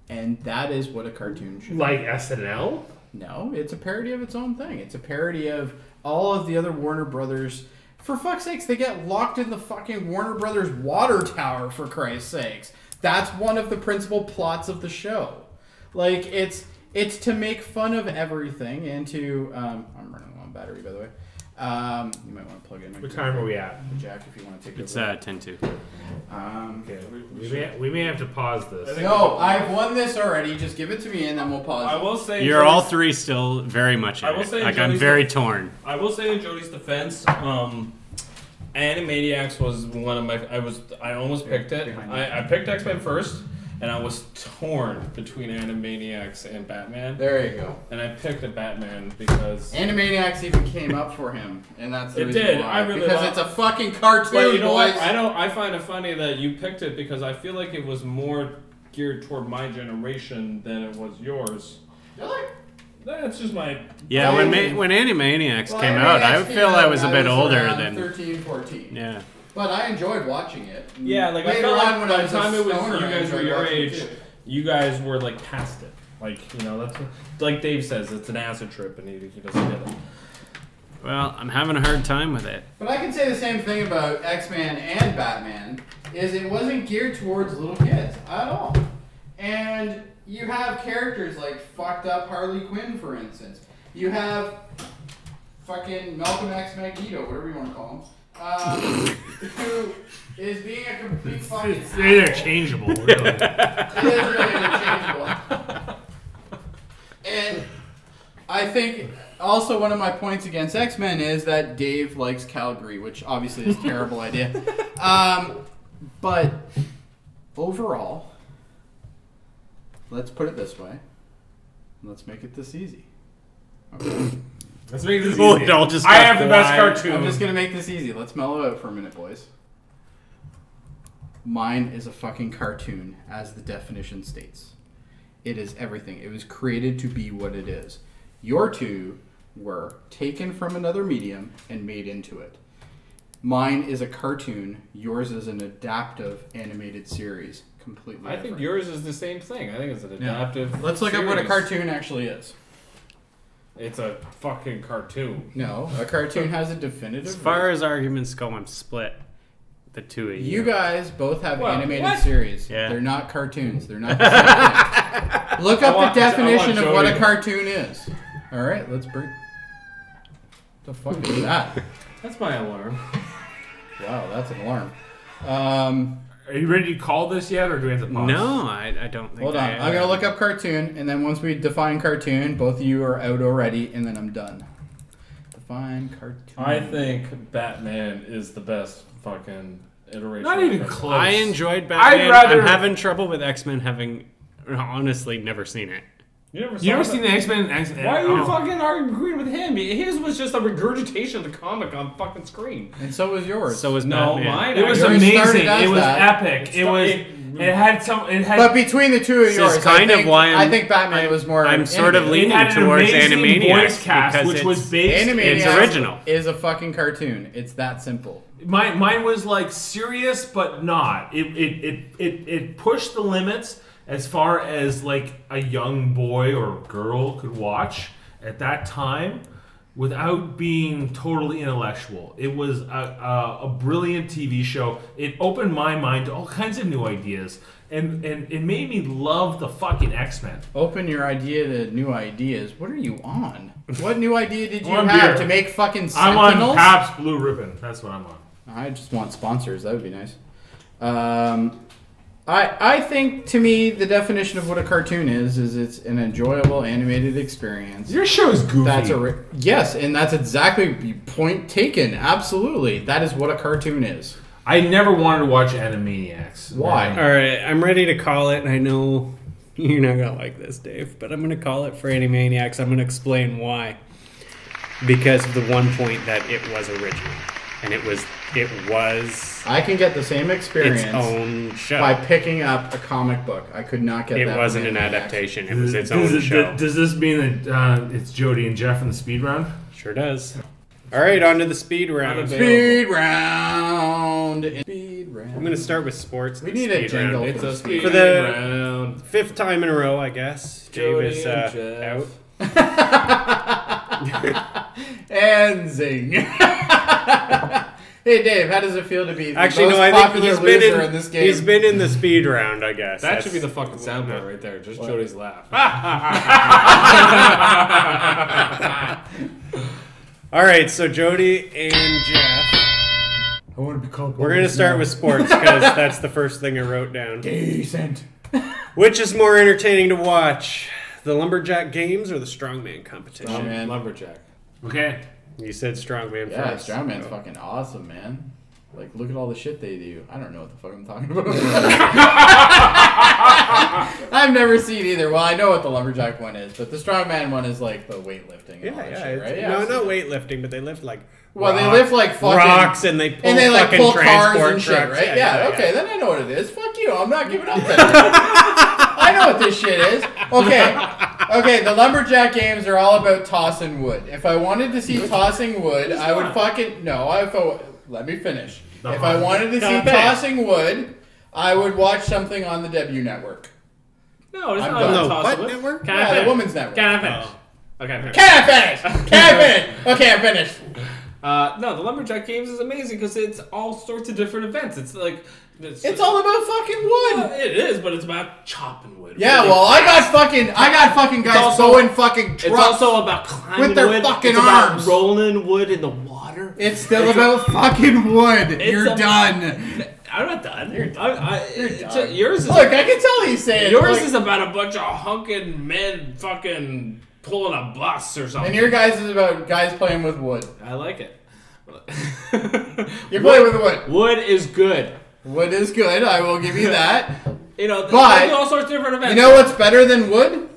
And that is what a cartoon should be. like SNL. No, it's a parody of its own thing. It's a parody of all of the other Warner Brothers. For fuck's sakes, they get locked in the fucking Warner Brothers water tower, for Christ's sakes. That's one of the principal plots of the show. Like, it's to make fun of everything and to... I'm running low on battery, by the way. You might want to plug in... What time are we at? Jack, if you want to take It's over. 10-2. Okay, we may have to pause this. No, I've won this already. Just give it to me and then we'll pause. I will say You're all three still very much in I will it. say Like I'm Joey's very torn. I will say in Jody's defense, Animaniacs was one of my. I almost picked it. Behind you. I picked X-Men first, and I was torn between Animaniacs and Batman. There you go. And I picked a Batman because. Animaniacs even came up for him, and that's the It reason did. why. I really because love- it's a fucking cartoon, But you know boys. what? I find it funny that you picked it because I feel like it was more geared toward my generation than it was yours. Really? That's just my. Yeah, when Animaniacs came out, I feel I was a bit older around than. 13, 14. Yeah. But I enjoyed watching it. Yeah, like I Later felt on, like when by I the was a time it was stoner, you I guys were enjoyed your watching it age, too. you guys were like past it. Like that's like Dave says, it's an acid trip, and he doesn't get it. Well, I'm having a hard time with it. But I can say the same thing about X-Men and Batman, is it wasn't geared towards little kids at all. And you have characters like fucked up Harley Quinn, for instance. You have fucking Malcolm X Magneto, whatever you want to call him, who is being a complete fucking It's interchangeable, really. It is really interchangeable. And I think also one of my points against X-Men is that Dave likes Calgary, which obviously is a terrible idea. But overall, let's put it this way. Let's make it this easy. Okay. Let's make this Oh, easy. it all just I got have the best quiet. cartoon. I'm just going to make this easy. Let's mellow out for a minute, boys. Mine is a fucking cartoon, as the definition states. It is everything. It was created to be what it is. Your two were taken from another medium and made into it. Mine is a cartoon. Yours is an adaptive animated series. Completely I think different. yours is the same thing. I think it's an Yeah. adaptive. Let's look at what a series. cartoon actually is. It's a fucking cartoon. No, a cartoon has a definitive. As far as arguments go, I'm split. The two of you. You guys both have What? animated What? series. Yeah. They're not cartoons. They're not the same thing. Look up want- the I definition want of what a Jody. cartoon is. All right, let's bring. The fuck is that? That's my alarm. Wow, that's an alarm. Are you ready to call this yet, or do we have to pause? No, I don't think. Hold on. I I'm gonna look up cartoon, and then once we define cartoon, both of you are out already, and then I'm done. Define cartoon. I think Batman is the best fucking iteration. Not of even Batman. close. I enjoyed Batman. I'd rather- I'm having trouble with X-Men, having honestly never seen it. You never seen the X-Men? Why are you fucking agreeing with him? His was just a regurgitation of the comic on fucking screen. And so was yours. So was No, Batman. mine. It was Yours amazing. started as It was that. epic. It had some. It had. But between the two of This yours, is kind I of think, why I think Batman was more. I'm sort of animated. leaning it had an towards amazing Animaniacs voice cast, because which was it's based. Animaniacs original. is a fucking cartoon. It's that simple. Mine was like serious, but not. It pushed the limits as far as like a young boy or girl could watch at that time without being totally intellectual. It was a brilliant TV show. It opened my mind to all kinds of new ideas. And it made me love the fucking X-Men. Open your idea to new ideas. What are you on? What new idea did you I'm have beer. to make fucking I'm Sentinels? on Pabst Blue Ribbon. That's what I'm on. I just want sponsors. That would be nice. I think, to me, the definition of what a cartoon is it's an enjoyable animated experience. Your show is goofy. Yes, and that's exactly point taken. Absolutely, that is what a cartoon is. I never wanted to watch Animaniacs. Why? All right, I'm ready to call it, and I know you're not going to like this, Dave, but I'm going to call it for Animaniacs. I'm going to explain why. Because of the one point that it was original. And it was I can get the same experience its own show. by picking up a comic book. I could not get that. It wasn't from an Animaniacs. adaptation. It was its own show. Does this mean that it's Jody and Jeff in the speed round? Sure does. All right, on to the speed round. Speed round. Speed round. I'm going to start with sports. We need a Speed jingle. round. It's a speed For the round. fifth time in a row, I guess. Jody Dave is and out. Jeff. And zing. Hey Dave, how does it feel to be the Actually, most no, I think popular he's loser been in this game? He's been in the speed round, I guess. That should be the fucking soundboard right there. Just Jody's laugh. All right, so Jody and Jeff. I want to be called. We're going to start with sports because that's the first thing I wrote down. decent. Which is more entertaining to watch, the lumberjack games or the strongman competition? Strongman. Lumberjack. Okay. You said strongman Yeah, first. Strongman's fucking awesome, man. Like, look at all the shit they do. I don't know what the fuck I'm talking about. I've never seen either. Well, I know what the lumberjack one is, but the strongman one is like the weightlifting. And all that shit, right? No, I've not seen it. weightlifting, but they lift like Well, they lift like fucking rocks and they pull and they like fucking pull cars transport and shit, trucks. right? Yeah, okay, then I know what it is. Fuck you, I'm not giving up then. I know what this shit is. Okay, the lumberjack games are all about tossing wood. If I wanted to see tossing wood, I would fucking let me finish. If I wanted to see tossing wood, I would watch something on the W Network. No, it's I'm not done. about No, toss what wood. network? Can I Yeah, finish? the women's network. Can I finish? Okay, finish. Can I finish? Can I finish? Okay, I'm finished. No, the Lumberjack Games is amazing because it's all sorts of different events. It's like... It's all about fucking wood. It is, but it's about chopping wood. Yeah, Really. well, I got fucking guys also- going fucking trucks. It's also about climbing with their wood. fucking it's arms. about rolling wood in the water. It's still about fucking wood. You're done. I'm not done. You're done. You're done. Yours is Look, I can tell he's saying yours like, is about a bunch of hunking men fucking pulling a bus or something. and your guys is about guys playing with wood. I like it. You're playing with wood. Wood is good. Wood is good. I will give you that. You know, But- they do all sorts of different events. You know what's better than wood?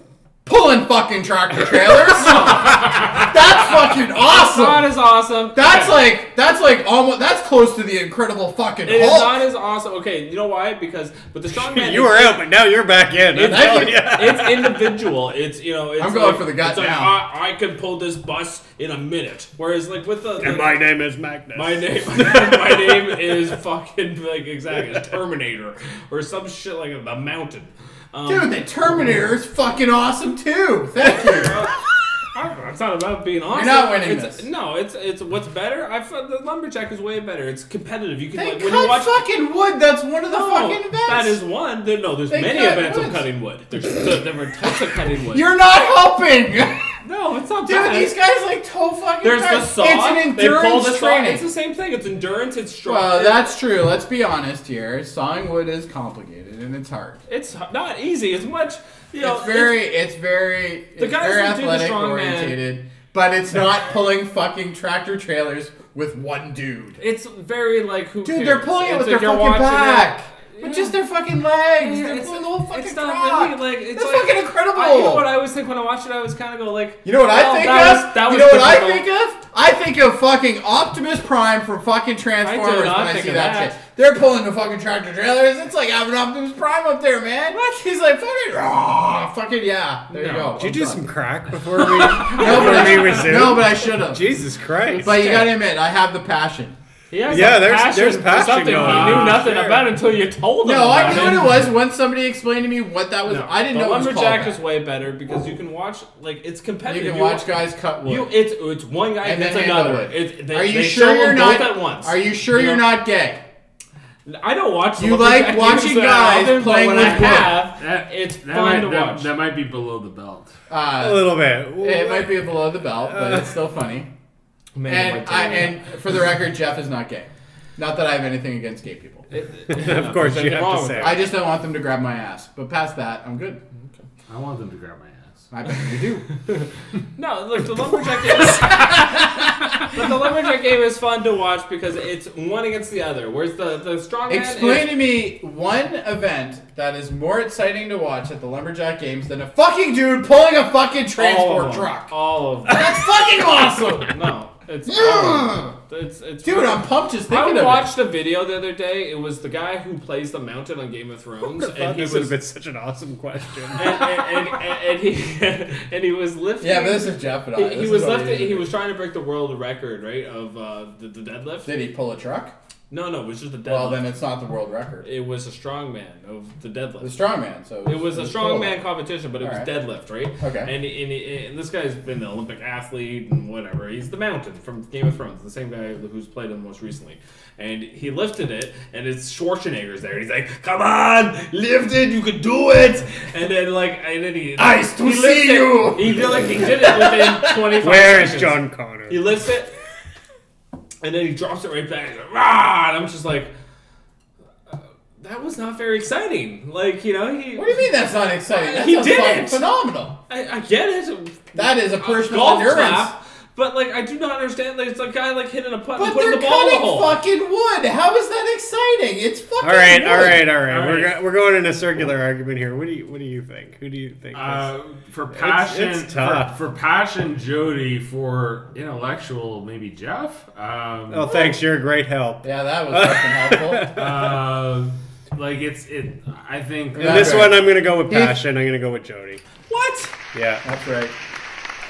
Pulling fucking tractor trailers. That's fucking It's not awesome. as awesome. That's Okay. like almost that's close to the Incredible fucking It is Hulk. not as awesome. Okay, you know why? Because with the strongman, You were out, but now you're back in. I'm It's, telling you. it's individual. It's It's I'm going like, for the gut it's like, now. I can pull this bus in a minute. Whereas like with the And my name is Magnus. my name is fucking like exactly Terminator or some shit like the Mountain. Dude, the Terminator is fucking awesome too. Thank you. It's not about being awesome. not winning it's, this. No, it's what's better. The Lumberjack is way better. It's competitive. You can They like cut when you watch. fucking wood. That's one of the No, fucking events. that is one. There's They many cut events wood. of cutting wood. There's different types of cutting wood. You're not helping. No, it's not Dude, bad. these guys like toe fucking There's cars. the saw. It's an They pull endurance the saw. training. It's the same thing. It's endurance. It's strong. Well, that's true. Let's be honest here. Sawing wood is complicated and it's hard. It's not easy. It's much. It's very guys very that do the athletic strongman- orientated, but it's not pulling fucking tractor trailers with one dude. It's very like who Dude, cares? they're pulling it It's with like their you're fucking watching back. But just their fucking legs. Yeah, They're it's pulling the whole fucking it's not truck. really like it's That's like, fucking incredible. You know what I always think when I watch it? I always kind of go like, You know what I think of? That You was know what I difficult. think of? I think of fucking Optimus Prime from fucking Transformers when not I think see of that that. shit. They're pulling the fucking tractor trailers. It's like having Optimus Prime up there, man. What? He's like fucking, fucking yeah. There you go. Did you do some crack before we, No, resume? but I should have. Jesus Christ. But you gotta admit, I have the passion. He has Yeah, a there's passion for passion something going he on. knew nothing Sure. about until you told him. No, I about knew what it was once somebody explained to me what that was. No, I didn't the know it was called lumberjack that. is way better because you can watch like it's You competitive. can watch guys cut wood. It's one guy And then against handle another. it. They, Are you they sure show you're them not both at once? Are you sure you're not gay? I don't watch. You lumberjack like watching games that guys often, but playing when with I wood. have, it's fun to watch. That might be below the belt. A little bit. It might be below the belt, but it's still funny. And for the record, Jeff is not gay. Not that I have anything against gay people. Of course, you have to say. I just don't want them to grab my ass. But past that, I'm good. I want them to grab my ass. I bet you do. No, look, the lumberjack game. But the lumberjack game is fun to watch because it's one against the other. Whereas the strongman. Explain to me one event that is more exciting to watch at the lumberjack games than a fucking dude pulling a fucking transport truck. All of them. That's fucking awesome. No, it's it's Dude, I'm pumped just thinking of I it. watched a video the other day. It was the guy who plays the Mountain on Game of Thrones, and he This would have was been such an awesome question. and he was lifting. Yeah, but this is Jeff and I. He This was is what lifting. we He do. was trying to break the world record, right, of the deadlift. Did he pull a truck? No, it was just a deadlift. Well, then it's not the world record. It was a strongman of the deadlift. The strongman. So It was a pull. strongman competition, but it was Alright. deadlift, right? Okay. And this guy's been an Olympic athlete and whatever. He's the Mountain from Game of Thrones, the same guy who's played him most recently. And he lifted it, and it's Schwarzenegger's there. He's like, "Come on, lift it, you can do it!" And then he Nice to he see lifts it. you. He did it within 25 Where is seconds. John Connor? He lifts it, and then he drops it right back. He's like, "Rah!" And I'm just like, that was not very exciting. Like, you know, he. What do you mean that's not exciting? That He sounds did fucking it. phenomenal. I get it. That is a personal Golf endurance. clap, but like I do not understand. Like, it's a guy like hitting a putt But and putting they're the ball in the cutting hole. fucking wood. How is that exciting? It's fucking All right. right. We're going in a circular argument here. What do you think? Who do you think? For passion, it's tough. For passion, Jody. For intellectual, maybe Jeff. Oh, thanks. You're a great help. Yeah, that was fucking helpful. Like I think In Yeah. this right. one, I'm going to go with passion. I'm going to go with Jody. What? Yeah. That's right.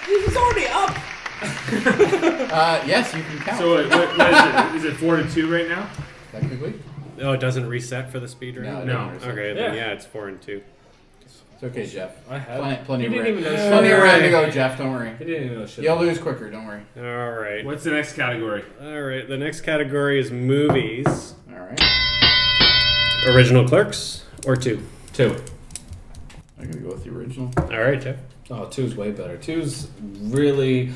He was already up. Yes, you can count. so. What is it? Is it 4-2 right now? Technically. Oh, it doesn't reset for the speed No, round? it No. doesn't. Okay, Yeah. then yeah, it's 4-2. It's okay, Jeff. I had. Plenty He of didn't even know. plenty of shit. round to go, Jeff. Don't worry. He didn't even know shit. You'll lose quicker. Don't worry. All right. What's the next category? All right. The next category is movies. All right. Original Clerks or 2? 2. I'm gonna go with the original. All right, Jeff. Oh, 2's way better. 2's really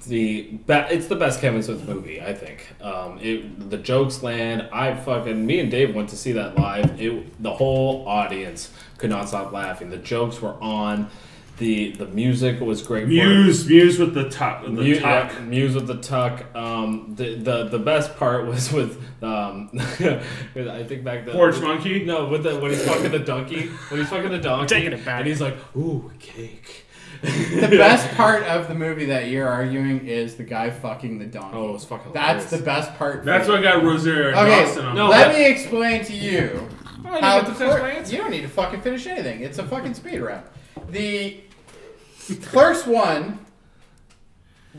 it's the best Kevin Smith movie, I think. The jokes land. Me and Dave went to see that live. The whole audience could not stop laughing. The jokes were on. The music was great. Muse with the tuck. Muse with the tuck. The best part was with I think back then. Porch Monkey? No, when he's fucking the donkey. Taking it back. And he's like, "Ooh, cake." The best part of the movie that you're arguing is the guy fucking the donkey. Oh, it's fucking That's hilarious. the best part. That's what got Rosario Okay, Dawson on. no, let but- me explain to you Oh, you how get to finish my answer? You don't need to fucking finish anything. It's a fucking speed round. The Clerks 1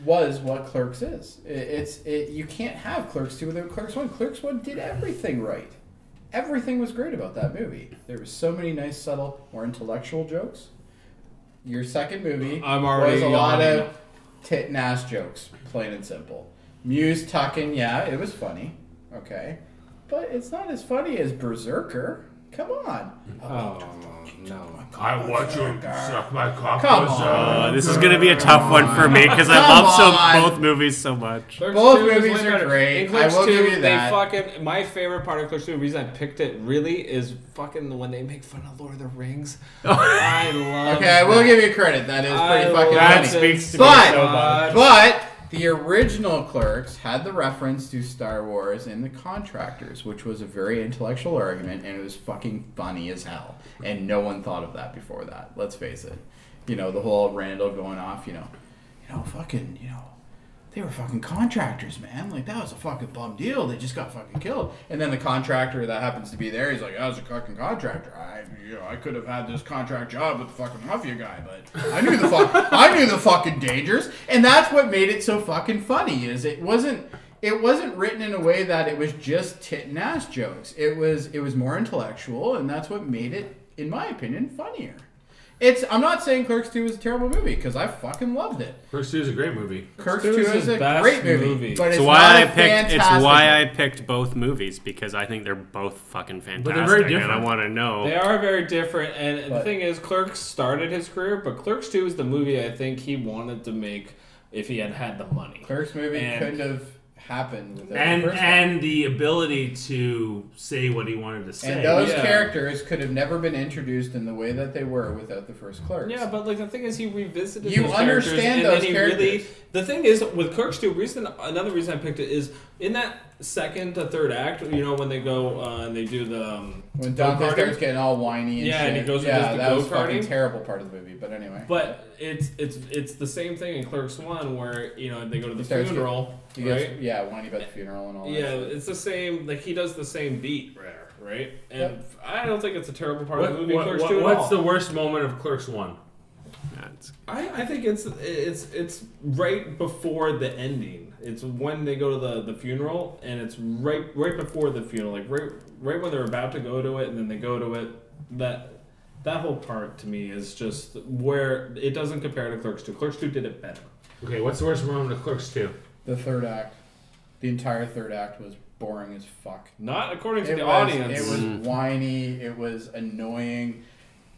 was what Clerks is. You can't have Clerks 2 without Clerks 1. Clerks 1 did everything right. Everything was great about that movie. There were so many nice, subtle, more intellectual jokes. Your second movie I'm already was a lot yawning. of tit and ass jokes, plain and simple. Muse tucking, yeah, it was funny. Okay. But it's not as funny as Berserker. Come on. Oh no! I want you to suck my cock. Come on. This is going to be a tough one for me because I Come love on. both movies so much. Clerks Both 2 is movies way are better. great. In Clerks I will 2, give you that. They fucking my favorite part of Clerks 2, the reason I picked it really is fucking when they make fun of Lord of the Rings. I love. Okay, I will give you credit. That is pretty fucking love funny. That speaks to But- me so much. But the original Clerks had the reference to Star Wars in The Contractors, which was a very intellectual argument, and it was fucking funny as hell. And no one thought of that before that. Let's face it. You know, the whole Randall going off, fucking, they were fucking contractors, man. Like, that was a fucking bum deal. They just got fucking killed. And then the contractor that happens to be there, he's like, I was a fucking contractor. I could have had this contract job with the fucking mafia guy, but I knew the fucking dangers. And that's what made it so fucking funny, is it wasn't written in a way that it was just tit and ass jokes. It was more intellectual, and that's what made it, in my opinion, funnier. I'm not saying Clerks 2 is a terrible movie, because I fucking loved it. Clerks 2 is a great movie. Clerks 2 is a great movie. But it's why I picked both movies, because I think they're both fucking fantastic. But they're very different. And I want to know. They are very different, and the thing is, Clerks started his career, but Clerks 2 is the movie I think he wanted to make if he had the money. Clerks movie couldn't have happened without and the ability to say what he wanted to say. And those characters could have never been introduced in the way that they were without the first Clerks. Yeah, but like the thing is, he revisited. You those understand characters, those characters. The thing is, with Clerks 2, another reason I picked it is in that second to third act. When they go and they do the when Dante starts getting all whiny and shit. and he goes with that was a fucking terrible part of the movie. But anyway. But it's the same thing in Clerks 1 where they go to the funeral. Whiny about the funeral and all that. Yeah, it's the same. Like, he does the same beat there, right? And I don't think it's a terrible part of the movie. Clerks 2 what's the worst moment of Clerks 1? I think it's right before the ending. It's when they go to the funeral, and it's right before the funeral, like right when they're about to go to it, and then they go to it. That whole part to me is just where it doesn't compare to Clerks 2. Clerks 2 did it better. Okay, what's the worst moment of Clerks 2? The third act. The entire third act was boring as fuck. Not according to the audience. It was whiny. It was annoying.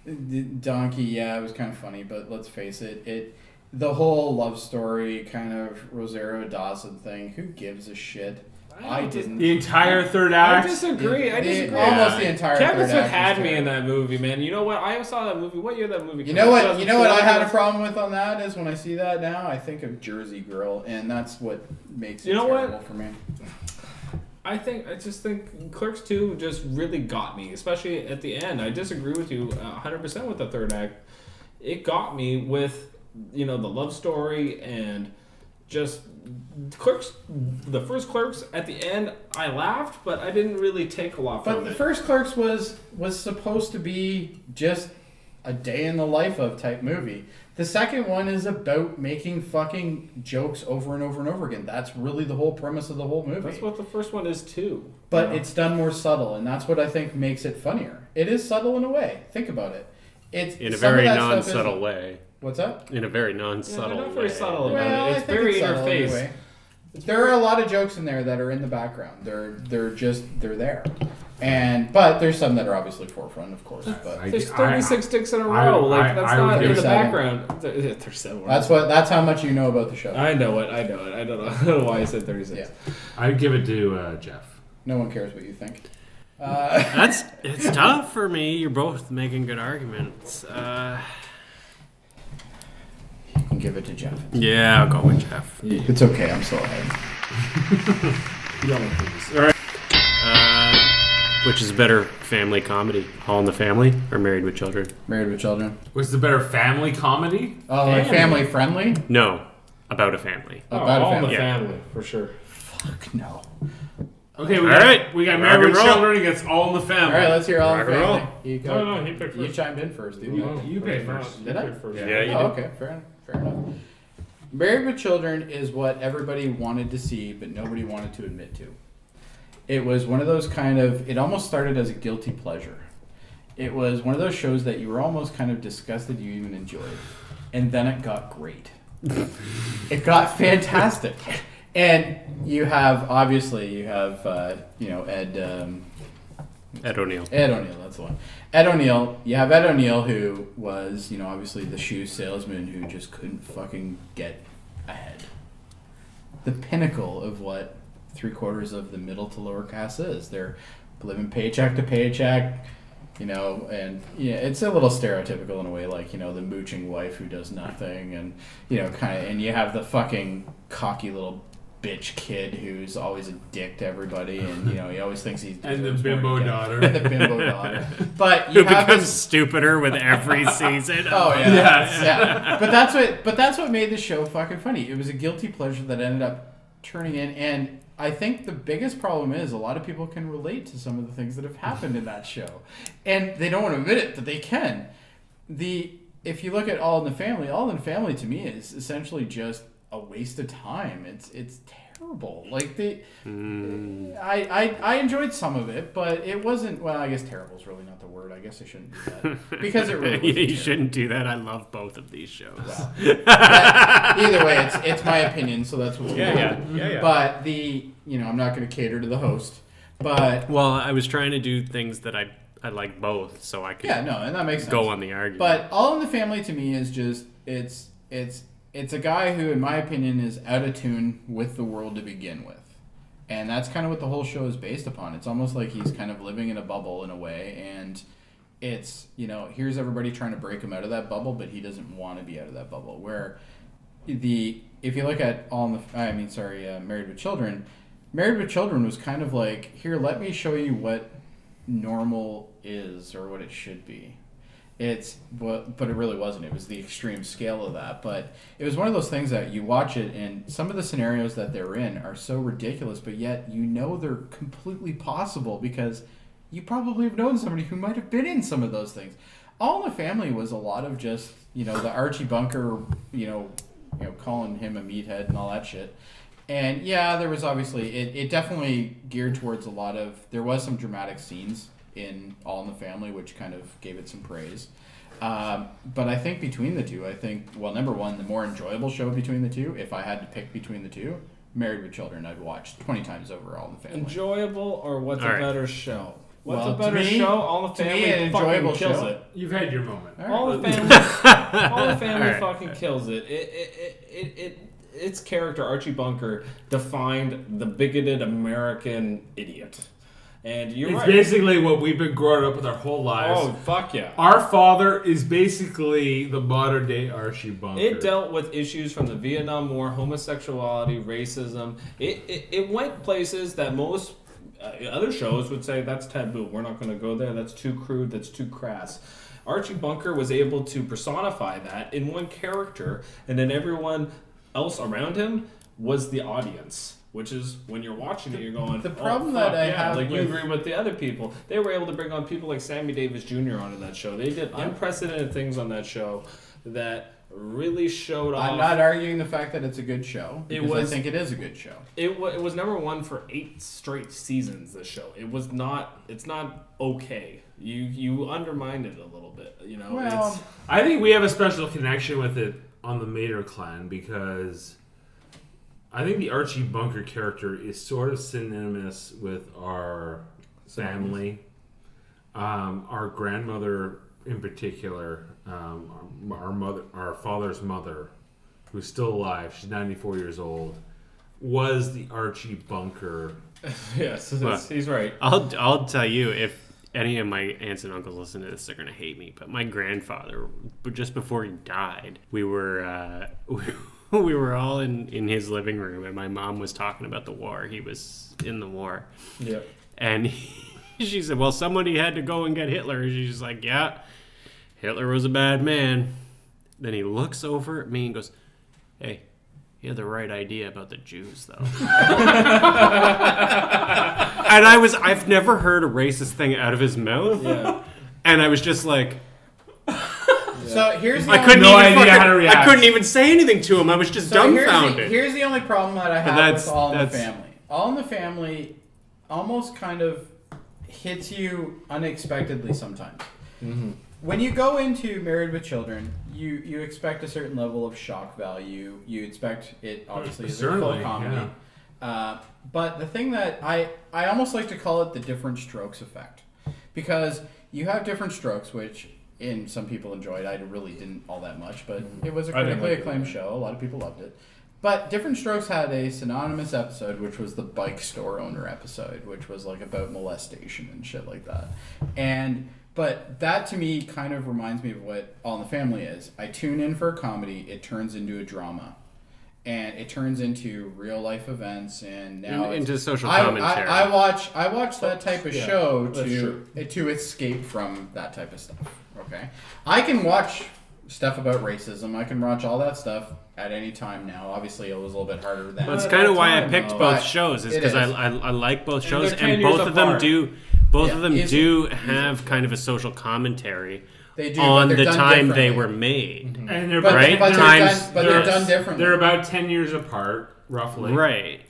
The donkey, it was kind of funny, but let's face it. The whole love story kind of Rosario Dawson thing. Who gives a shit? I didn't. The entire third act. I disagree. Almost the entire Kevin third Smith act had me in that movie, man. You know what? I saw that movie. What year that movie came out? You know what I had a problem with on that is when I see that now, I think of Jersey Girl, and that's what makes it terrible for me. I just think Clerks 2 just really got me, especially at the end. I disagree with you 100% with the third act. It got me with, the love story and just Clerks. The first Clerks at the end, I laughed, but I didn't really take a lot from it. But the first Clerks was supposed to be just a day in the life of type movie. The second one is about making fucking jokes over and over and over again. That's really the whole premise of the whole movie. That's what the first one is too. But it's done more subtle, and that's what I think makes it funnier. It is subtle in a way. Think about it. It's in a very non-subtle way. What's that? In a very non-subtle way. Not very subtle about it. It's very in your face. Anyway. There are a lot of jokes in there that are in the background. They're there. But there's some that are obviously forefront, of course. But there's 36 dicks in a row. That's not in the background. There's 7. That's how much you know about the show. I know it. I don't know why I said 36. Yeah. I'd give it to Jeff. No one cares what you think. It's tough for me. You're both making good arguments. You can give it to Jeff. Yeah, I'll go with Jeff. It's okay. I'm still ahead. You don't want to do this. All right. Which is better family comedy? All in the Family or Married with Children? Married with Children. What's the better family comedy? Oh, like family friendly? No, about a family. All in the Family, for sure. Fuck no. Okay, we got Married with Children against All in the Family. All right, let's hear All in the Family. No, he picked first. You chimed in first, dude. You picked first. Did I? Yeah, you did. Okay, fair enough. Married with Children is what everybody wanted to see, but nobody wanted to admit to. It was one of those it almost started as a guilty pleasure. It was one of those shows that you were almost kind of disgusted you even enjoyed. And then it got great. It got fantastic. And you have Ed O'Neill. Ed O'Neill, that's the one. Ed O'Neill, you have Ed O'Neill who was, obviously the shoe salesman who just couldn't fucking get ahead. The pinnacle of what 3/4 of the middle to lower class is. They're living paycheck to paycheck, and it's a little stereotypical in a way, like, the mooching wife who does nothing, and, and you have the fucking cocky little bitch kid who's always a dick to everybody, and, he always thinks he's... And the bimbo daughter. And the bimbo daughter. But who becomes stupider with every season. Oh, yeah. Yeah. But that's what made the show fucking funny. It was a guilty pleasure that ended up turning in, and I think the biggest problem is a lot of people can relate to some of the things that have happened in that show, and they don't want to admit it, but they can. If you look at All in the Family to me is essentially just a waste of time. It's terrible. Like I enjoyed some of it, but it wasn't. Well, I guess terrible is really not the word. I guess I shouldn't do that because it really wasn't you shouldn't do that. I love both of these shows. Well, either way, it's my opinion, so that's what's going on. Yeah. But I'm not going to cater to the host. But well, I was trying to do things that I like both, so I could and that makes sense. Go on the argument. But All in the Family to me is just it's a guy who, in my opinion, is out of tune with the world to begin with. And that's kind of what the whole show is based upon. It's almost like he's kind of living in a bubble in a way, and it's, here's everybody trying to break him out of that bubble, but he doesn't want to be out of that bubble. Where if you look at Married with Children was kind of like, here, let me show you what normal is, or what it should be. But it really wasn't. It was the extreme scale of that. But it was one of those things that you watch it, and some of the scenarios that they're in are so ridiculous, but yet they're completely possible because you probably have known somebody who might have been in some of those things. All in the Family was a lot of just, the Archie Bunker, calling him a meathead and all that shit. And there was obviously, it definitely geared towards there was some dramatic scenes in All in the Family, which kind of gave it some praise. But I think between the two, number one, the more enjoyable show between the two, if I had to pick between the two, Married with Children, I'd watch 20 times over All in the Family. Enjoyable, or what's a better show? What's a to better me- show? All in the to me, Family an fucking enjoyable kills show. it. You've had your moment. All in the Family All right. fucking kills it. Its character, Archie Bunker, defined the bigoted American idiot. And you're It's right. basically what we've been growing up with our whole lives. Oh, fuck yeah. Our father is basically the modern day Archie Bunker. It dealt with issues from the Vietnam War, homosexuality, racism. It went places that most other shows would say that's taboo. We're not going to go there. That's too crude. That's too crass. Archie Bunker was able to personify that in one character, and then everyone else around him was the audience. Which is, when you're watching it, you're going, The problem fuck, that I have like, you with- agree with the other people. They were able to bring on people like Sammy Davis Jr. onto that show. They did unprecedented things on that show that really showed off. I'm not arguing the fact that it's a good show, because I think it is a good show. It was number one for 8 straight seasons. This show, it's not okay. You undermined it a little bit. Well, I think we have a special connection with it on the Mater clan because I think the Archie Bunker character is sort of synonymous with our family. Our grandmother in particular, our father's mother, who's still alive, she's 94 years old, was the Archie Bunker. Yes, But he's right. I'll tell you, if any of my aunts and uncles listen to this, they're gonna hate me. But my grandfather, just before he died, we were we were all in his living room, and my mom was talking about the war. He was in the war. Yeah. And she said, well, somebody had to go and get Hitler. And she's like, yeah, Hitler was a bad man. Then he looks over at me and goes, hey, he had the right idea about the Jews, though. And I've never heard a racist thing out of his mouth. Yeah. And I was just like... So here's the I couldn't No even idea how to react. I couldn't even say anything to him. I was just dumbfounded. Here's the only problem that I have that's- with All in the that's- Family. All in the Family almost kind of hits you unexpectedly sometimes. Mm-hmm. When you go into Married with Children, you expect a certain level of shock value. You expect it, obviously, as a full Certainly, comedy. yeah. But the thing that I almost like to call it the different strokes effect. Because you have different strokes, which some people enjoyed. I really didn't all that much, but it was a I didn't critically like it acclaimed either. show. A lot of people loved it. But Different Strokes had a synonymous episode, which was the bike store owner episode, which was like about molestation and shit like that. And But that to me kind of reminds me of what All in the Family is. I tune in for a comedy, it turns into a drama. And it turns into real life events, and now into social commentary. I watch that type of show that's to escape from that type of stuff. Okay, I can watch stuff about racism. I can watch all that stuff at any time now. Obviously, it was a little bit harder then. That's kind of why I picked though. both But shows, is it because is. I like both shows, they're 10 and years both of them apart. do have kind of a social commentary They do, on but the they're done time they differently. were made. And they're But, Right? but, Times- they're done differently. They're about 10 years apart, roughly. Right.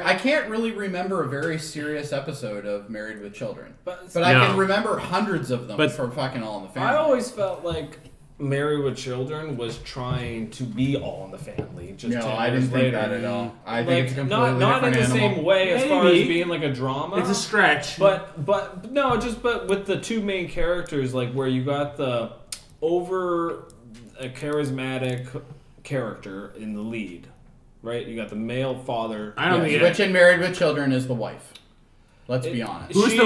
I can't really remember a very serious episode of Married with Children, but No. I can remember hundreds of them But- from fucking All in the Family. I always felt like Married with Children was trying to be All in the Family. Just No, 10 I years didn't think later. that at all. I think Like it's a completely not in different the animal. same way as far as Maybe. being like a drama. It's a stretch. But with the two main characters, like where you got the over charismatic character in the lead, right? You got the male father. I don't think Which in Married with Children is the wife. Let's be honest. Who's She's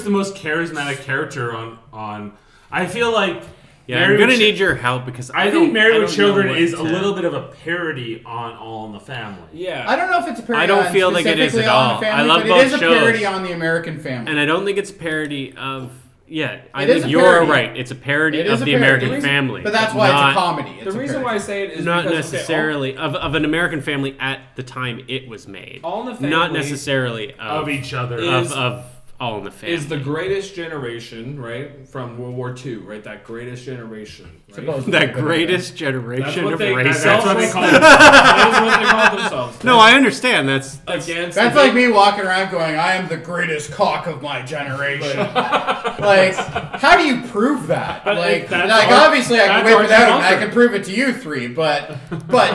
the most charismatic character on? I feel like Yeah, Married I'm gonna with need your help because I think Married with don't know Children what is a to- little bit of a parody on All in the Family. Yeah. I don't know if it's a parody. I don't on feel like it is specifically at All in the all. Family, I love but both it is a shows. parody on the American Family. And I don't think it's a parody of. Yeah, I It is think a you're parody. right. It's a parody It is of a the parody. American The reason- Family, But that's why not, it's a comedy. It's The a reason parody. why I say it is not because necessarily of an American Family at the time it was made. All in the Family not necessarily Of each other. of All in the Family. is the greatest generation, right, from World War II, right? That greatest generation, right? Supposedly. that greatest generation of racists. That's what they call it. That is what they call themselves. No, I understand. That's Against That's the like me walking around going, I am the greatest cock of my generation. Like, how do you prove that? Like obviously I can that's whip it out and Archie I can prove it to you three, but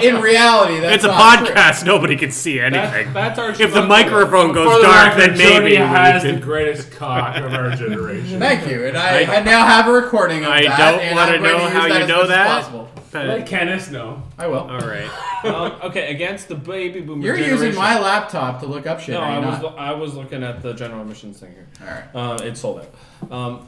in reality, that's it's a not true. podcast. Nobody can see anything. That's our If the microphone goes For the dark, record, then maybe Jody we has the can- greatest cock of our generation. Thank you, and I now have a recording of I that. don't and wanna I'm going know use how you as know much as that. possible. Let Kenneth know. I will. All right. Okay, against the baby boomer You're generation. using my laptop to look up shit. No, are you I was not? I was looking at the general admissions thing here. All right. It's sold out.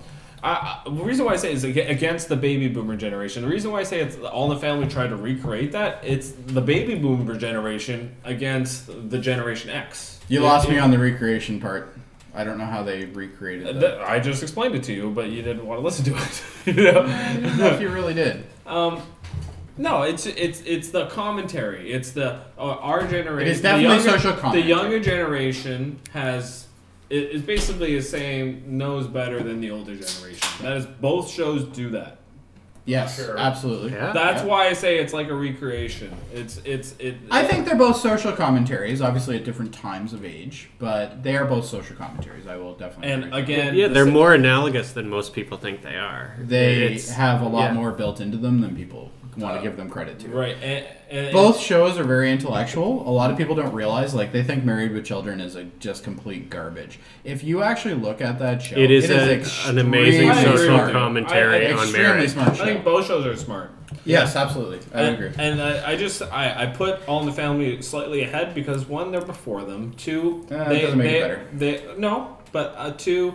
The reason why I say is against the baby boomer generation. The reason why I say it's All in the Family tried to recreate that. It's the baby boomer generation against the Generation X. You lost me on the recreation part. I don't know how they recreated that. I just explained it to you, but you didn't want to listen to it. You know? I don't know if you really did. No, it's the commentary. It's the our generation. It is definitely the younger, social commentary. The younger generation is basically knows better than the older generation. That is, both shows do that. Yes, Sure. absolutely. Yeah. That's Yeah. why I say it's like a recreation. I think they're both social commentaries, obviously at different times of age, but they are both social commentaries. I will definitely And agree. again, Yeah, they're more analogous than most people think they are. They It's- have a lot yeah. more built into them than people want to give them credit to. right. And Both shows are very intellectual. A lot of people don't realize, like, they think Married with Children is just complete garbage. If you actually look at that show, It is an amazing I agree social with you. commentary on Extremely marriage. smart I show. think both shows are smart. Yes, absolutely. I agree. And I put All in the Family slightly ahead because one, they're before them. Two, That doesn't make it better. Two,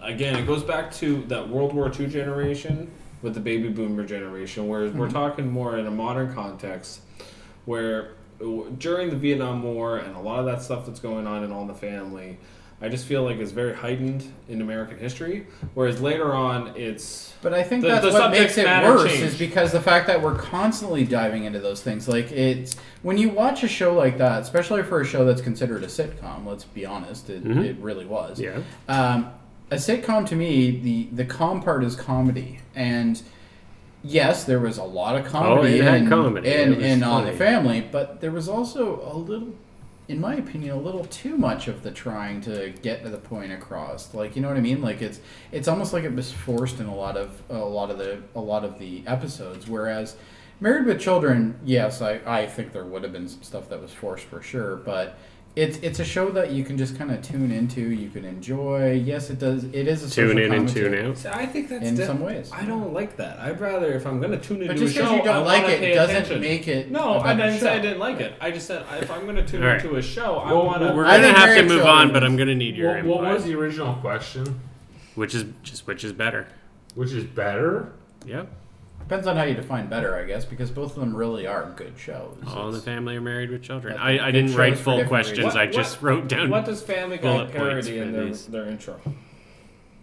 again, it goes back to that World War II generation with the baby boomer generation, whereas we're talking more in a modern context, where during the Vietnam War and a lot of that stuff that's going on in All in the Family, I just feel like it's very heightened in American history, whereas later on it's... But I think The- that's the what makes subject it matter worse change. is because the fact that we're constantly diving into those things. Like, it's when you watch a show like that, especially for a show that's considered a sitcom. Let's be honest, it really was. Yeah. A sitcom to me, the com part is comedy, and yes, there was a lot of comedy it had comedy. It was in On the funny. Family, but there was also a little, in my opinion, a little too much of the trying to get to the point across. Like, you know what I mean? Like, it's almost like it was forced in a lot of the episodes. Whereas Married with Children, yes, I think there would have been some stuff that was forced for sure, but it's a show that you can just kind of tune into. You can enjoy. Yes, it does. It is a social Tune in and commentary. tune out. See, I think that's In some ways. I don't like that. I'd rather, if I'm going to tune into But a just show, because you don't I like wanna it pay doesn't attention. make it. No, a I better didn't say I show. didn't like it. I just said if I'm going to tune All right. into a show, I Well, want to. We're I gonna think have to Married move Children on, but is- I'm gonna need your What input. was the original question? Which is better. Which is better? Yep. Depends on how you define better, I guess, because both of them really are good shows. All in the Family are Married with Children. Yeah, I didn't write shows for full different questions. reasons. I just wrote down. What does Family Guy bullet points parody for in these. their intro?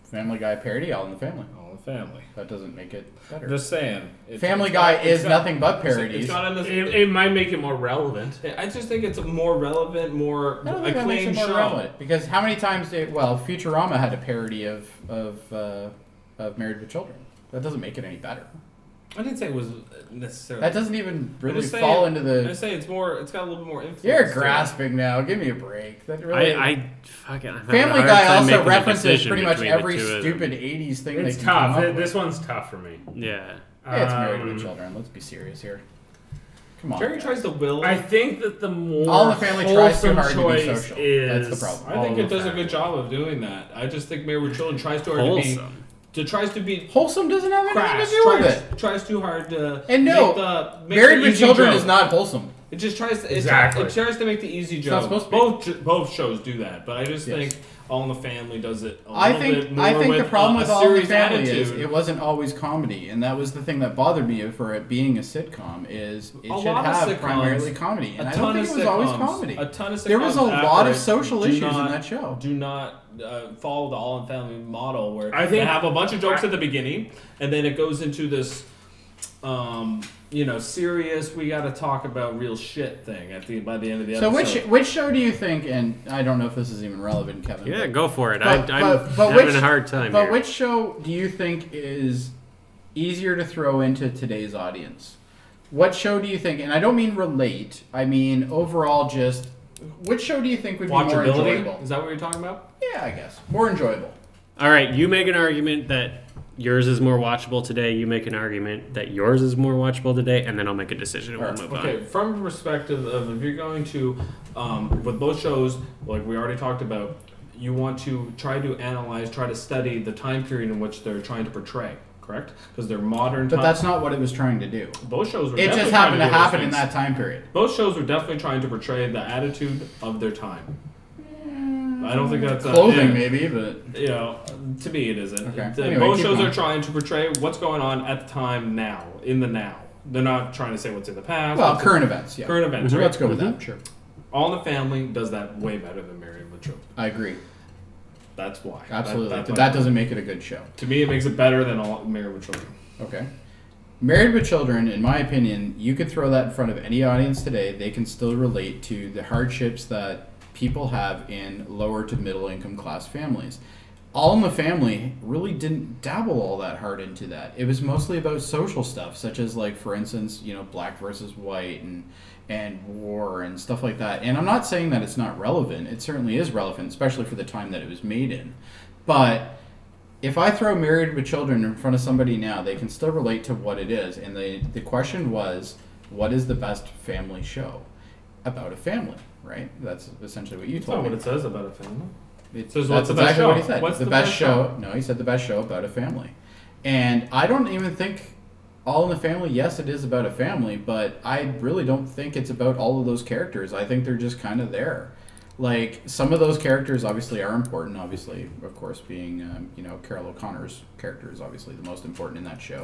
Family Guy parody, All in the Family. All in the Family. That doesn't make it better. Just saying. Family Guy is nothing but It's parodies. not in this. It might make it more relevant. I just think it's a more relevant, more I don't think that makes it acclaimed more show. relevant, because how many times Futurama had a parody of Married with Children. That doesn't make it any better. I didn't say it was necessarily. That doesn't even really just saying- fall into I the. say it's more. It's got a little bit more influence. You're to it. grasping now. Give me a break. That really. I fucking. I'm having a Family hard Guy time also making a references decision pretty much between the every two of them. stupid '80s thing. It's they can come tough. up This with. one's tough for me. Yeah. Yeah, it's Married with Children. Let's be serious here. Come on. Jerry guys. tries to will. I think that the more All in the Family tries too wholesome hard to be choice social. is That's the problem. I All think in it the does a Family. good job of doing that. I just think Married with Children tries too hard Wholesome. tries to be Wholesome doesn't have anything crass. to do with it. Tries too hard to. And no, make Married the with easy Children joke. is not wholesome. It just tries to. Exactly. It tries to make the easy not joke. supposed to be. Both shows do that, but I just Yes. think All in the Family does it. I think the problem with All in the Family is attitude. it wasn't always comedy, and that was the thing that bothered me for it being a sitcom. Is it A should lot of have sitcoms- primarily comedy, and a I ton don't think of it was always sitcoms- comedy. A ton of sitcoms There was a lot after of it social do issues not- in that show. Do not follow the All in Family model where I they think- have a bunch of jokes at the beginning, and then it goes into this, serious. We got to talk about real shit thing by the end of the So episode. which show do you think? And I don't know if this is even relevant, Kevin. Yeah, but- go for it. But- I'm but having which- a hard time But here. which show do you think is easier to throw into today's audience? What show do you think? And I don't mean relate. I mean overall. Just which show do you think would be more Watchability? enjoyable? Is that what you're talking about? Yeah, I guess more enjoyable. All right, you make an argument that yours is more watchable today. You make an argument that yours is more watchable today, and then I'll make a decision and we'll move Okay, on. from a perspective of if you're going to, with both shows, like we already talked about, you want to try to analyze, try to study the time period in which they're trying to portray, correct? Because they're modern. But that's not what it was trying to do. Both shows were. It definitely just trying happened to do those happen in things. that time period. Both shows were definitely trying to portray the attitude of their time. I don't think that's Clothing, maybe, but to me it isn't. Okay. The- Anyway, both keep shows going. are trying to portray what's going on at the time now, in the now. They're not trying to say what's in the past. well, what's current events. Yeah, current events. Right? Let's go with that. Sure, All in the Family does that way better than Married with Children. I agree. That's why. Absolutely, That's but why. that doesn't make it a good show. To me, it makes it better than all Married with Children. Okay. Married with Children, in my opinion, you could throw that in front of any audience today. They can still relate to the hardships that people have in lower to middle income class families. All in the Family really didn't dabble all that hard into that. It was mostly about social stuff, such as, like, for instance, black versus white and war and stuff like that. And I'm not saying that it's not relevant. It certainly is relevant, especially for the time that it was made in. But if I throw Married with Children in front of somebody now, they can still relate to what it is. And the question was, what is the best family show? About a family, right? That's essentially what you That's not told what me. it says about a family. It's, says, that's what's the best exactly what he show? said. What's the the best best show? No, he said the best show about a family. And I don't even think All in the Family, yes, it is about a family, but I really don't think it's about all of those characters. I think they're just kind of there. Like, some of those characters obviously are important, obviously, of course, being, Carol O'Connor's character is obviously the most important in that show.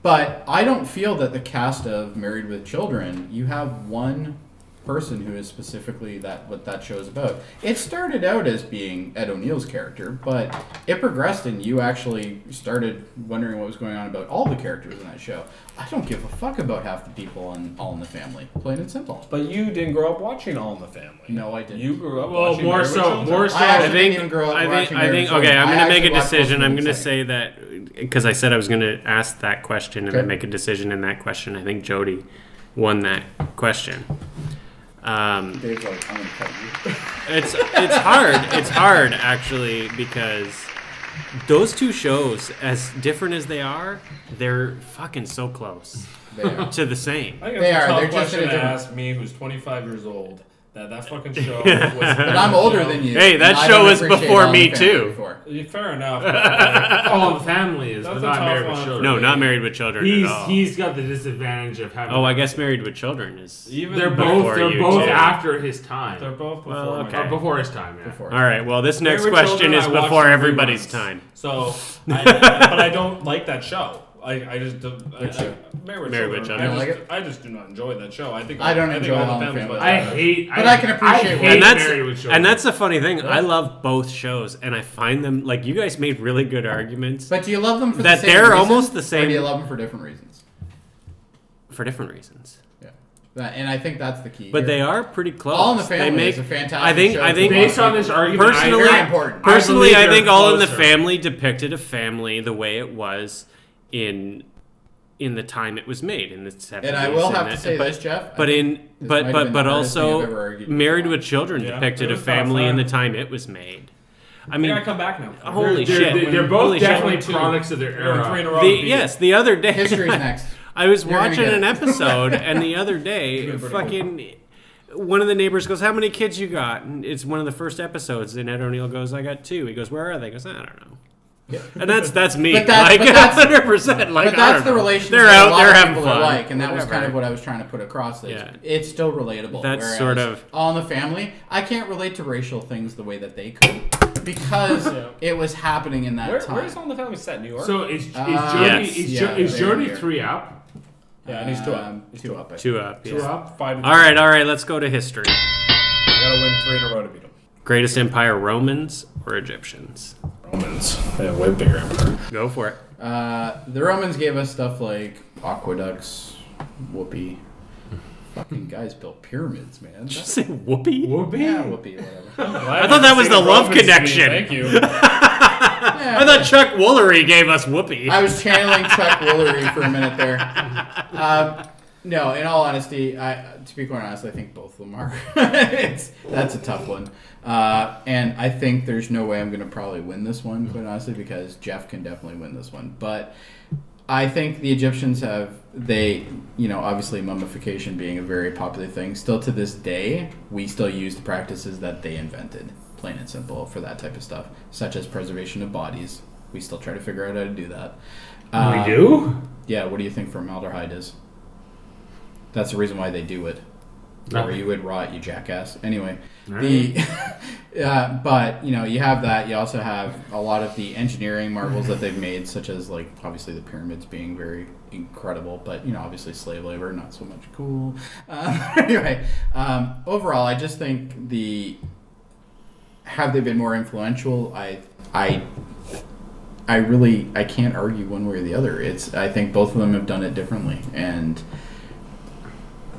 But I don't feel that the cast of Married with Children, you have one person who is specifically what that show is about. It started out as being Ed O'Neill's character, but it progressed and you actually started wondering what was going on about all the characters in that show. I don't give a fuck about half the people on All in the Family, plain and simple. But you didn't grow up watching All in the Family. No, I didn't. You grew up Well, watching more Married with so. Children. More so. I actually I think. didn't even grow up I watching think. Married with Okay. Children. I'm I gonna make actually a watched decision. most I'm of them gonna second. say that because I said I was gonna ask that question and Okay. then make a decision in that question. I think Jody won that question. Dave's like, I'm gonna cut you. It's hard. It's hard actually because those two shows, as different as they are, they're fucking so close They are. to the same. I think They it's are. a tough They're just question in a to different- ask me, who's 25 years old, That fucking show was. But I'm older than you. Hey, that and I show don't was appreciate before All in me, the Family too. before. Fair enough. But, All the Family is, That's but a not tough Married with one. Children. No, not Married with Children at all. He's got the disadvantage of having. Oh, I guess Married with Children is. even they're before both you, both too. after his time. They're both before. Well, my okay. time. Before his time, yeah. Before. All right. Well, this next Married with question Children, is I watched before the everybody's reruns. time. So, but I don't like that show. I just don't. Married with Children. You don't like it? I just do not enjoy that show. I I don't think enjoy All All the in the Family's Family. better. I hate. But I can appreciate hate And that's Married with Children. and that's the funny thing. I love both shows, and I find them like you guys made really good arguments But do you love them for that the same they're reason, almost the Or same do you love them for different reasons? for different reasons. And I think that's the key. But here. they are pretty close. All in the Family they make, is a fantastic I think. show I to think based on this argument, personally, Very important. personally, I believe think they're All in the closer. Family depicted a family the way it was in the time it was made in the 70s. And I will have to that- say but, this, Jeff. But I in think this but might have but been but the hardest thing I've also ever argued Married with with Children Yeah, depicted it a was family tough, in the huh? time it was made. I I mean, gotta come back now. holy They're- shit! They're both Holy shit. definitely Two. products of their They're three in a era. row. The, beat yes, the other day History's next. I was You're gonna watching get an it. episode, and the other day, pretty fucking one of the neighbors goes, "How many kids you got?" And it's one of the first episodes, and Ed O'Neill goes, "I got 2." He goes, "Where are they?" He goes, "I don't know." And that's me. But that's- like but that's- 100%. Like But that's I the don't know. relationship They're that out a lot there of having people fun. are like, and that was Whatever. kind of what I was trying to put across. Is Yeah. it's still relatable. That's whereas sort of- All in the Family. I can't relate to racial things the way that they could because Yeah. it was happening in that time. Where's All in the Family set? New York? So is Jody Yes. is Yeah, Jody they're 3 up? yeah, and he's 2 up. He's 2 up. I 2 think. up. 2 Yeah. up? 5 All right. Let's go to history. You gotta win 3 in a row to beat them. Greatest empire: Romans or Egyptians? Romans. They have way bigger empire. Go for it. The Romans gave us stuff like aqueducts, whoopee. Fucking guys built pyramids, man. Did you say whoopee? Whoopee? Yeah, whoopee, whatever. I thought that was the love connection. Thank you. I thought Chuck Woolery gave us whoopee. I was channeling Chuck Woolery for a minute there. No, in all honesty, to be quite honest, I think both of them are. That's a tough one. And I think there's no way I'm going to probably win this one, quite honestly, because Jeff can definitely win this one. But I think the Egyptians obviously mummification being a very popular thing. Still to this day, we still use the practices that they invented, plain and simple, for that type of stuff, such as preservation of bodies. We still try to figure out how to do that. We do? Yeah, what do you think formaldehyde is? That's the reason why they do it. Or Nothing. you would rot, you jackass. Anyway, Alright. but you have that. You also have a lot of the engineering marvels that they've made, such as like obviously the pyramids being very incredible, but obviously slave labor not so much cool. Anyway, overall, I just think have they been more influential? I can't argue one way or the other. I think both of them have done it differently, and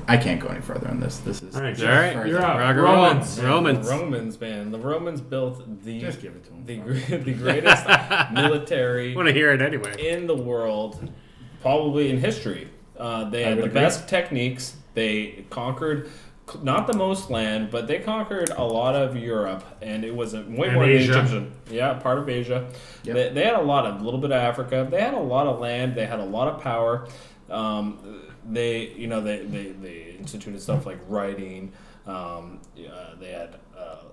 I can't go any further on this. This is All right, All right, you're up. Rock and Romans. roll. Romans. Romans, man. The Romans built Just give it to them. the greatest military I want to hear it anyway. in the world, probably in history. They had would the agree. best techniques. They conquered not the most land, but they conquered a lot of Europe, and it was way And more than Asia. Egyptian. Yeah, part of Asia. Yep. They had a little bit of Africa. They had a lot of land. They had a lot of power. They instituted stuff like writing. They had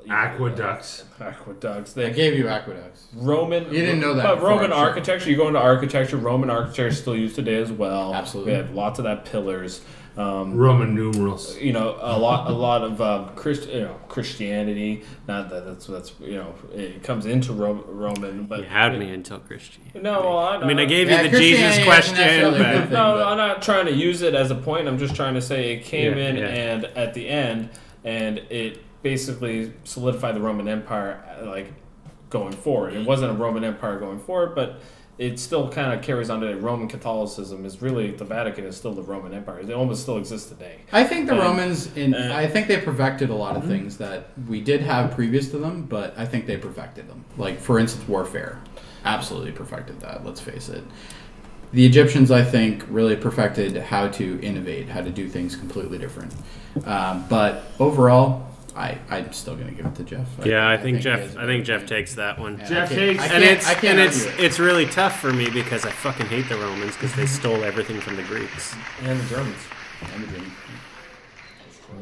Aqueducts. Aqueducts. I They gave you aqueducts. Roman. You didn't know that But before, Roman I'm sure. architecture. You go into architecture. Roman architecture is still used today as well. Absolutely. We have lots of that pillars. Roman numerals. A lot of Christianity. Not that that's it comes into Roman, but You had me until Christianity. No, well, I mean, I gave you Yeah, the Christianity Jesus isn't question, necessarily a good but thing. No, but- I'm not trying to use it as a point. I'm just trying to say it came Yeah, in yeah. and at the end, and it basically solidified the Roman Empire like going forward. It wasn't a Roman Empire going forward, but it still kind of carries on today. Roman Catholicism is really the Vatican is still the Roman Empire. It almost still exists today. I think the And- Romans, I think they perfected a lot of things that we did have previous to them, but I think they perfected them. Like, for instance, warfare. Absolutely perfected that, let's face it. The Egyptians, I think, really perfected how to innovate, how to do things completely different. But overall, I'm still going to give it to Jeff. yeah, I think he Jeff. has a I think better Jeff point. takes that one. Yeah, Jeff I can't- takes- I And can't- it's I can't it's argue it. it's really tough for me because I fucking hate the Romans because they stole everything from the Greeks. And the Germans. And the Germans.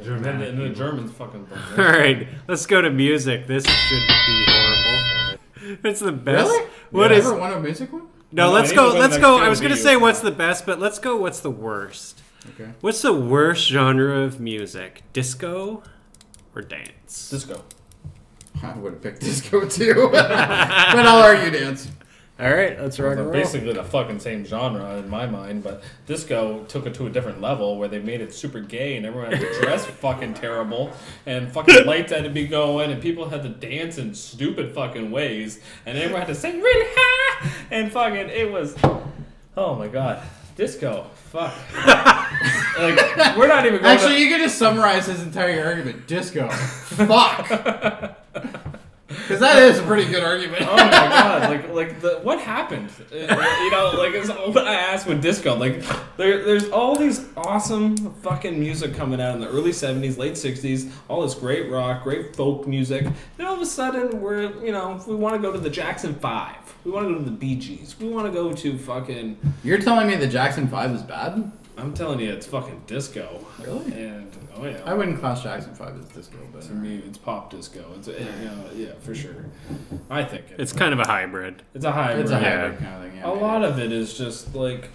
Germanic And the people. Germans fucking. All right, let's go to music. This should be horrible. It's the best. Really? What You is? ever won a music one? No, No, let's I need go. to win Let's the go. next I was gonna game say video. what's the best, but let's go. What's the worst? Okay. What's the worst genre of music? Disco or dance? Disco. I would have picked disco too, but I'll argue dance. All right, let's rock They're and roll. basically the fucking same genre in my mind, but disco took it to a different level where they made it super gay and everyone had to dress fucking terrible and fucking lights had to be going and people had to dance in stupid fucking ways and everyone had to sing really high and fucking it was, oh my god, disco, fuck. Like we're not even going. Actually, you could just summarize his entire argument. Disco. Fuck. Because that is a pretty good argument. Oh my god! What happened? You know, like it's what I asked with disco. Like, there's all these awesome fucking music coming out in the early '70s, late '60s. All this great rock, great folk music. Then all of a sudden, we want to go to the Jackson 5. We want to go to the Bee Gees. We want to go to fucking. You're telling me the Jackson 5 is bad? I'm telling you, it's fucking disco. Really? And oh yeah. I wouldn't class Jackson 5 as disco, but To me, it's pop disco. It's yeah, for sure. I think It's kind of a hybrid. it's a hybrid. it's a Yeah. hybrid kind of thing. Yeah, A maybe. lot of it is just like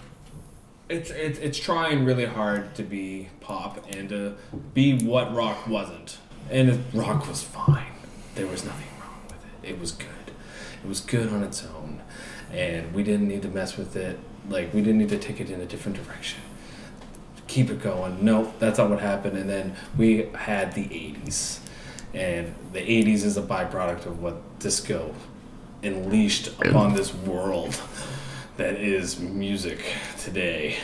it's trying really hard to be pop and to be what rock wasn't. And rock was fine. There was nothing wrong with it. It was good. It was good on its own. And we didn't need to mess with it. Like we didn't need to take it in a different direction. Keep it going. No, that's not what happened. And then we had the 80s. And the 80s is a byproduct of what disco unleashed upon this world that is music today.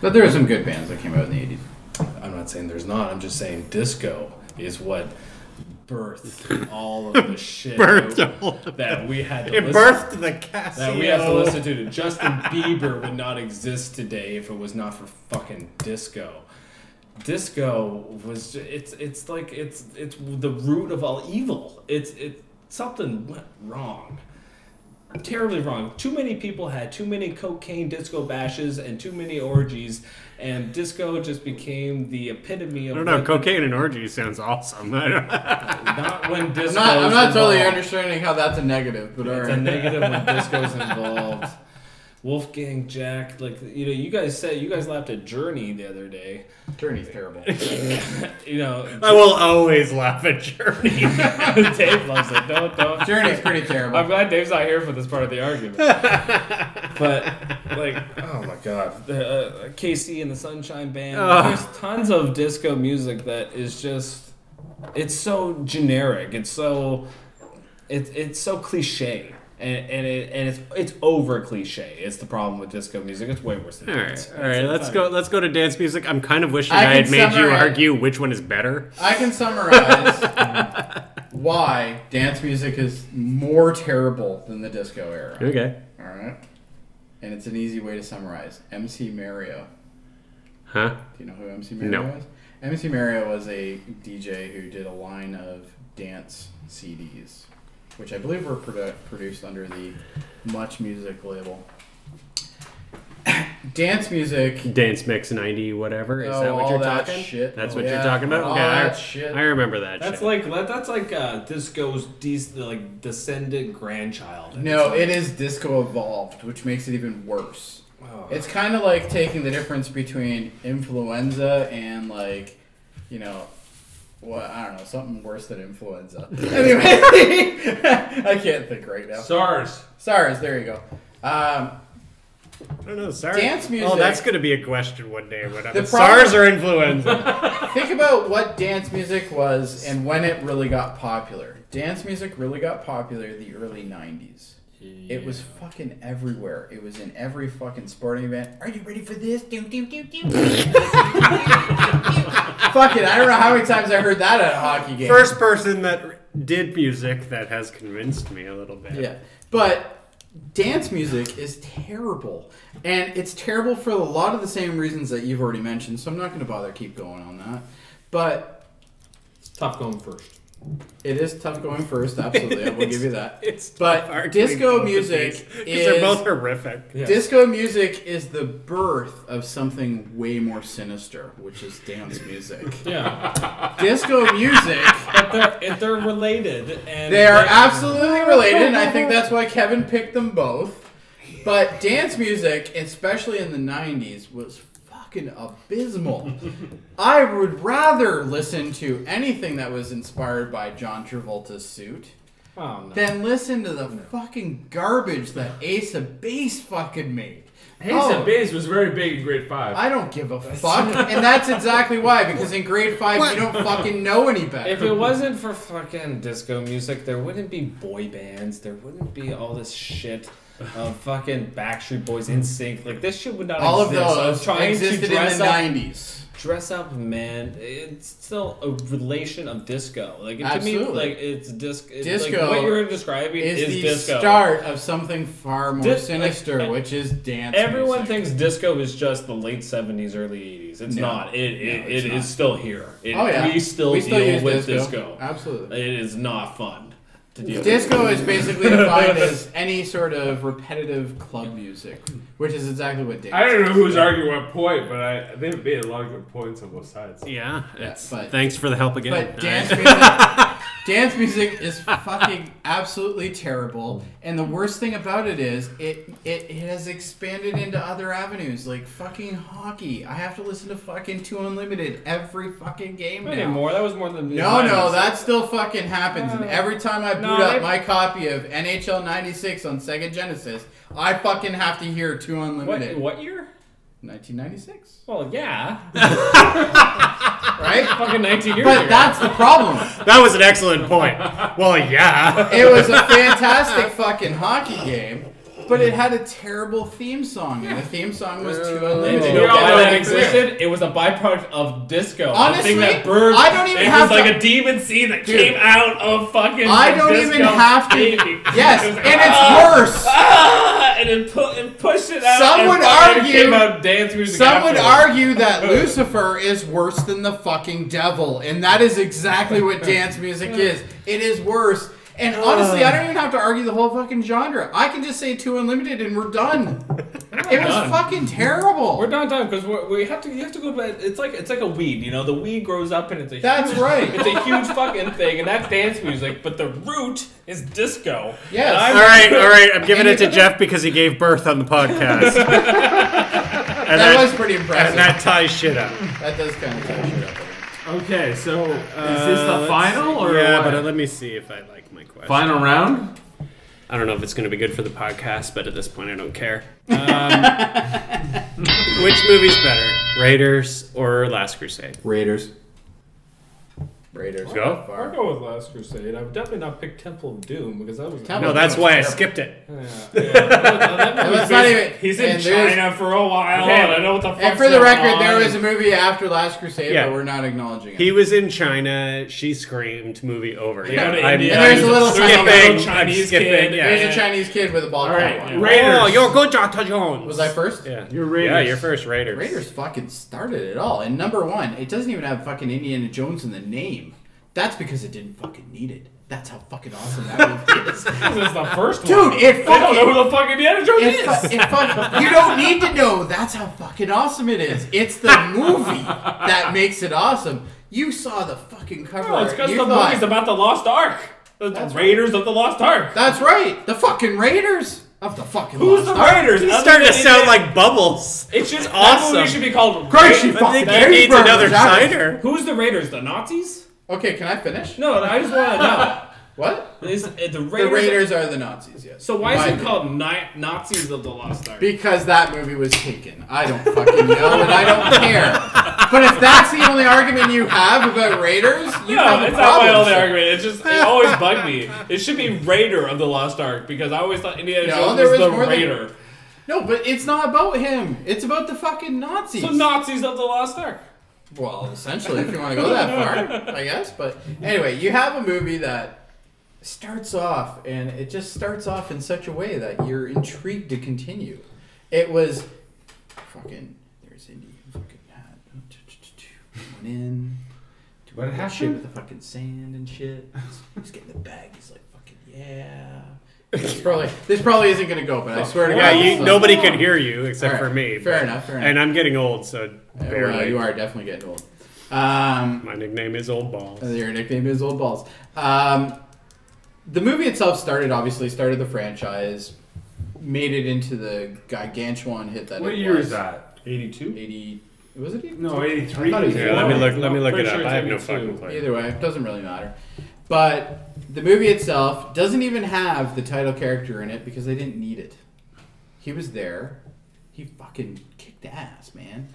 But there were some good bands that came out in the 80s. I'm not saying there's not. I'm just saying disco is what birthed all of the shit that we had to It listen birthed the Casio. that we have to listen to. Justin Bieber would not exist today if it was not for fucking disco. Disco was it's the root of all evil. It's something went wrong. Terribly wrong. Too many people had too many cocaine disco bashes and too many orgies, and disco just became the epitome of. I don't know. Cocaine and orgies sounds awesome. Not when disco. I'm not totally understanding how that's a negative, but It's a alright. negative when disco's involved. Wolfgang Jack, you guys laughed at Journey the other day. Journey's terrible. I will always laugh at Journey. Dave loves it. Don't. Journey's pretty terrible. I'm glad Dave's not here for this part of the argument. But oh my god, the KC and the Sunshine Band. There's tons of disco music that is just, it's so generic. It's so cliche. And it's over cliche. It's the problem with disco music. It's way worse than dance. All right. Let's go to dance music. I'm kind of wishing I I had can made you summarize- argue which one is better. I can summarize why dance music is more terrible than the disco era. Okay. Alright? And it's an easy way to summarize. MC Mario. Huh? Do you know who MC Mario No. was? MC Mario was a DJ who did a line of dance CDs, which I believe were produced under the Much Music label. Dance music. Dance Mix 90, whatever. Is that what all you're that talking? shit. That's Oh, what yeah. you're talking about? All Okay, that shit. I remember that That's shit. disco's descendant grandchild. No, it is disco evolved, which makes it even worse. Oh. It's kind of like taking the difference between influenza and I don't know, something worse than influenza. Anyway, I can't think right now. SARS. SARS, there you go. I don't know. SARS. Dance music. Oh, that's going to be a question one day. Whatever. The problem- SARS or influenza? Think about what dance music was and when it really got popular. Dance music really got popular in the early 90s. It was fucking everywhere. It was in every fucking sporting event. Are you ready for this? Do, do, do, do. Fucking, I don't know how many times I heard that at a hockey game. First person that did music that has convinced me a little bit. Yeah. But dance music is terrible. And it's terrible for a lot of the same reasons that you've already mentioned, so I'm not going to bother keep going on that. But Tough going first. It is tough going first, absolutely. I will give you that. It's But hard to disco make both of music these, 'cause is they're both horrific. disco music is the birth of something way more sinister, which is dance music. Yeah, Disco music, but they're related, and they are absolutely related, and I think that's why Kevin picked them both. But dance music, especially in the 90s, was fucking abysmal. I would rather listen to anything that was inspired by John Travolta's suit Oh, no. than listen to the fucking garbage that Ace of Base fucking made. Ace Oh. of Base was very big in grade 5. I don't give a fuck, and that's exactly why. Because in grade 5, you don't fucking know any better. If it wasn't for fucking disco music, there wouldn't be boy bands. There wouldn't be all this shit of fucking Backstreet Boys, NSYNC. Like, this shit would not All of exist. I was those trying existed to in dress the up, 90s. dress up, man. It's still a relation of disco. Like, to me, Absolutely. like, it's disco. Disco Like, what you're describing Is is the disco. start of something far more Dis- sinister, like, which is dance. Everyone music. thinks disco is just the late 70s, early 80s. It's No. not. it's It not. is still here. Oh yeah, We still use deal with disco. Absolutely. It is not fun to deal with. Disco is basically defined as any sort of repetitive club music, which is exactly what dance. I don't know who's is. arguing what point, but they've made a lot of good points on both sides. Yeah, Yeah, it's, but- thanks for the help again. But dance All right. music, dance music is fucking absolutely terrible. And the worst thing about it is it has expanded into other avenues like fucking hockey. I have to listen to fucking 2 Unlimited every fucking game Not now. anymore. That was more than No, that still fucking happens. And every time I boot No, up they- my copy of NHL 96 on Sega Genesis, I fucking have to hear 2 Unlimited. What year? 1996. Well, yeah. Right? Fucking 19 years But ago. that's the problem. That was an excellent point. Well, yeah. It was a fantastic fucking hockey game, but it had a terrible theme song, and the theme song was 2 And Unlimited. you know We all why know that that existed? It was a byproduct of disco. Honestly, the thing that burned. I don't even it have was like to- a demon seed that Dude. came out of fucking. I the don't disco even have to. baby. Yes, It was and like, it's worse. And it pushed it out. Some and would fucking argue- Came out dance music. Some would afterwards. argue that Lucifer is worse than the fucking devil, and that is exactly what dance music is. It is worse. And honestly, I don't even have to argue the whole fucking genre. I can just say 2 Unlimited and we're done. It was done. fucking terrible. We're not done because we have to. You have to go. It's like a weed. You know, the weed grows up and it's a. That's huge, right. It's a huge fucking thing, and that's dance music. But the root is disco. Yes. And All I'm- right. I'm giving it to Jeff because he gave birth on the podcast. And That was pretty impressive. and that ties shit up. That does kind of touch it up. Okay, so is this the final or yeah? what? But let me see if I like my question. Final round? I don't know if it's going to be good for the podcast, but at this point, I don't care. Which movie's better, Raiders or Last Crusade? Raiders. Raiders. Go. I'll go with Last Crusade. I would definitely not pick Temple of Doom because that was. Temple No, that's Doom why I was skipped it. That's not even. He's in and there's- China for a while. Okay. And I know what the fuck. And for the record, there was a movie after Last Crusade, Yeah. but we're not acknowledging it. He was in China. She screamed. Movie over. They go to I'm India. And there's a little skipping. Chinese I'm skipping. kid. Yeah. There's a Chinese kid with a ball All right, cap on. Raiders. Oh, you're good, Dr. Jones. Was I first? Yeah. You're Raiders. Yeah, you're first. Raiders. Raiders fucking started it all. And number one, it doesn't even have fucking Indiana Jones in the name. That's because it didn't fucking need it. That's how fucking awesome that movie is. This is the first Dude, one. it I don't know fucking... who the fuck Indiana Jones is. You don't need to know. That's how fucking awesome it is. It's the movie that makes it awesome. You saw the fucking cover No, it's art. because You the thought, movie's about the Lost Ark. The That's Raiders of the Lost Ark. That's right. The fucking Raiders of the fucking Who's the Lost Ark. Raiders? He's Other starting to than sound Indiana- like Bubbles. It should. That awesome. movie should be called. Crunchy I fucking think he needs Raiders. another cider. Who's the Raiders? The Nazis? Okay, can I finish? No, I just want to know. What? Is it the The Raiders? Raiders are the Nazis, yes. So why is My it opinion. called Nazis of the Lost Ark? Because that movie was taken. I don't fucking know, and I don't care. But if that's the only argument you have about Raiders, you No, have a it's not my problem, only sir. argument. It always bugged me. It should be Raider of the Lost Ark because I always thought Indiana No, Jones there was was the more than- Raider. No, but it's not about him. It's about the fucking Nazis. So Nazis of the Lost Ark. Well, essentially, if you want to go that far, I guess. But anyway, you have a movie that starts off, and it just starts off in such a way that you're intrigued to continue. It was fucking. There's Indy fucking had. Went in. But it has shit to. with the fucking sand and shit. He's getting the bag. He's like, fucking yeah. This probably isn't gonna go, but I swear to God. Yeah, nobody could hear you except for me. Fair enough. And I'm getting old, so barely. Well, you are definitely getting old. My nickname is Old Balls. Your nickname is Old Balls. The movie itself started the franchise, made it into the gargantuan hit that What it was. year is that? 82? 80. Was it 82? No, 83. I thought it was Here, let me look it Pretty up. sure I have it's no 82. fucking clue. Either way, it doesn't really matter. But the movie itself doesn't even have the title character in it because they didn't need it. He was there. He fucking kicked ass, man.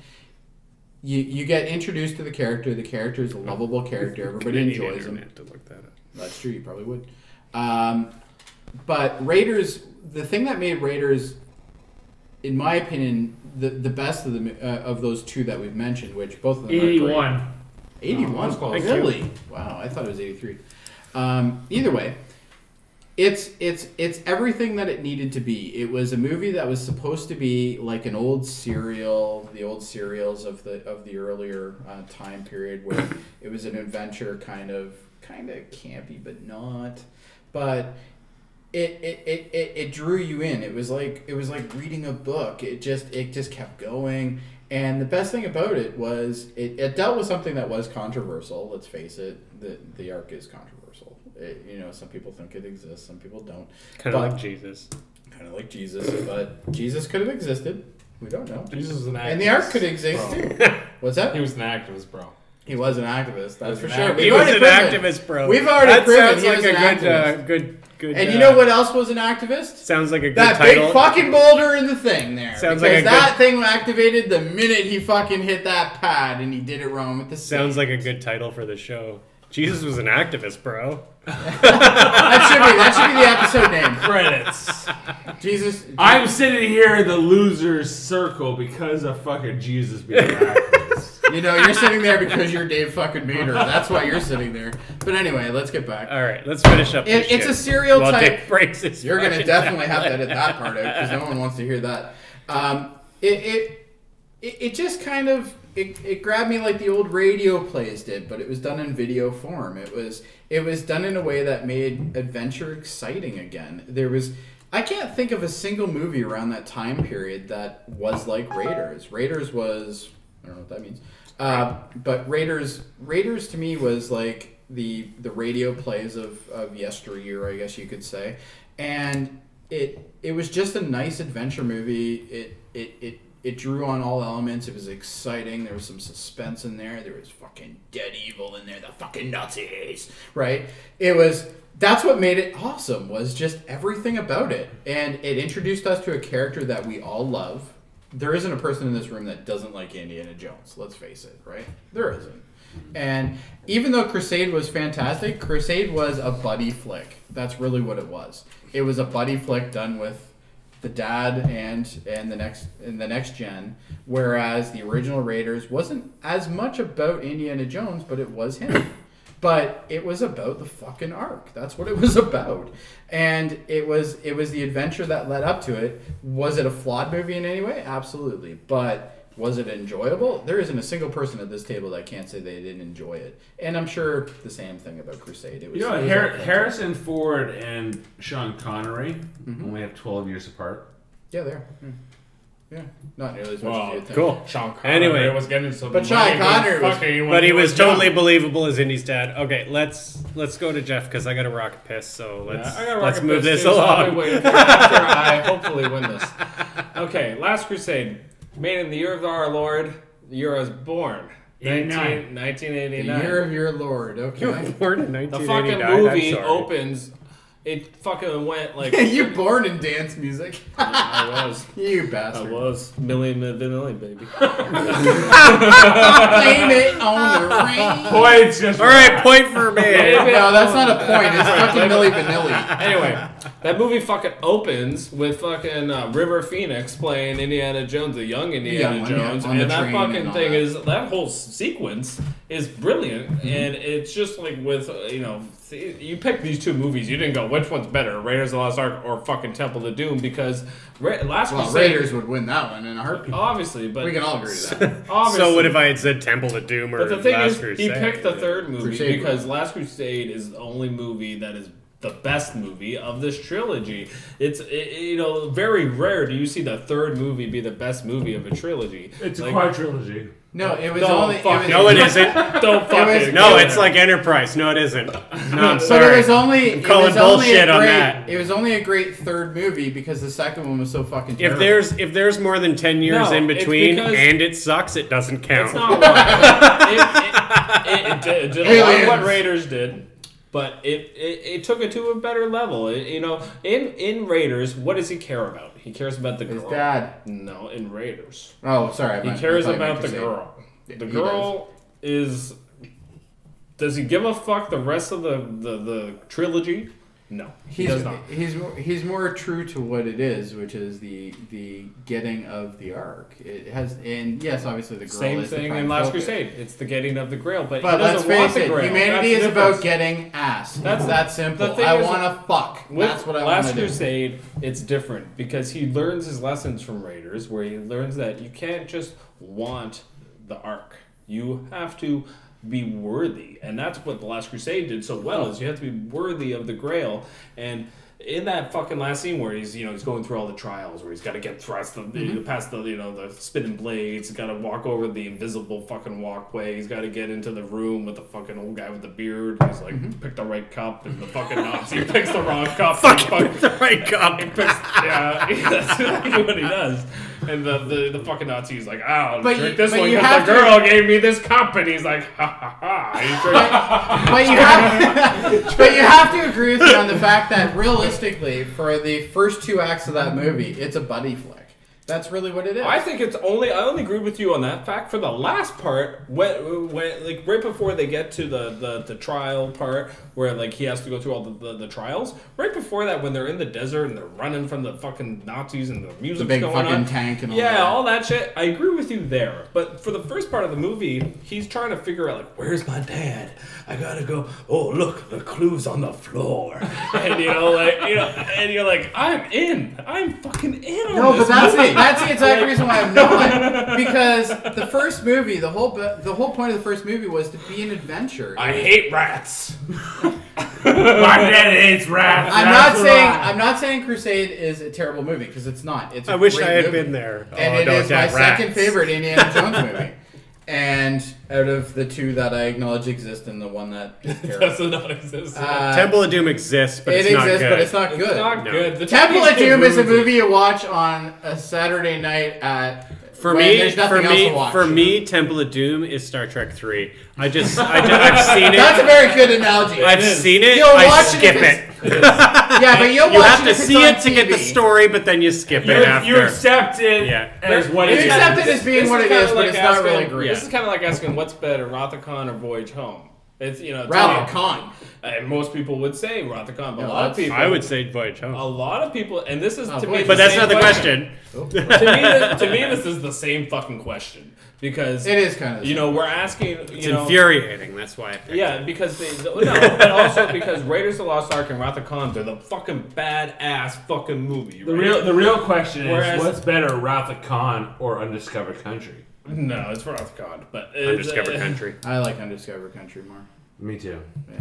You get introduced to the character. The character is a lovable character. Everybody enjoys him. To look that up. That's true. You probably would. But Raiders, the thing that made Raiders, in my opinion, the best of those two that we've mentioned, which both of them are 81. great. 81? that's close. Really? Wow, I thought it was 83. Either way, it's everything that it needed to be. It was a movie that was supposed to be like an old serial, the old serials of the earlier time period, where it was an adventure, kind of campy, but not. But it drew you in. It was like reading a book. It just kept going. And the best thing about it was it dealt with something that was controversial. Let's face it, the arc is controversial. Some people think it exists, some people don't. Kind of like Jesus. Kind of like Jesus, but Jesus could have existed. We don't know. Jesus was an activist. And the arc could exist too. What's that? He was an activist, bro. He was an activist, that's for an sure. He was an activist, bro. We've already that proven sounds he like was a an activist. good. And you know what else was an activist? Sounds like a good That title. big fucking boulder in the thing there. Sounds because like a that thing activated the minute he fucking hit that pad, and he did it wrong with the Sounds stick. like a good title for the show. Jesus was an activist, bro. That should be the episode name. Credits. Jesus. I'm sitting here in the loser's circle because of fucking Jesus being an activist. You're sitting there because you're Dave fucking Mater. That's why you're sitting there. But anyway, let's get back. All right, let's finish up. This It's shit a serial while type. Dick breaks his You're gonna fucking definitely down. have to edit that part out because no one wants to hear that. It just kind of it grabbed me like the old radio plays did, but it was done in video form. It was done in a way that made adventure exciting again. I can't think of a single movie around that time period that was like Raiders. Raiders was, I don't know what that means, but Raiders to me was like the radio plays of yesteryear, I guess you could say, and it was just a nice adventure movie. It drew on all elements. It was exciting. There was some suspense in there. There was fucking dead evil in there. The fucking Nazis, right? That's what made it awesome, was just everything about it. And it introduced us to a character that we all love. There isn't a person in this room that doesn't like Indiana Jones. Let's face it, right? There isn't. And even though Crusade was fantastic, Crusade was a buddy flick. That's really what it was. It was a buddy flick done with the dad and the next gen, whereas the original Raiders wasn't as much about Indiana Jones, but it was him. But it was about the fucking arc. That's what it was about. And it was the adventure that led up to it. Was it a flawed movie in any way? Absolutely. But was it enjoyable? There isn't a single person at this table that can't say they didn't enjoy it. And I'm sure the same thing about Crusade. Harrison Ford and Sean Connery only have 12 years apart. Yeah, they are. Yeah, not nearly as much as you'd think. Cool. Sean Connery Anyway. was getting some But Sean Connery was- But he was totally believable as Indy's dad. Okay, let's go to Jeff because I got a rock piss. So let's move this along. After I hopefully win this. Okay, Last Crusade, made in the year of our Lord, the year I was born, 1989. The year of your Lord. Okay. You were born in The 1989. fucking movie I'm sorry. opens. It fucking went like. You're born in dance music. I was. You I bastard. was. Millie Vanilli, baby. Blame it on the rain. Points just All right, point for me. No, that's not a point. It's fucking Milli Vanilli. Anyway, That movie fucking opens with fucking River Phoenix playing Indiana Jones, the young Indiana one, Jones, yeah, on and the that train fucking and all thing that. is that whole sequence is brilliant, and it's just like with you pick these two movies, you didn't go which one's better, Raiders of the Lost Ark or fucking Temple of Doom, because Last Crusade, Raiders would win that one in a heartbeat. obviously, but We can all agree to that. obviously. So what if I had said Temple of Doom or But the thing Last is, Crusade? he picked the third movie Crusade because movie. Last Crusade is the only movie that is the best movie of this trilogy. It's very rare do you see the third movie be the best movie of a trilogy. It's a Like, quadrilogy. No, it was Don't only. fuck No, it isn't. Don't fucking No, it's like Enterprise. No, it isn't. No, I'm But sorry. it was only. I'm calling it was only bullshit a on great, that. It was only a great third movie because the second one was so fucking If terrible. there's more than 10 years No, in it's between because- and it sucks, it doesn't count. It's not why. It did a lot of what Aliens. Raiders did, but it took it to a better level. In Raiders, what does he care about? He cares about the girl. His dad. No, in Raiders. Oh, sorry. He cares about the girl. Yeah, The he girl is. Does he give a fuck the rest of the trilogy? No, he does not. He's more true to what it is, which is the getting of the Ark. It has, and yes, obviously the girl Same is the thing prime in Last focus. Crusade. It's the getting of the Grail, but But he let's doesn't want face the it, Grail. humanity That's is the about difference. getting ass. That's- It's that simple. the thing I is, want to fuck. With That's what I want Last to do. Crusade, it's different because he learns his lessons from Raiders, where he learns that you can't just want the Ark. You have to be worthy, and that's what the Last Crusade did so well. Is you have to be worthy of the Grail, and in that fucking last scene where he's going through all the trials, where he's got to get thrust past the spinning blades, he's got to walk over the invisible fucking walkway, he's got to get into the room with the fucking old guy with the beard. He's like, pick the right cup, and the fucking Nazi picks the wrong cup. Fucking the right cup. He picks, yeah, that's exactly what he does. And the fucking Nazi is like, I'll But drink you- this but one you because have the to- girl gave me this cup, and he's like, ha ha ha. He's drinking. But you have to agree with me on the fact that realistically, for the first two acts of that movie, it's a buddy flick. That's really what it is. I think I only agree with you on that fact for the last part, when like right before they get to the trial part where like he has to go through all the trials. Right before that, when they're in the desert and they're running from the fucking Nazis and the music's the big going fucking on. tank and all Yeah, that. all that shit. I agree with you there. But for the first part of the movie, he's trying to figure out like, where's my dad? I gotta go. Oh, look, the clues on the floor. And and you're like, I'm fucking in on No, this but that's movie. That's the exact reason why I'm not. Because the first movie, the whole point of the first movie was to be an adventure. I hate rats. My dad hates rats. I'm not saying Crusade is a terrible movie because it's not. It's a I wish great I had movie. been there. And Oh, it don't is my attack rats. second favorite Indiana Jones movie. And out of the two that I acknowledge exist, and the one that is terrible. Does not exist. Temple of Doom exists, but it it's not exists, good. but it's not good. It's not No. good. The Temple of Chinese kid Doom is a ruins it. movie you watch on a Saturday night at For when me, there's nothing else to watch. for me, Temple of Doom is Star Trek 3. I've seen it. That's a very good analogy. I've seen it. You'll I watch skip it. it. Yeah, but you'll You watch have it to if it's see on it to get the TV. story, but then you skip it after. You accept it Yeah. as what You it is. accept it as being This what is it kinda is, but like it's not asking- really great. This is kind of like asking what's better, Rathacon or Voyage Home. It's Rathacon. And most people would say Rathacon, but No, a lot of people. I would say Voyage Home. A lot of people, and this is to me. Voyage But that's same not the question. to me, this is the same fucking question because It is kind of. we're asking. It's infuriating. That's why I picked Yeah, because but also because Raiders of the Lost Ark and Rathacon, they're the fucking badass fucking movie. Right? The real question Whereas- is, what's better, Wrath of Khan or Undiscovered Country? No, it's Rathacon, but Undiscovered Country. I like Undiscovered Country more. Me too.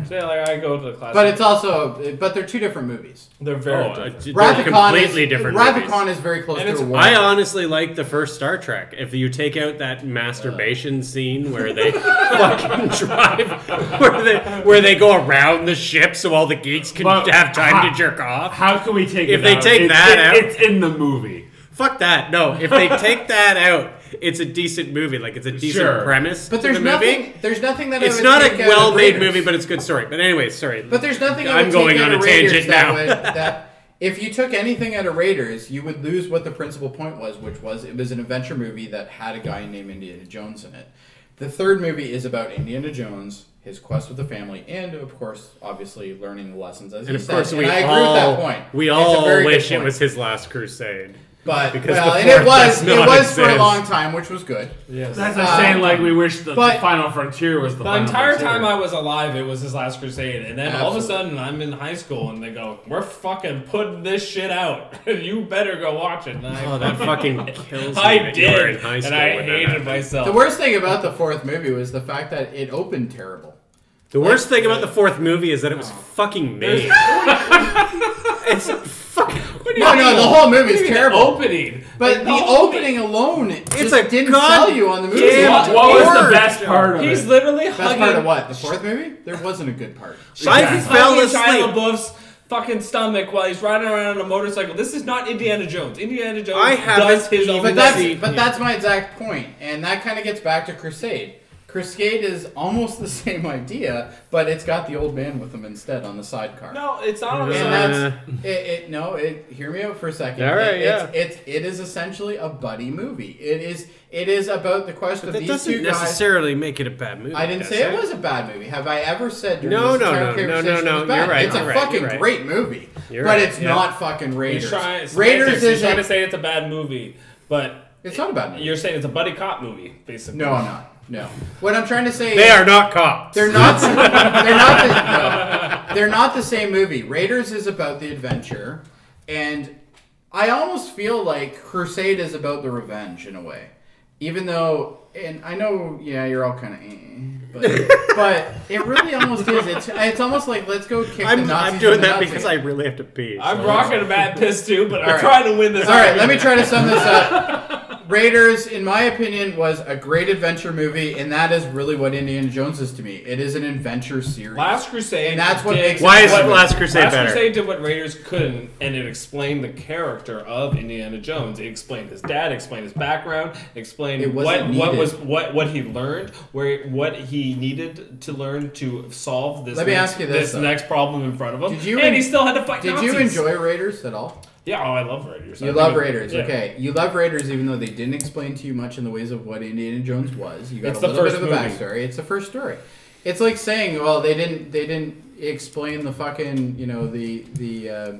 So yeah, like I go to the classic. But it's also, but they're two different movies. they're very Oh, different. they're Rathacon completely is, different Rathacon movies. is very close And to it's- a war. I honestly like the first Star Trek. If you take out that masturbation scene where they fucking drive, where they go around the ship so all the geeks can But have time how- to jerk off. How can we take If it they out? take that out- It's in the movie. Fuck that. No, if they take that out, it's a decent movie. Like it's a decent Sure. premise. But to there's the movie. nothing. There's nothing that It's I would not take a out of well-made Raiders. movie, but it's a good story. But anyway, sorry. But there's nothing I I'm would going take on out a of Raiders tangent that now. would, that if you took anything out of Raiders, you would lose what the principal point was, which was it was an adventure movie that had a guy named Indiana Jones in it. The third movie is about Indiana Jones his quest with the family, and of course, obviously, learning the lessons as And he of said. course, And I agree with that point. we It's a all very good wish it point. was his last crusade. But because well, the and it fourth was does not for a exist. long time, which was good. Yes. That's like saying like we wish the but- Final Frontier was the The Final entire Frontier. time I was alive, it was his last crusade, and then all of a Absolutely. sudden I'm in high school, and they go, "We're fucking putting this shit out. You better go watch it." And Oh, that fucking kills me. I that you were in did, high and school I when that hated happened. myself. The worst thing about the fourth movie was the fact that it opened terrible. The worst thing about the fourth movie is that it was fucking made. It's fucking. No, the whole movie is terrible. Opening, But the opening alone just a didn't god- sell you on the movie. damn The What was Lord. the best part of He's it? literally best hugging. part of what? The fourth movie? There wasn't a good part. I He's fell hugging Shia asleep. LaBeouf's fucking stomach while he's riding around on a motorcycle. This is not Indiana Jones. Indiana Jones I does haven't his own even But thing. that's my exact point, and that kind of gets back to Crusade. Crusade is almost the same idea, but it's got the old man with him instead on the sidecar. No, it's not on the And side. that's hear me out for a second. All right, it is essentially a buddy movie. It is about the quest of That these doesn't two guys. necessarily make it a bad movie. I didn't does say it was a bad movie. Have I ever said during No, this entire conversation it was no. bad? You're right, It's you're a right, fucking you're right. great movie, You're but right, it's yeah. not fucking Raiders. He's trying, Raiders he's trying to isn't. say it's a bad movie, but It's not a bad movie. you're saying it's a buddy cop movie, basically. No, I'm not. No. What I'm trying to say They is are not cops. they're not. They're not the same movie. Raiders is about the adventure, and I almost feel like Crusade is about the revenge in a way. Even though, and I know, yeah, you're all kind of, but it really almost is. It's almost like let's go kick the Nazis. I'm doing in the that nuts because again. I really have to pee. I'm so- rocking a bad piss too, but I'm All right. trying to win this. All right, let me argument. try to sum this up. Raiders, in my opinion, was a great adventure movie, and that is really what Indiana Jones is to me. It is an adventure series. Last Crusade, And that's what did makes it Why is what- Last Crusade Last better? Crusade did what Raiders couldn't, and it explained the character of Indiana Jones. It explained his dad, explained his background, explained It what wasn't needed. he learned, what he needed to learn to solve this. Let me ask you this, though. next problem in front of him. Did you and en- he still had to fight Did Nazis. you enjoy Raiders at all? Yeah, oh, I love Raiders. I You think love it- Raiders, yeah. okay. You love Raiders even though they didn't explain to you much in the ways of what Indiana Jones was. You got It's a the little bit first of a movie. backstory. It's the first story. It's like saying, well, they didn't explain the fucking, the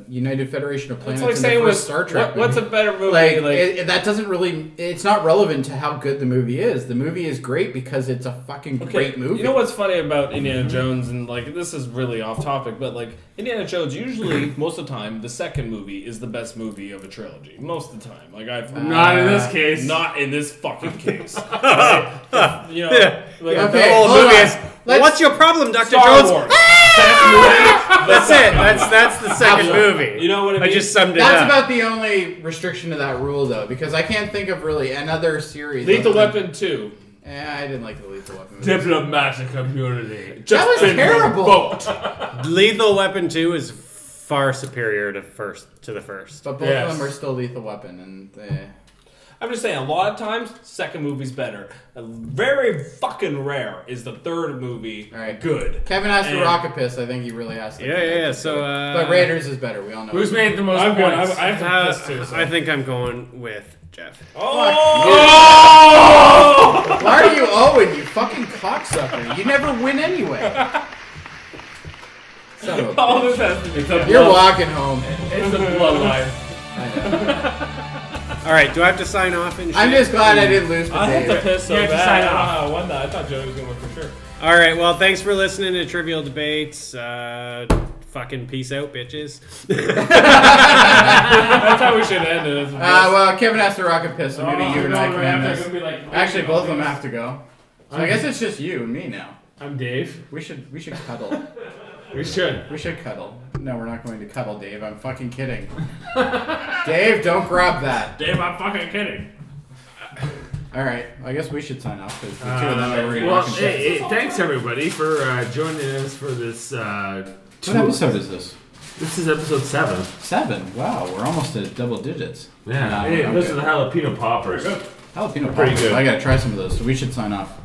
United Federation of Planets It's like in the saying first Star Trek what's a movie. better movie? Like, that doesn't really, it's not relevant to how good the movie is. The movie is great because it's a fucking great movie. You know what's funny about Indiana Jones, and like this is really off topic, but like Indiana Jones, usually most of the time, the second movie is the best movie of a trilogy. Most of the time, like I've Not in this case. not in this fucking case. Like, Okay, The whole hold movie on. is. Let's- What's your problem, Dr. Star Jones? Wars. Best movie. That's it. That's the second movie. You know what I I mean? just summed it That's up. about the only restriction to that rule, though, because I can't think of really another series. Lethal other than- Weapon 2. I didn't like the Lethal Weapon movies. Diplomatic community. That was been terrible. revoked. Lethal Weapon 2 is far superior to the first. But both Yes. of them are still Lethal Weapon, and I'm just saying, a lot of times, second movie's better. Very fucking rare is the third movie All right. good. Kevin has to And- rock a piss. I think he really has to. Yeah. So, But Raiders is better. We all know. Who's made the most I've got, points? I have to piss too. So. I think I'm going with Jeff. Oh! Why are you Owen? You fucking cocksucker! You never win anyway. Son of a All bitch. this has to be It's a You're blood- walking home. It's the bloodline. I know. All right. Do I have to sign off and shit? I'm just glad I didn't lose. I have to Dave. piss so You have to bad. sign I don't know off. how I won that. I thought Jody was going to win for sure. All right. Well, thanks for listening to Trivial Debates. Fucking peace out, bitches. That's how we should end it. Well, Kevin has to rock a piss, so maybe Oh, you and I no, can end we're this. gonna be like- Actually, both of them have to go. So I guess it's just you and me now. I'm Dave. We should cuddle. We should. We should cuddle. No, we're not going to cuddle, Dave. I'm fucking kidding. Dave, don't grab that. Dave, I'm fucking kidding. All right, I guess we should sign off because the two of them are really Well, rocking shit. hey, thanks everybody for joining us for this. What episode is this? This is episode 7. 7. Wow, we're almost at double digits. Yeah, hey, okay. those are the jalapeno poppers. Jalapeno Pretty poppers. good. I gotta try some of those, so we should sign off.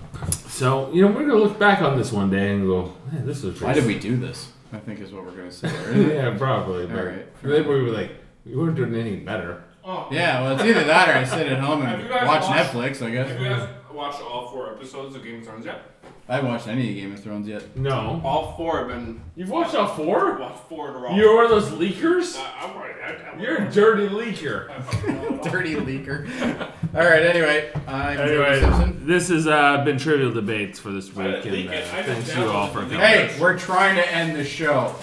So we're gonna look back on this one day and go, man, this was. Why did we do this? I think is what we're gonna say. Right? Yeah, probably. But Alright. then we were like, we weren't doing anything better. Yeah, well, it's either that or I sit at home Have and you guys watch watched- Netflix, I guess. Have you guys watched all 4 episodes of Game of Thrones yet? I haven't watched any Game of Thrones yet. No. All 4 have been. You've watched all 4? Watched 4 in a row. You're one of those leakers? I'm right. You're a dirty leaker. Dirty leaker. All right. Anyway, I'm Jody Simpson. This has been Trivial Debates for this week, and thanks you all for coming. Hey, we're trying to end the show.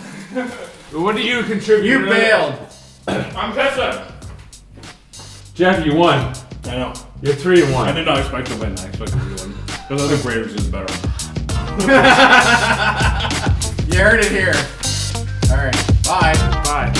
What do you contribute? You bailed. I'm Tessa. Jeff, you won. I know. You're 3-1. I did not expect to win. I expected to win. Because I think Raiders is better. You heard it here. All right. Bye. Bye.